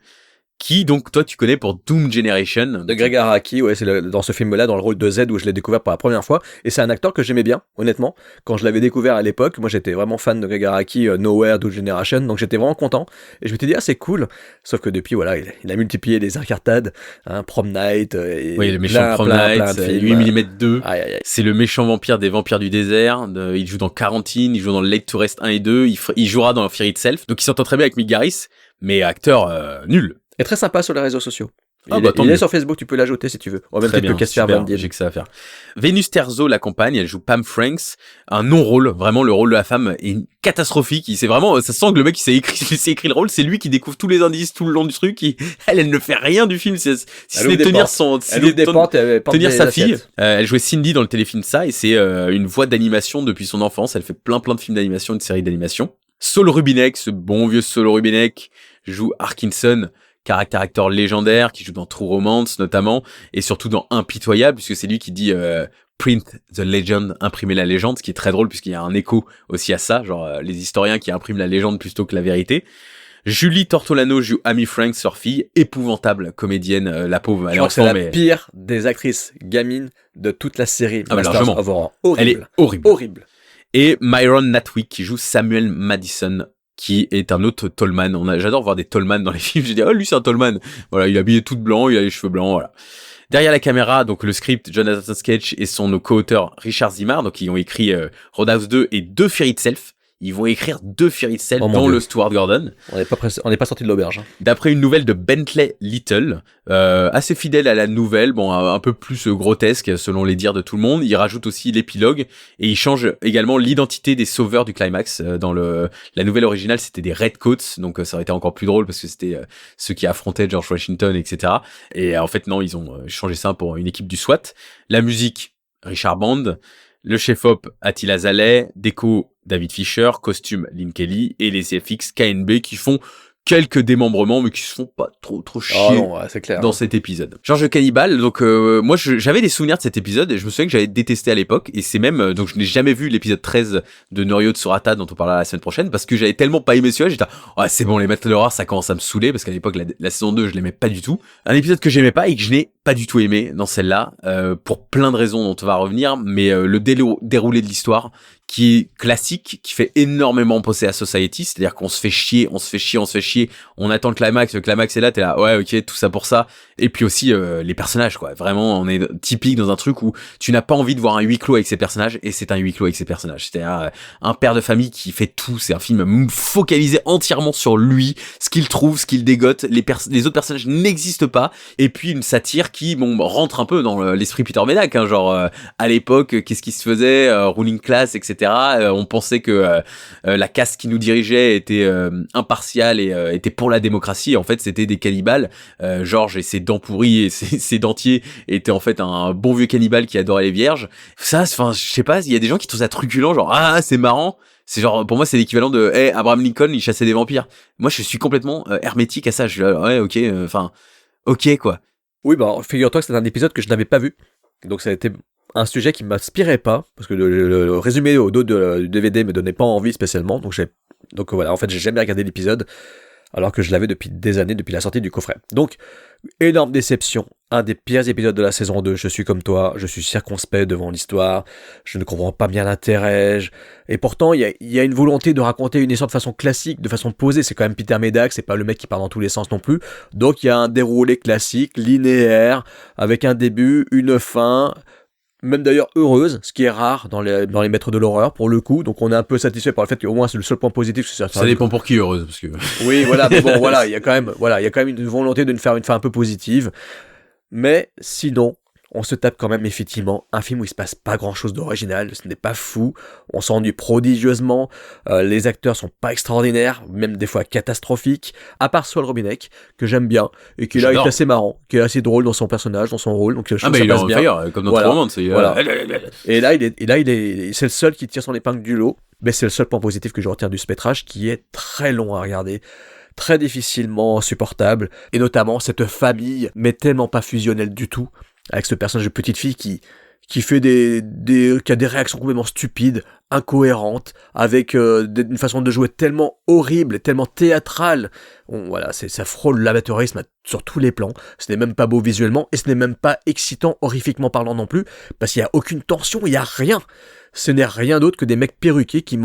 Speaker 1: qui, donc, toi, tu connais pour Doom Generation.
Speaker 2: De Greg Araki, ouais, c'est dans ce film-là, dans le rôle de Z, où je l'ai découvert pour la première fois. Et c'est un acteur que j'aimais bien, honnêtement. Quand je l'avais découvert à l'époque, moi, j'étais vraiment fan de Greg Araki, Nowhere, Doom Generation, donc j'étais vraiment content. Et je m'étais dit, ah, c'est cool. Sauf que depuis, voilà, il a multiplié les incartades, hein, Prom Night, et
Speaker 1: oui, le méchant Prom Night, 8 mm 2.
Speaker 2: Aïe, aïe, aïe.
Speaker 1: C'est le méchant vampire des vampires du désert. Il joue dans Quarantine, il joue dans Late to Rest 1 et 2, il jouera dans Fear Itself. Donc, il s'entend très bien avec Mick Garris, mais acteur nul.
Speaker 2: Et très sympa sur les réseaux sociaux.
Speaker 1: Ah
Speaker 2: il est sur Facebook, tu peux l'ajouter si tu veux. Au même titre que Casper Van Dien.
Speaker 1: J'ai que ça à faire. Vénus Terzo l'accompagne, elle joue Pam Franks, un non-rôle, vraiment le rôle de la femme est catastrophique. C'est vraiment, ça sent que le mec qui s'est écrit le rôle, c'est lui qui découvre tous les indices tout le long du truc. Elle ne fait rien du film, si ce n'est tenir tenir sa fille. Elle jouait Cindy dans le téléfilm Ça, et c'est une voix d'animation depuis son enfance. Elle fait plein de films d'animation, de séries d'animation. Saul Rubinek, ce bon vieux Saul Rubinek, joue Arkinson, caractère acteur légendaire qui joue dans True Romance notamment, et surtout dans Impitoyable, puisque c'est lui qui dit print the legend, imprimer la légende, ce qui est très drôle puisqu'il y a un écho aussi à ça, genre les historiens qui impriment la légende plutôt que la vérité. Julie Tortolano joue Amy Franks, leur fille, épouvantable comédienne, la pauvre.
Speaker 2: Je crois que c'est la pire des actrices gamines de toute la série.
Speaker 1: Largement.
Speaker 2: Horrible.
Speaker 1: Elle est horrible.
Speaker 2: Horrible.
Speaker 1: Et Myron Natwick qui joue Samuel Madison, qui est un autre Tallman. J'adore voir des Tallman dans les films. J'ai dit, lui c'est un Tallman. Voilà, il est habillé tout blanc, il a les cheveux blancs, voilà. Derrière la caméra, donc le script, Jonathan Sketch et son co-auteur Richard Zimmer, donc ils ont écrit Roadhouse 2 et 2 Fear Itself. Ils vont écrire 2 Fear Itself dans le Stuart Gordon.
Speaker 2: On n'est pas sorti de l'auberge.
Speaker 1: D'après une nouvelle de Bentley Little, assez fidèle à la nouvelle, bon, un peu plus grotesque selon les dires de tout le monde. Il rajoute aussi l'épilogue et il change également l'identité des sauveurs du climax. Dans la nouvelle originale, c'était des Redcoats, donc ça aurait été encore plus drôle parce que c'était ceux qui affrontaient George Washington, etc. Et en fait, non, ils ont changé ça pour une équipe du SWAT. La musique, Richard Band. Le chef-op, Attila Zaleh, déco, David Fisher, costume, Lynn Kelly, et les CFX KNB qui font quelques démembrements, mais qui se font pas trop chier
Speaker 2: c'est clair,
Speaker 1: dans cet épisode. George Cannibal, donc moi j'avais des souvenirs de cet épisode, et je me souviens que j'avais détesté à l'époque, et c'est même, donc je n'ai jamais vu l'épisode 13 de Norio Tsurata, dont on parlera la semaine prochaine, parce que j'avais tellement pas aimé celui-là, j'étais c'est bon, les maîtres de l'horreur, ça commence à me saouler, parce qu'à l'époque, la saison 2, je l'aimais pas du tout. Un épisode que j'aimais pas, et que je n'ai pas du tout aimé dans celle-là, pour plein de raisons dont on va revenir, mais le déroulé de l'histoire, qui est classique, qui fait énormément penser à Society, c'est-à-dire qu'on se fait chier, on attend le climax est là, t'es là, ouais, ok, tout ça pour ça. Et puis aussi les personnages, quoi. Vraiment, on est typique dans un truc où tu n'as pas envie de voir un huis clos avec ses personnages, et c'est un huis clos avec ses personnages. C'est-à-dire un père de famille qui fait tout, c'est un film focalisé entièrement sur lui, ce qu'il trouve, ce qu'il dégote, les autres personnages n'existent pas, et puis une satire qui, rentre un peu dans l'esprit Peter Medak, hein, genre à l'époque, qu'est-ce qui se faisait, ruling class, etc. On pensait que la caste qui nous dirigeait était impartiale et était pour la démocratie. En fait, c'était des cannibales. Georges et ses dents pourries et ses dentiers étaient en fait un bon vieux cannibale qui adorait les vierges. Ça, enfin, je sais pas, il y a des gens qui trouvent ça truculent, genre c'est marrant. C'est genre, pour moi, c'est l'équivalent de Abraham Lincoln, il chassait des vampires. Moi, je suis complètement hermétique à ça. Je suis là, ouais, ok, ok, quoi.
Speaker 2: Oui, figure-toi que c'est un épisode que je n'avais pas vu. Donc ça a été un sujet qui m'inspirait pas, parce que le résumé au dos du DVD me donnait pas envie spécialement, donc voilà, en fait j'ai jamais regardé l'épisode, alors que je l'avais depuis des années, depuis la sortie du coffret. Donc, énorme déception, un des pires épisodes de la saison 2, je suis comme toi, je suis circonspect devant l'histoire, je ne comprends pas bien l'intérêt, et pourtant il y a une volonté de raconter une histoire de façon classique, de façon posée, c'est quand même Peter Medak, c'est pas le mec qui part dans tous les sens non plus, donc il y a un déroulé classique, linéaire, avec un début, une fin, même d'ailleurs heureuse, ce qui est rare dans les maîtres de l'horreur pour le coup, donc on est un peu satisfait par le fait qu'au moins c'est le seul point positif.
Speaker 1: Ça dépend pour qui heureuse, parce que
Speaker 2: oui, voilà, mais bon, voilà, il y a quand même une volonté de faire une fin un peu positive, mais sinon on se tape quand même effectivement un film où il se passe pas grand chose d'original, ce n'est pas fou, on s'ennuie prodigieusement, les acteurs sont pas extraordinaires, même des fois catastrophiques, à part Saul Robinek, que j'aime bien, et qui là est assez marrant, qui est assez drôle dans son personnage, dans son rôle, donc je trouve que ça passe bien.
Speaker 1: Fire, comme notre roman, c'est
Speaker 2: voilà. Et là, c'est le seul qui tire son épingle du lot, mais c'est le seul point positif que je retiens du spectrage, qui est très long à regarder, très difficilement supportable, et notamment cette famille, mais tellement pas fusionnelle du tout, avec ce personnage de petite fille qui fait qui a des réactions complètement stupides, incohérentes, avec une façon de jouer tellement horrible, tellement théâtrale. Voilà, ça frôle l'amateurisme sur tous les plans. Ce n'est même pas beau visuellement, et ce n'est même pas excitant horrifiquement parlant non plus, parce qu'il y a aucune tension, il y a rien. Ce n'est rien d'autre que des mecs perruqués qui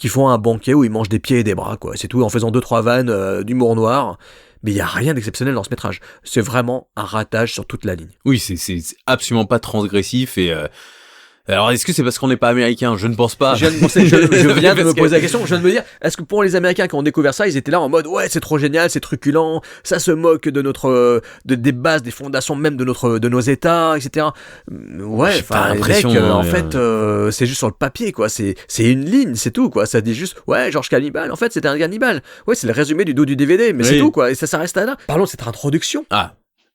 Speaker 2: font un banquet où ils mangent des pieds et des bras, quoi. C'est tout, en faisant 2-3 vannes d'humour noir. Mais il n'y a rien d'exceptionnel dans ce métrage. C'est vraiment un ratage sur toute la ligne.
Speaker 1: Oui, c'est absolument pas transgressif et alors, est-ce que c'est parce qu'on n'est pas américain? Je ne pense pas.
Speaker 2: Je viens de me poser la question. Je viens de me dire, est-ce que pour les Américains qui ont découvert ça, ils étaient là en mode, ouais, c'est trop génial, c'est truculent, ça se moque de des bases, des fondations même de nos États, etc. Ouais, enfin, en fait, c'est juste sur le papier, quoi. C'est une ligne, c'est tout, quoi. Ça dit juste, ouais, George Cannibal, en fait, c'était un cannibale. Ouais, c'est le résumé du dos du DVD, mais c'est tout, quoi. Et ça s'arrête là. Parlons de cette introduction.
Speaker 1: Ah.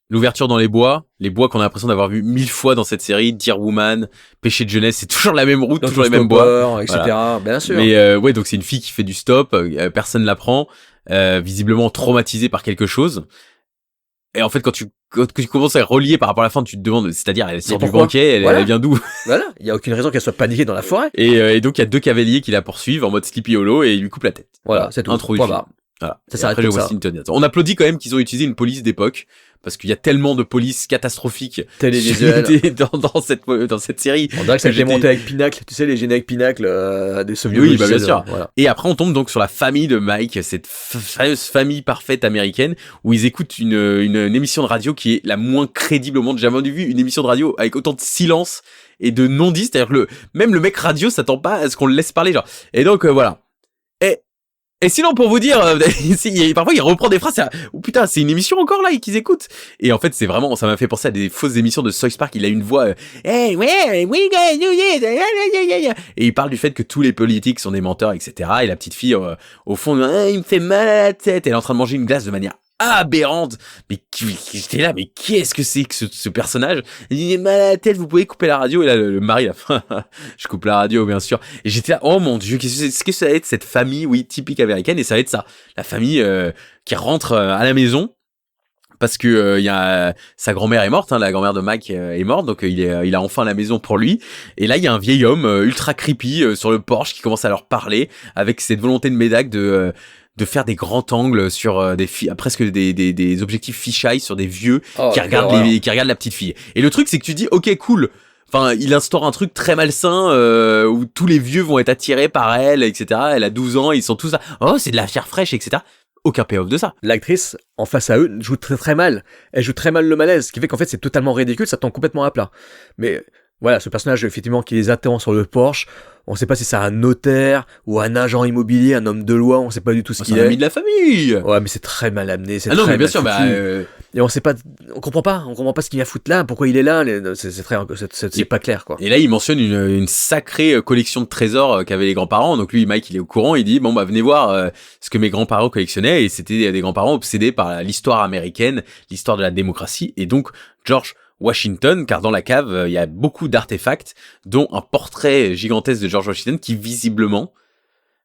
Speaker 1: L'ouverture dans les bois qu'on a l'impression d'avoir vu 1000 fois dans cette série, Dear Woman, Péché de jeunesse, c'est toujours la même route, toujours les mêmes bois,
Speaker 2: etc. Voilà. Bien sûr.
Speaker 1: Mais ouais, donc c'est une fille qui fait du stop, personne la prend. visiblement traumatisé par quelque chose. Et en fait, quand tu commences à relier par rapport à la fin, tu te demandes, c'est-à-dire, elle sort du banquet, elle vient d'où?
Speaker 2: Voilà, il y a aucune raison qu'elle soit paniquée dans la forêt.
Speaker 1: Et donc, il y a 2 cavaliers qui la poursuivent en mode Sleepy Hollow et ils lui coupent la tête.
Speaker 2: Voilà, c'est tout.
Speaker 1: Intro du
Speaker 2: Point
Speaker 1: film.
Speaker 2: barre.
Speaker 1: Voilà.
Speaker 2: Ça
Speaker 1: Et
Speaker 2: s'arrête
Speaker 1: après,
Speaker 2: comme ça.
Speaker 1: Washington. On applaudit quand même qu'ils ont utilisé une police d'époque. Parce qu'il y a tellement de police catastrophiques
Speaker 2: Télévisuelle.
Speaker 1: dans cette série.
Speaker 2: On dirait que ça a été
Speaker 1: J'étais-
Speaker 2: monté avec Pinacle, tu sais, les génériques Pinacle de ce vieux
Speaker 1: Oui, bah, bien
Speaker 2: logiciel,
Speaker 1: sûr.
Speaker 2: Voilà.
Speaker 1: Et après, on tombe donc sur la famille de Mike, cette fameuse famille parfaite américaine, où ils écoutent une émission de radio qui est la moins crédible au monde. J'ai jamais vu une émission de radio avec autant de silence et de non-dit. C'est-à-dire que même le mec radio s'attend pas à ce qu'on le laisse parler, genre. Et donc, voilà. Et sinon, pour vous dire, parfois il reprend des phrases, oh putain, c'est une émission encore là qu'ils écoutent. Et en fait, c'est vraiment, ça m'a fait penser à des fausses émissions de South Park. Il a une voix, hey, ouais, we gotta do this. Et il parle du fait que tous les politiques sont des menteurs, etc. Et la petite fille, au fond, il me fait mal à la tête. Elle est en train de manger une glace de manière aberrante. Mais j'étais là, mais qu'est-ce que c'est que ce personnage? Il dit, mal à la tête, vous pouvez couper la radio. Et là, le mari, là, je coupe la radio, bien sûr. Et j'étais là, oh mon Dieu, qu'est-ce que ça va être cette famille, oui, typique américaine? Et ça va être ça. La famille qui rentre à la maison. Parce que il y a sa grand-mère est morte, hein, la grand-mère de Mike est morte, donc il a enfin la maison pour lui. Et là il y a un vieil homme ultra creepy sur le porche qui commence à leur parler avec cette volonté de Medak de faire des grands angles sur presque des objectifs fisheye sur des vieux qui regardent la petite fille. Et le truc c'est que tu dis ok cool. Enfin, il instaure un truc très malsain où tous les vieux vont être attirés par elle, etc. Elle a 12 ans, ils sont tous là. Oh, c'est de la chair fraîche, etc. Aucun payoff de ça.
Speaker 2: L'actrice, en face à eux, joue très très mal. Elle joue très mal le malaise, ce qui fait qu'en fait c'est totalement ridicule, ça tombe complètement à plat. Mais voilà, ce personnage effectivement qui les attend sur le porche, on sait pas si c'est un notaire ou un agent immobilier, un homme de loi, on sait pas du tout ce qu'il
Speaker 1: C'est un ami
Speaker 2: est.
Speaker 1: de la famille.
Speaker 2: Ouais, mais c'est très mal amené, c'est
Speaker 1: Ah non,
Speaker 2: très
Speaker 1: mais bien
Speaker 2: mal
Speaker 1: sûr,
Speaker 2: foutu. Et on sait pas, on comprend pas ce qu'il vient foutre là, pourquoi il est là, c'est pas clair quoi.
Speaker 1: Et là, il mentionne une sacrée collection de trésors qu'avaient les grands-parents. Donc lui, Mike, il est au courant. Il dit bon bah venez voir ce que mes grands-parents collectionnaient. Et c'était des grands-parents obsédés par l'histoire américaine, l'histoire de la démocratie. Et donc George Washington, car dans la cave, il y a beaucoup d'artefacts, dont un portrait gigantesque de George Washington qui visiblement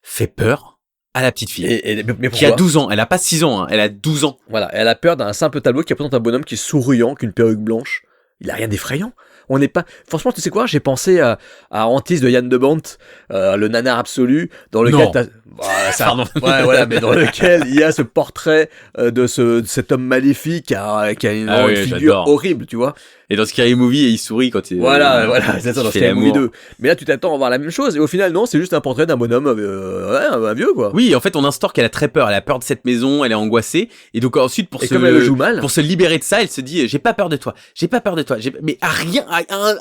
Speaker 1: fait peur à la petite fille.
Speaker 2: Mais
Speaker 1: qui a
Speaker 2: pourquoi
Speaker 1: 12 ans. Elle a pas 6 ans, hein, elle a 12 ans.
Speaker 2: Voilà, elle a peur d'un simple tableau qui représente un bonhomme qui est souriant, qu'une perruque blanche. Il a rien d'effrayant. On n'est pas. Franchement, tu sais quoi? J'ai pensé à Antis de Yann de Bont, le nanar absolu, dans lequel
Speaker 1: Non.
Speaker 2: Voilà, ça...
Speaker 1: Pardon.
Speaker 2: Ouais, voilà, mais dans lequel il y a ce portrait de cet homme maléfique qui a une,
Speaker 1: Ah
Speaker 2: une
Speaker 1: oui,
Speaker 2: figure
Speaker 1: j'adore.
Speaker 2: horrible, tu vois.
Speaker 1: Et dans Scary Movie, il sourit quand il.
Speaker 2: Voilà, c'est ça,
Speaker 1: il
Speaker 2: dans
Speaker 1: fait
Speaker 2: Scary Movie
Speaker 1: l'amour.
Speaker 2: 2. Mais là, tu t'attends à voir la même chose, et au final, non, c'est juste un portrait d'un bonhomme, un vieux, quoi.
Speaker 1: Oui, en fait, on instaure qu'elle a très peur. Elle a peur de cette maison, elle est angoissée. Et donc ensuite,
Speaker 2: Et comme elle joue mal.
Speaker 1: pour se libérer de ça, elle se dit j'ai pas peur de toi, j'ai pas peur de toi. Mais à rien,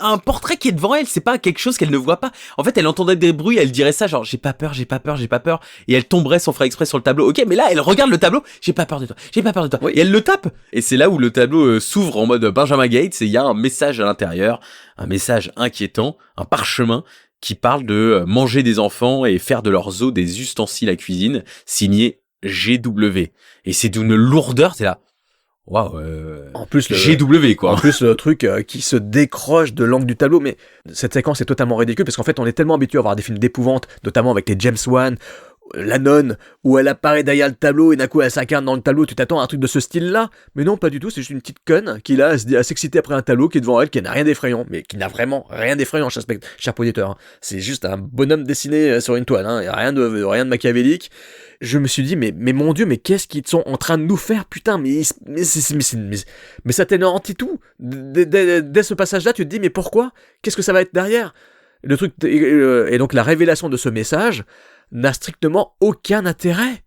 Speaker 1: un portrait qui est devant elle, c'est pas quelque chose qu'elle ne voit pas. En fait, elle entendait des bruits, elle dirait ça genre j'ai pas peur, j'ai pas peur, j'ai pas peur. Et elle tomberait sans faire exprès sur le tableau. Ok, mais là, elle regarde le tableau, j'ai pas peur de toi, j'ai pas peur de toi.
Speaker 2: Oui.
Speaker 1: Et elle le tape. Et c'est là où le tableau s'ouvre en mode Benjamin Gates et il y a un message à l'intérieur, un message inquiétant, un parchemin qui parle de manger des enfants et faire de leurs os des ustensiles à cuisine, signé GW. Et c'est d'une lourdeur, c'est là. Waouh,
Speaker 2: En plus,
Speaker 1: GW quoi.
Speaker 2: En plus, le truc qui se décroche de l'angle du tableau, mais cette séquence est totalement ridicule parce qu'en fait, on est tellement habitué à voir des films d'épouvante, notamment avec les James Wan, la nonne, où elle apparaît derrière le tableau et d'un coup elle s'incarne dans le tableau, tu t'attends à un truc de ce style-là, mais non, pas du tout, c'est juste une petite conne qui là, à s'exciter après un tableau qui est devant elle, qui n'a rien d'effrayant, mais qui n'a vraiment rien d'effrayant, cher auditeur. Hein. C'est juste un bonhomme dessiné sur une toile, hein. Y a rien de machiavélique. Je me suis dit, mais mon Dieu, mais qu'est-ce qu'ils sont en train de nous faire, putain, mais ça t'énortit tout. Dès ce passage-là, tu te dis, mais pourquoi? Qu'est-ce que ça va être derrière? Le truc, et donc la révélation de ce message n'a strictement aucun intérêt.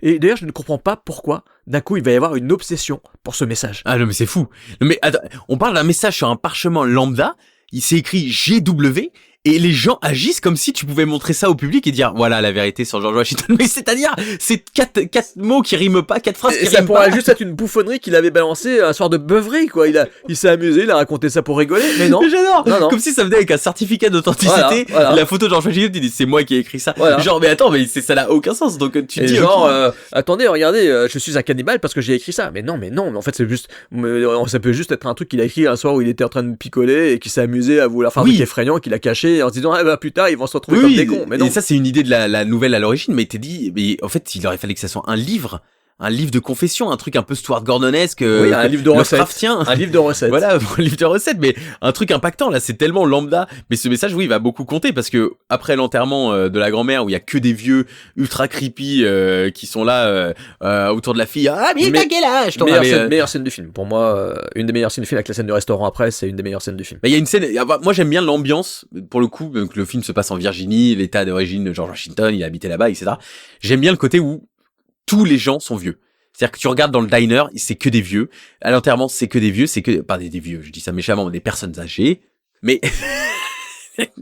Speaker 2: Et d'ailleurs, je ne comprends pas pourquoi, d'un coup, il va y avoir une obsession pour ce message.
Speaker 1: Ah non mais c'est fou. Non mais attends, on parle d'un message sur un parchemin lambda, il s'est écrit GW et les gens agissent comme si tu pouvais montrer ça au public et dire voilà la vérité sur George Washington. Mais c'est-à-dire c'est quatre mots qui riment pas, 4 phrases qui
Speaker 2: Et ça
Speaker 1: riment
Speaker 2: pourrait
Speaker 1: pas.
Speaker 2: juste être une bouffonnerie qu'il avait balancé un soir de beuverie, quoi. Il s'est amusé, il a raconté ça pour rigoler, mais non.
Speaker 1: Mais j'adore.
Speaker 2: Non, non.
Speaker 1: Comme si ça venait avec un certificat d'authenticité.
Speaker 2: Voilà.
Speaker 1: La photo de George Washington, il dit c'est moi qui ai écrit ça.
Speaker 2: Voilà.
Speaker 1: Genre mais attends mais ça n'a aucun sens. Donc tu
Speaker 2: Et
Speaker 1: dis
Speaker 2: genre,
Speaker 1: ok.
Speaker 2: attendez, regardez, je suis un cannibale parce que j'ai écrit ça. Mais non, mais en fait, c'est juste, ça peut juste être un truc qu'il a écrit un soir où il était en train de picoler et qu'il s'est amusé à vouloir faire un
Speaker 1: Oui.
Speaker 2: truc effrayant qu'il a caché en se disant ah bah plus tard ils vont se retrouver comme des cons. Mais non.
Speaker 1: Et ça c'est une idée de la nouvelle à l'origine, mais t'es dit, mais en fait il aurait fallu que ça soit un livre de confession, un truc un peu Stuart Gordonesque,
Speaker 2: Oui, un livre de recettes.
Speaker 1: Lovecraftien.
Speaker 2: Un livre de recettes.
Speaker 1: Voilà, un livre de recettes, mais un truc impactant. Là, c'est tellement lambda. Mais ce message, oui, il va beaucoup compter parce que après l'enterrement de la grand-mère où il y a que des vieux ultra creepy qui sont là autour de la fille. Ah, mais t'as quel âge toi?
Speaker 2: Meilleure scène du film. Pour moi, une des meilleures scènes du film avec la scène du restaurant après, c'est une des meilleures scènes du film.
Speaker 1: Il y a une scène. Moi, j'aime bien l'ambiance. Pour le coup, donc le film se passe en Virginie, l'état d'origine de George Washington, il a habité là-bas, etc. J'aime bien le côté où tous les gens sont vieux. C'est-à-dire que tu regardes dans le diner, c'est que des vieux. À l'enterrement, c'est que des vieux, c'est que, pas des vieux, je dis ça méchamment, des personnes âgées. Mais,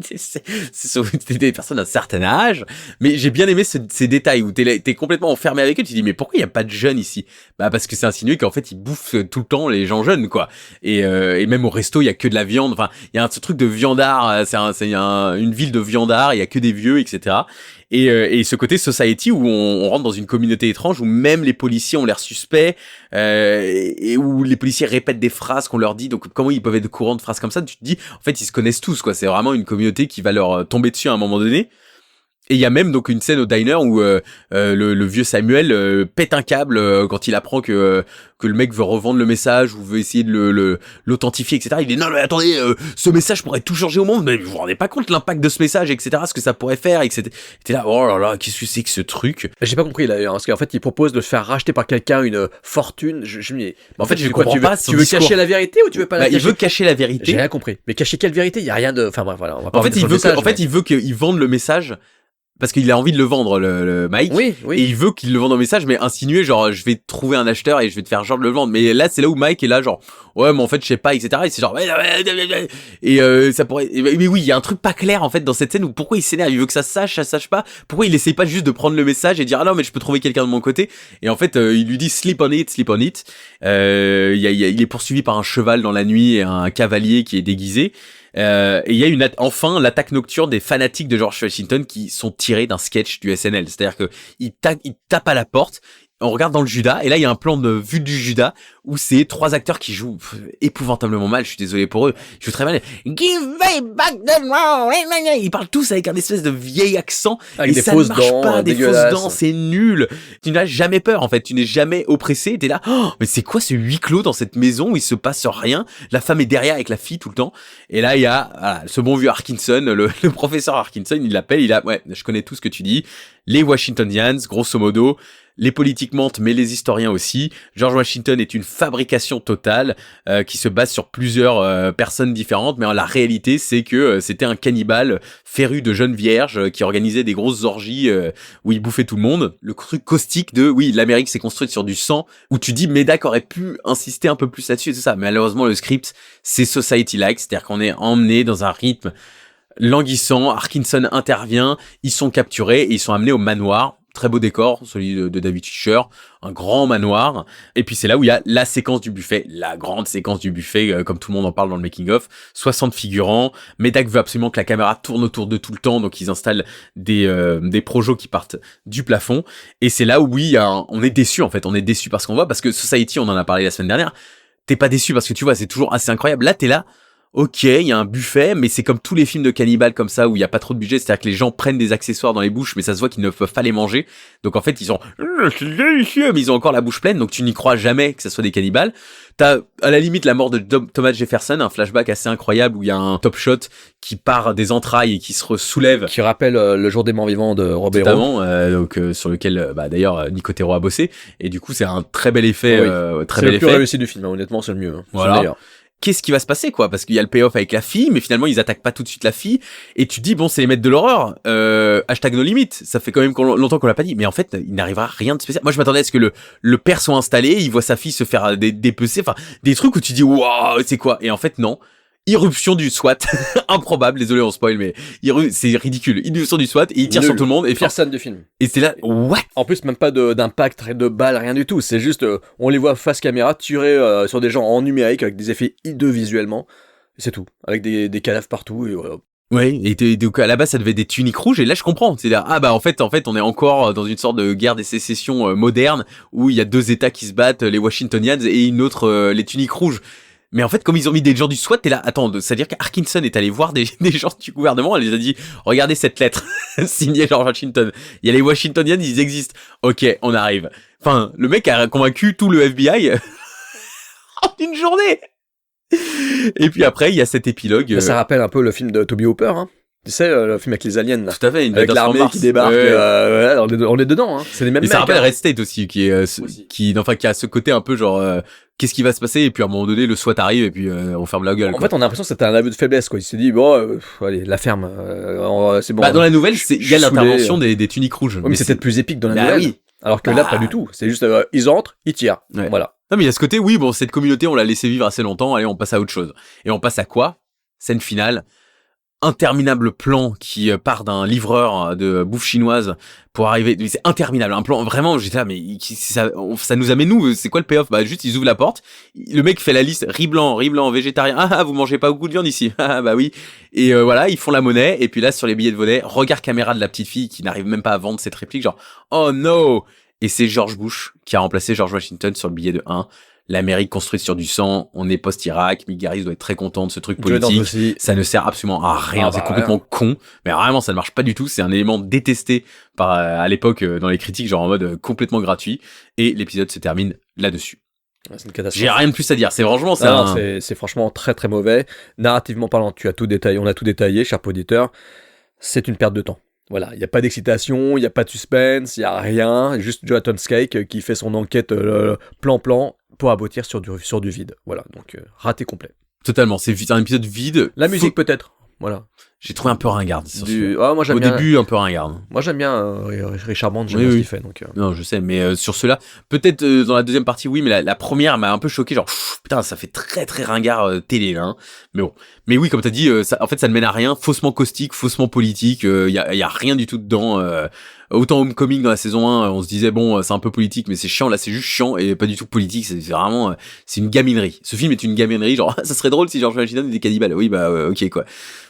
Speaker 1: c'est des personnes d'un certain âge. Mais j'ai bien aimé ces détails où t'es complètement enfermé avec eux. Tu te dis, mais pourquoi il y a pas de jeunes ici? Bah, parce que c'est insinué qu'en fait, ils bouffent tout le temps les gens jeunes, quoi. Et même au resto, il y a que de la viande. Enfin, il y a ce truc de viandard. C'est une ville de viandard. Il y a que des vieux, etc. Et ce côté society où on rentre dans une communauté étrange où même les policiers ont l'air suspects et où les policiers répètent des phrases qu'on leur dit. Donc comment ils peuvent être au courant de phrases comme ça? Tu te dis en fait ils se connaissent tous quoi. C'est vraiment une communauté qui va leur tomber dessus à un moment donné. Et il y a même donc une scène au diner où le vieux Samuel pète un câble quand il apprend que le mec veut revendre le message ou veut essayer de l'authentifier, etc. Il dit non mais attendez, ce message pourrait tout changer au monde, mais vous vous rendez pas compte l'impact de ce message, etc. Ce que ça pourrait faire, etc. T'es là, oh là là, qu'est-ce que c'est que ce truc?
Speaker 2: J'ai pas compris là, parce qu'en fait il propose de se faire racheter par quelqu'un une fortune. Je me dis,
Speaker 1: En fait, je
Speaker 2: quoi,
Speaker 1: comprends pas son
Speaker 2: tu veux
Speaker 1: discours.
Speaker 2: cacher la vérité ou tu veux pas la
Speaker 1: Il
Speaker 2: cacher?
Speaker 1: veut cacher la vérité.
Speaker 2: J'ai rien compris. Mais cacher quelle vérité? Il y a rien de. Enfin bref, voilà. On va pas
Speaker 1: En fait,
Speaker 2: revenir sur le message,
Speaker 1: il veut qu'ils vendent le message. Parce qu'il a envie de le vendre, le Mike.
Speaker 2: Oui.
Speaker 1: Et il veut qu'il le vende au message, mais insinuer, genre, je vais trouver un acheteur et je vais te faire genre de le vendre. Mais là, c'est là où Mike est là, genre, ouais, mais en fait, je sais pas, etc. Et c'est genre, ça pourrait, mais oui, il y a un truc pas clair, en fait, dans cette scène où pourquoi il s'énerve, il veut que ça sache pas. Pourquoi il essaye pas juste de prendre le message et dire, ah non, mais je peux trouver quelqu'un de mon côté. Et en fait, il lui dit, sleep on it. Il est poursuivi par un cheval dans la nuit et un cavalier qui est déguisé. Et il y a enfin l'attaque nocturne des fanatiques de George Washington qui sont tirés d'un sketch du SNL. C'est-à-dire que il tape à la porte. On regarde dans le Judas et là il y a un plan de vue du Judas où c'est 3 acteurs qui jouent épouvantablement mal. Je suis désolé pour eux. Ils jouent très mal. Give me back the wall. Ils parlent tous avec un espèce de vieil accent
Speaker 2: avec
Speaker 1: et
Speaker 2: des
Speaker 1: ça
Speaker 2: fausses
Speaker 1: ne marche
Speaker 2: dents,
Speaker 1: pas. Des fausses
Speaker 2: dégueulasses.
Speaker 1: dents, c'est nul. Tu n'as jamais peur en fait. Tu n'es jamais oppressé. T'es là. Oh, mais c'est quoi ce huis clos dans cette maison où il se passe rien? La femme est derrière avec la fille tout le temps. Et là il y a ce bon vieux Harkinson, le professeur Harkinson. Il l'appelle. Ouais, je connais tout ce que tu dis. Les Washingtonians, grosso modo. Les politiques mentent, mais les historiens aussi. George Washington est une fabrication totale qui se base sur plusieurs personnes différentes, mais la réalité, c'est que c'était un cannibale féru de jeunes vierges qui organisait des grosses orgies où il bouffait tout le monde. Le truc caustique de, oui, l'Amérique s'est construite sur du sang, où tu dis, Medak aurait pu insister un peu plus là-dessus, c'est ça. Mais malheureusement, le script, c'est society-like, c'est-à-dire qu'on est emmené dans un rythme languissant. Harkinson intervient, ils sont capturés et ils sont amenés au manoir. Très beau décor, celui de David Fincher, un grand manoir. Et puis c'est là où il y a la séquence du buffet, la grande séquence du buffet, comme tout le monde en parle dans le making-of. 60 figurants. Medak veut absolument que la caméra tourne autour d'eux tout le temps, donc ils installent des projos qui partent du plafond. Et c'est là où oui, on est déçu en fait, on est déçu parce qu'on voit, parce que Society, on en a parlé la semaine dernière. T'es pas déçu parce que tu vois, c'est toujours assez incroyable. Là, t'es là. Ok, il y a un buffet, mais c'est comme tous les films de cannibales comme ça où il y a pas trop de budget, c'est-à-dire que les gens prennent des accessoires dans les bouches, mais ça se voit qu'ils ne peuvent pas les manger. Donc en fait, ils ont c'est délicieux, mais ils ont encore la bouche pleine, donc tu n'y crois jamais que ça soit des cannibales. T'as à la limite la mort de Thomas Jefferson, un flashback assez incroyable où il y a un top shot qui part des entrailles et qui se soulève.
Speaker 2: Qui rappelle le jour des morts vivants de Robert.
Speaker 1: Donc sur lequel d'ailleurs Nicotero a bossé, et du coup c'est un très bel effet, très
Speaker 2: c'est
Speaker 1: bel
Speaker 2: le
Speaker 1: effet.
Speaker 2: plus réussi du film, honnêtement c'est le mieux.
Speaker 1: Voilà.
Speaker 2: C'est le meilleur.
Speaker 1: Qu'est-ce qui va se passer quoi? Parce qu'il y a le payoff avec la fille, mais finalement ils attaquent pas tout de suite la fille, et tu te dis bon c'est les maîtres de l'horreur, hashtag no limit, ça fait quand même longtemps qu'on l'a pas dit, mais en fait il n'arrivera rien de spécial. Moi je m'attendais à ce que le père soit installé, il voit sa fille se faire dépecer, enfin des trucs où tu dis waouh c'est quoi, et en fait non. Irruption du SWAT, improbable, désolé on spoil, mais c'est ridicule. Irruption du SWAT, et il tire sur tout le monde, et
Speaker 2: pire scène du film.
Speaker 1: Et c'est là, what?
Speaker 2: En plus, même pas d'impact, de balles, rien du tout. C'est juste, on les voit face caméra tirer sur des gens en numérique avec des effets hideux visuellement. C'est tout. Avec des cadavres partout, et voilà.
Speaker 1: Ouais, et donc à la base ça devait être des tuniques rouges, et là je comprends, c'est là, en fait on est encore dans une sorte de guerre des sécessions moderne où il y a 2 États qui se battent, les Washingtonians et une autre les tuniques rouges. Mais en fait, comme ils ont mis des gens du SWAT, t'es là, attends, c'est-à-dire qu'Arkinson est allé voir des gens du gouvernement, elle les a dit, regardez cette lettre, signée George Washington. Il y a les Washingtonians, ils existent. Ok, on arrive. Enfin, le mec a convaincu tout le FBI en une journée. Et puis après, il y a cet épilogue.
Speaker 2: Ça rappelle un peu le film de Toby Hooper, hein. Tu sais, le film avec les aliens, là.
Speaker 1: Tout à fait, une
Speaker 2: Avec l'armée qui débarque, on est dedans, hein. C'est les mêmes
Speaker 1: et
Speaker 2: mecs.
Speaker 1: ça rappelle
Speaker 2: hein.
Speaker 1: Red State aussi, qui a ce côté un peu genre, qu'est-ce qui va se passer? Et puis à un moment donné, le SWAT arrive et puis on ferme la gueule.
Speaker 2: En
Speaker 1: quoi.
Speaker 2: fait, on a l'impression que c'était un aveu de faiblesse, quoi. Il s'est dit, bon, allez, la ferme, c'est bon.
Speaker 1: Bah, dans la nouvelle, il y a l'intervention
Speaker 2: saoulé.
Speaker 1: des tuniques rouges.
Speaker 2: Oui, mais c'est peut-être plus épique dans la
Speaker 1: Bah
Speaker 2: nouvelle.
Speaker 1: oui.
Speaker 2: Alors que là, pas du tout. C'est juste, ils entrent, ils tirent.
Speaker 1: Ouais.
Speaker 2: Voilà.
Speaker 1: Non, mais il y a ce côté, oui, bon, cette communauté, on l'a laissé vivre assez longtemps, allez, on passe à autre chose. Et on passe à quoi? Scène finale. Interminable plan qui part d'un livreur de bouffe chinoise pour arriver, c'est interminable, un plan vraiment, j'étais là, mais ça nous amène nous, c'est quoi le payoff? Bah juste ils ouvrent la porte, le mec fait la liste, riz blanc, végétarien, vous mangez pas beaucoup de viande ici, bah oui, et voilà, ils font la monnaie, et puis là sur les billets de monnaie, regard caméra de la petite fille qui n'arrive même pas à vendre cette réplique, genre oh no, et c'est George Bush qui a remplacé George Washington sur le billet de 1. L'Amérique construite sur du sang, on est post-Irak, Mick Garris doit être très content de ce truc politique, ça ne sert absolument à rien, c'est complètement con, mais vraiment ça ne marche pas du tout, c'est un élément détesté à l'époque dans les critiques, genre en mode complètement gratuit, et l'épisode se termine là-dessus.
Speaker 2: C'est une catastrophe.
Speaker 1: J'ai rien de plus à dire, c'est franchement
Speaker 2: c'est franchement très très mauvais. Narrativement parlant, tu as tout détaillé, on a tout détaillé, cher auditeur, c'est une perte de temps. Voilà, il n'y a pas d'excitation, il n'y a pas de suspense, il n'y a rien, juste Jonathan Scaik qui fait son enquête plan-plan pour aboutir sur du vide. Voilà, donc raté complet.
Speaker 1: Totalement, c'est un épisode vide.
Speaker 2: La musique peut-être, voilà.
Speaker 1: J'ai trouvé un peu ringarde.
Speaker 2: Moi, j'aime
Speaker 1: Au
Speaker 2: bien...
Speaker 1: début, un peu ringarde.
Speaker 2: Moi, j'aime bien Richard Band, j'aime bien ce qu'il fait. Donc,
Speaker 1: Non, je sais, mais sur ceux-là, peut-être dans la deuxième partie, oui, mais la première m'a un peu choqué, genre, putain, ça fait très très ringard télé, là. Hein. Mais bon. Mais oui, comme t'as dit, en fait, ça ne mène à rien, faussement caustique, faussement politique, y a rien du tout dedans. Autant Homecoming dans la saison 1, on se disait, bon, c'est un peu politique, mais c'est chiant, là, c'est juste chiant et pas du tout politique, c'est vraiment, c'est une gaminerie. Ce film est une gaminerie, genre, ça serait drôle si George Washington était cannibale. Oui, bah, ok, quoi.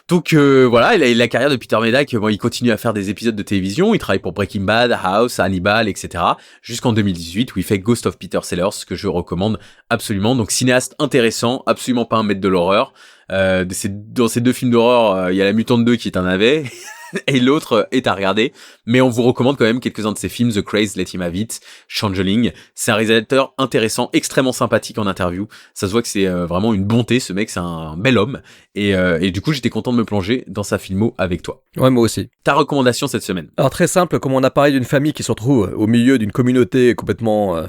Speaker 1: Donc voilà, la carrière de Peter Medak, bon, il continue à faire des épisodes de télévision, il travaille pour Breaking Bad, House, Hannibal, etc. Jusqu'en 2018 où il fait Ghost of Peter Sellers, que je recommande absolument. Donc cinéaste intéressant, absolument pas un maître de l'horreur. Dans ces deux films d'horreur, il y a La Mutante 2 qui est un navet. Et l'autre est à regarder, mais on vous recommande quand même quelques-uns de ses films, The Craze, Let Him Have It, Changeling. C'est un réalisateur intéressant, extrêmement sympathique en interview. Ça se voit que c'est vraiment une bonté, ce mec, c'est un bel homme. Et du coup, j'étais content de me plonger dans sa filmo avec toi.
Speaker 2: Ouais, moi aussi.
Speaker 1: Ta recommandation cette semaine?
Speaker 2: Alors très simple, comme on a parlé d'une famille qui se retrouve au milieu d'une communauté complètement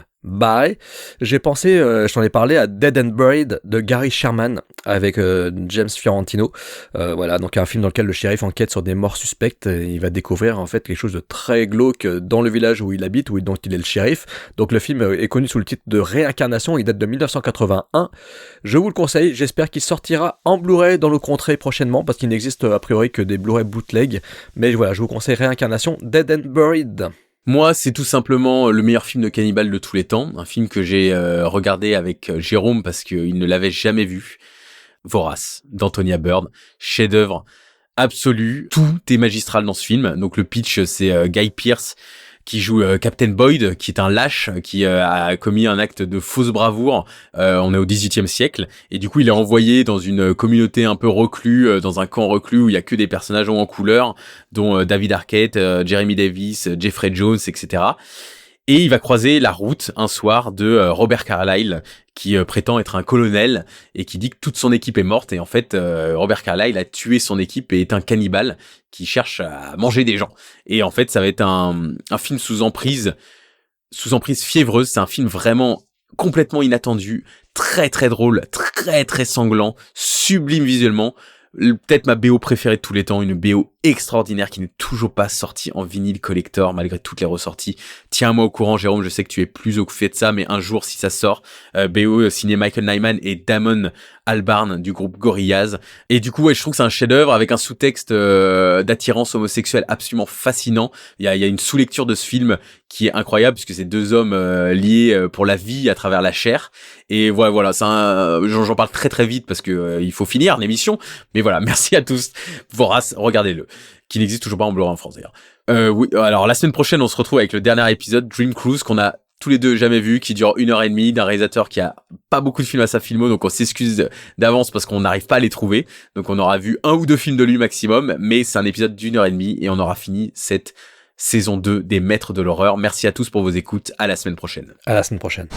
Speaker 2: j'ai pensé, je t'en ai parlé, à Dead and Buried de Gary Sherman avec James Fiorentino. Voilà, donc un film dans lequel le shérif enquête sur des morts suspectes. Et il va découvrir en fait quelque chose de très glauque dans le village où il habite, dont il est le shérif. Donc le film est connu sous le titre de Réincarnation. Il date de 1981. Je vous le conseille. J'espère qu'il sortira en Blu-ray dans nos contrées prochainement parce qu'il n'existe a priori que des Blu-ray bootleg. Mais voilà, je vous conseille Réincarnation, Dead and Buried.
Speaker 1: Moi, c'est tout simplement le meilleur film de cannibale de tous les temps. Un film que j'ai regardé avec Jérôme parce qu'il ne l'avait jamais vu. Vorace, d'Antonia Bird. Chef-d'œuvre absolu. Tout est magistral dans ce film. Donc le pitch, c'est Guy Pearce qui joue Captain Boyd, qui est un lâche, qui a commis un acte de fausse bravoure. On est au XVIIIe siècle, et du coup, il est envoyé dans une communauté un peu reclus, dans un camp reclus où il y a que des personnages en couleur, dont David Arquette, Jeremy Davis, Jeffrey Jones, etc. Et il va croiser la route un soir de Robert Carlyle, qui prétend être un colonel et qui dit que toute son équipe est morte. Et en fait, Robert Carlyle a tué son équipe et est un cannibale qui cherche à manger des gens. Et en fait, ça va être un film sous emprise fiévreuse. C'est un film vraiment complètement inattendu, très très drôle, très très sanglant, sublime visuellement. Peut-être ma BO préférée de tous les temps, une BO extraordinaire qui n'est toujours pas sortie en vinyle collector malgré toutes les ressorties. Tiens-moi au courant, Jérôme, je sais que tu es plus au fait de ça, mais un jour si ça sort, BO signé Michael Nyman et Damon Albarn du groupe Gorillaz. Et du coup, ouais, je trouve que c'est un chef-d'œuvre avec un sous-texte d'attirance homosexuelle absolument fascinant. Il y a une sous-lecture de ce film qui est incroyable puisque c'est deux hommes liés pour la vie à travers la chair. Et voilà, j'en parle très très vite parce que il faut finir l'émission. Mais voilà, merci à tous. Vorace, regardez-le. Qui n'existe toujours pas en Blu-ray en France d'ailleurs. Oui, alors la semaine prochaine, on se retrouve avec le dernier épisode, Dream Cruise, qu'on a tous les deux jamais vu, qui dure 1h30, d'un réalisateur qui a pas beaucoup de films à sa filmo, donc on s'excuse d'avance parce qu'on n'arrive pas à les trouver. Donc on aura vu 1 ou 2 films de lui maximum, mais c'est un épisode d'1h30 et on aura fini cette saison 2 des Maîtres de l'horreur. Merci à tous pour vos écoutes, à la semaine prochaine.
Speaker 2: À la semaine prochaine.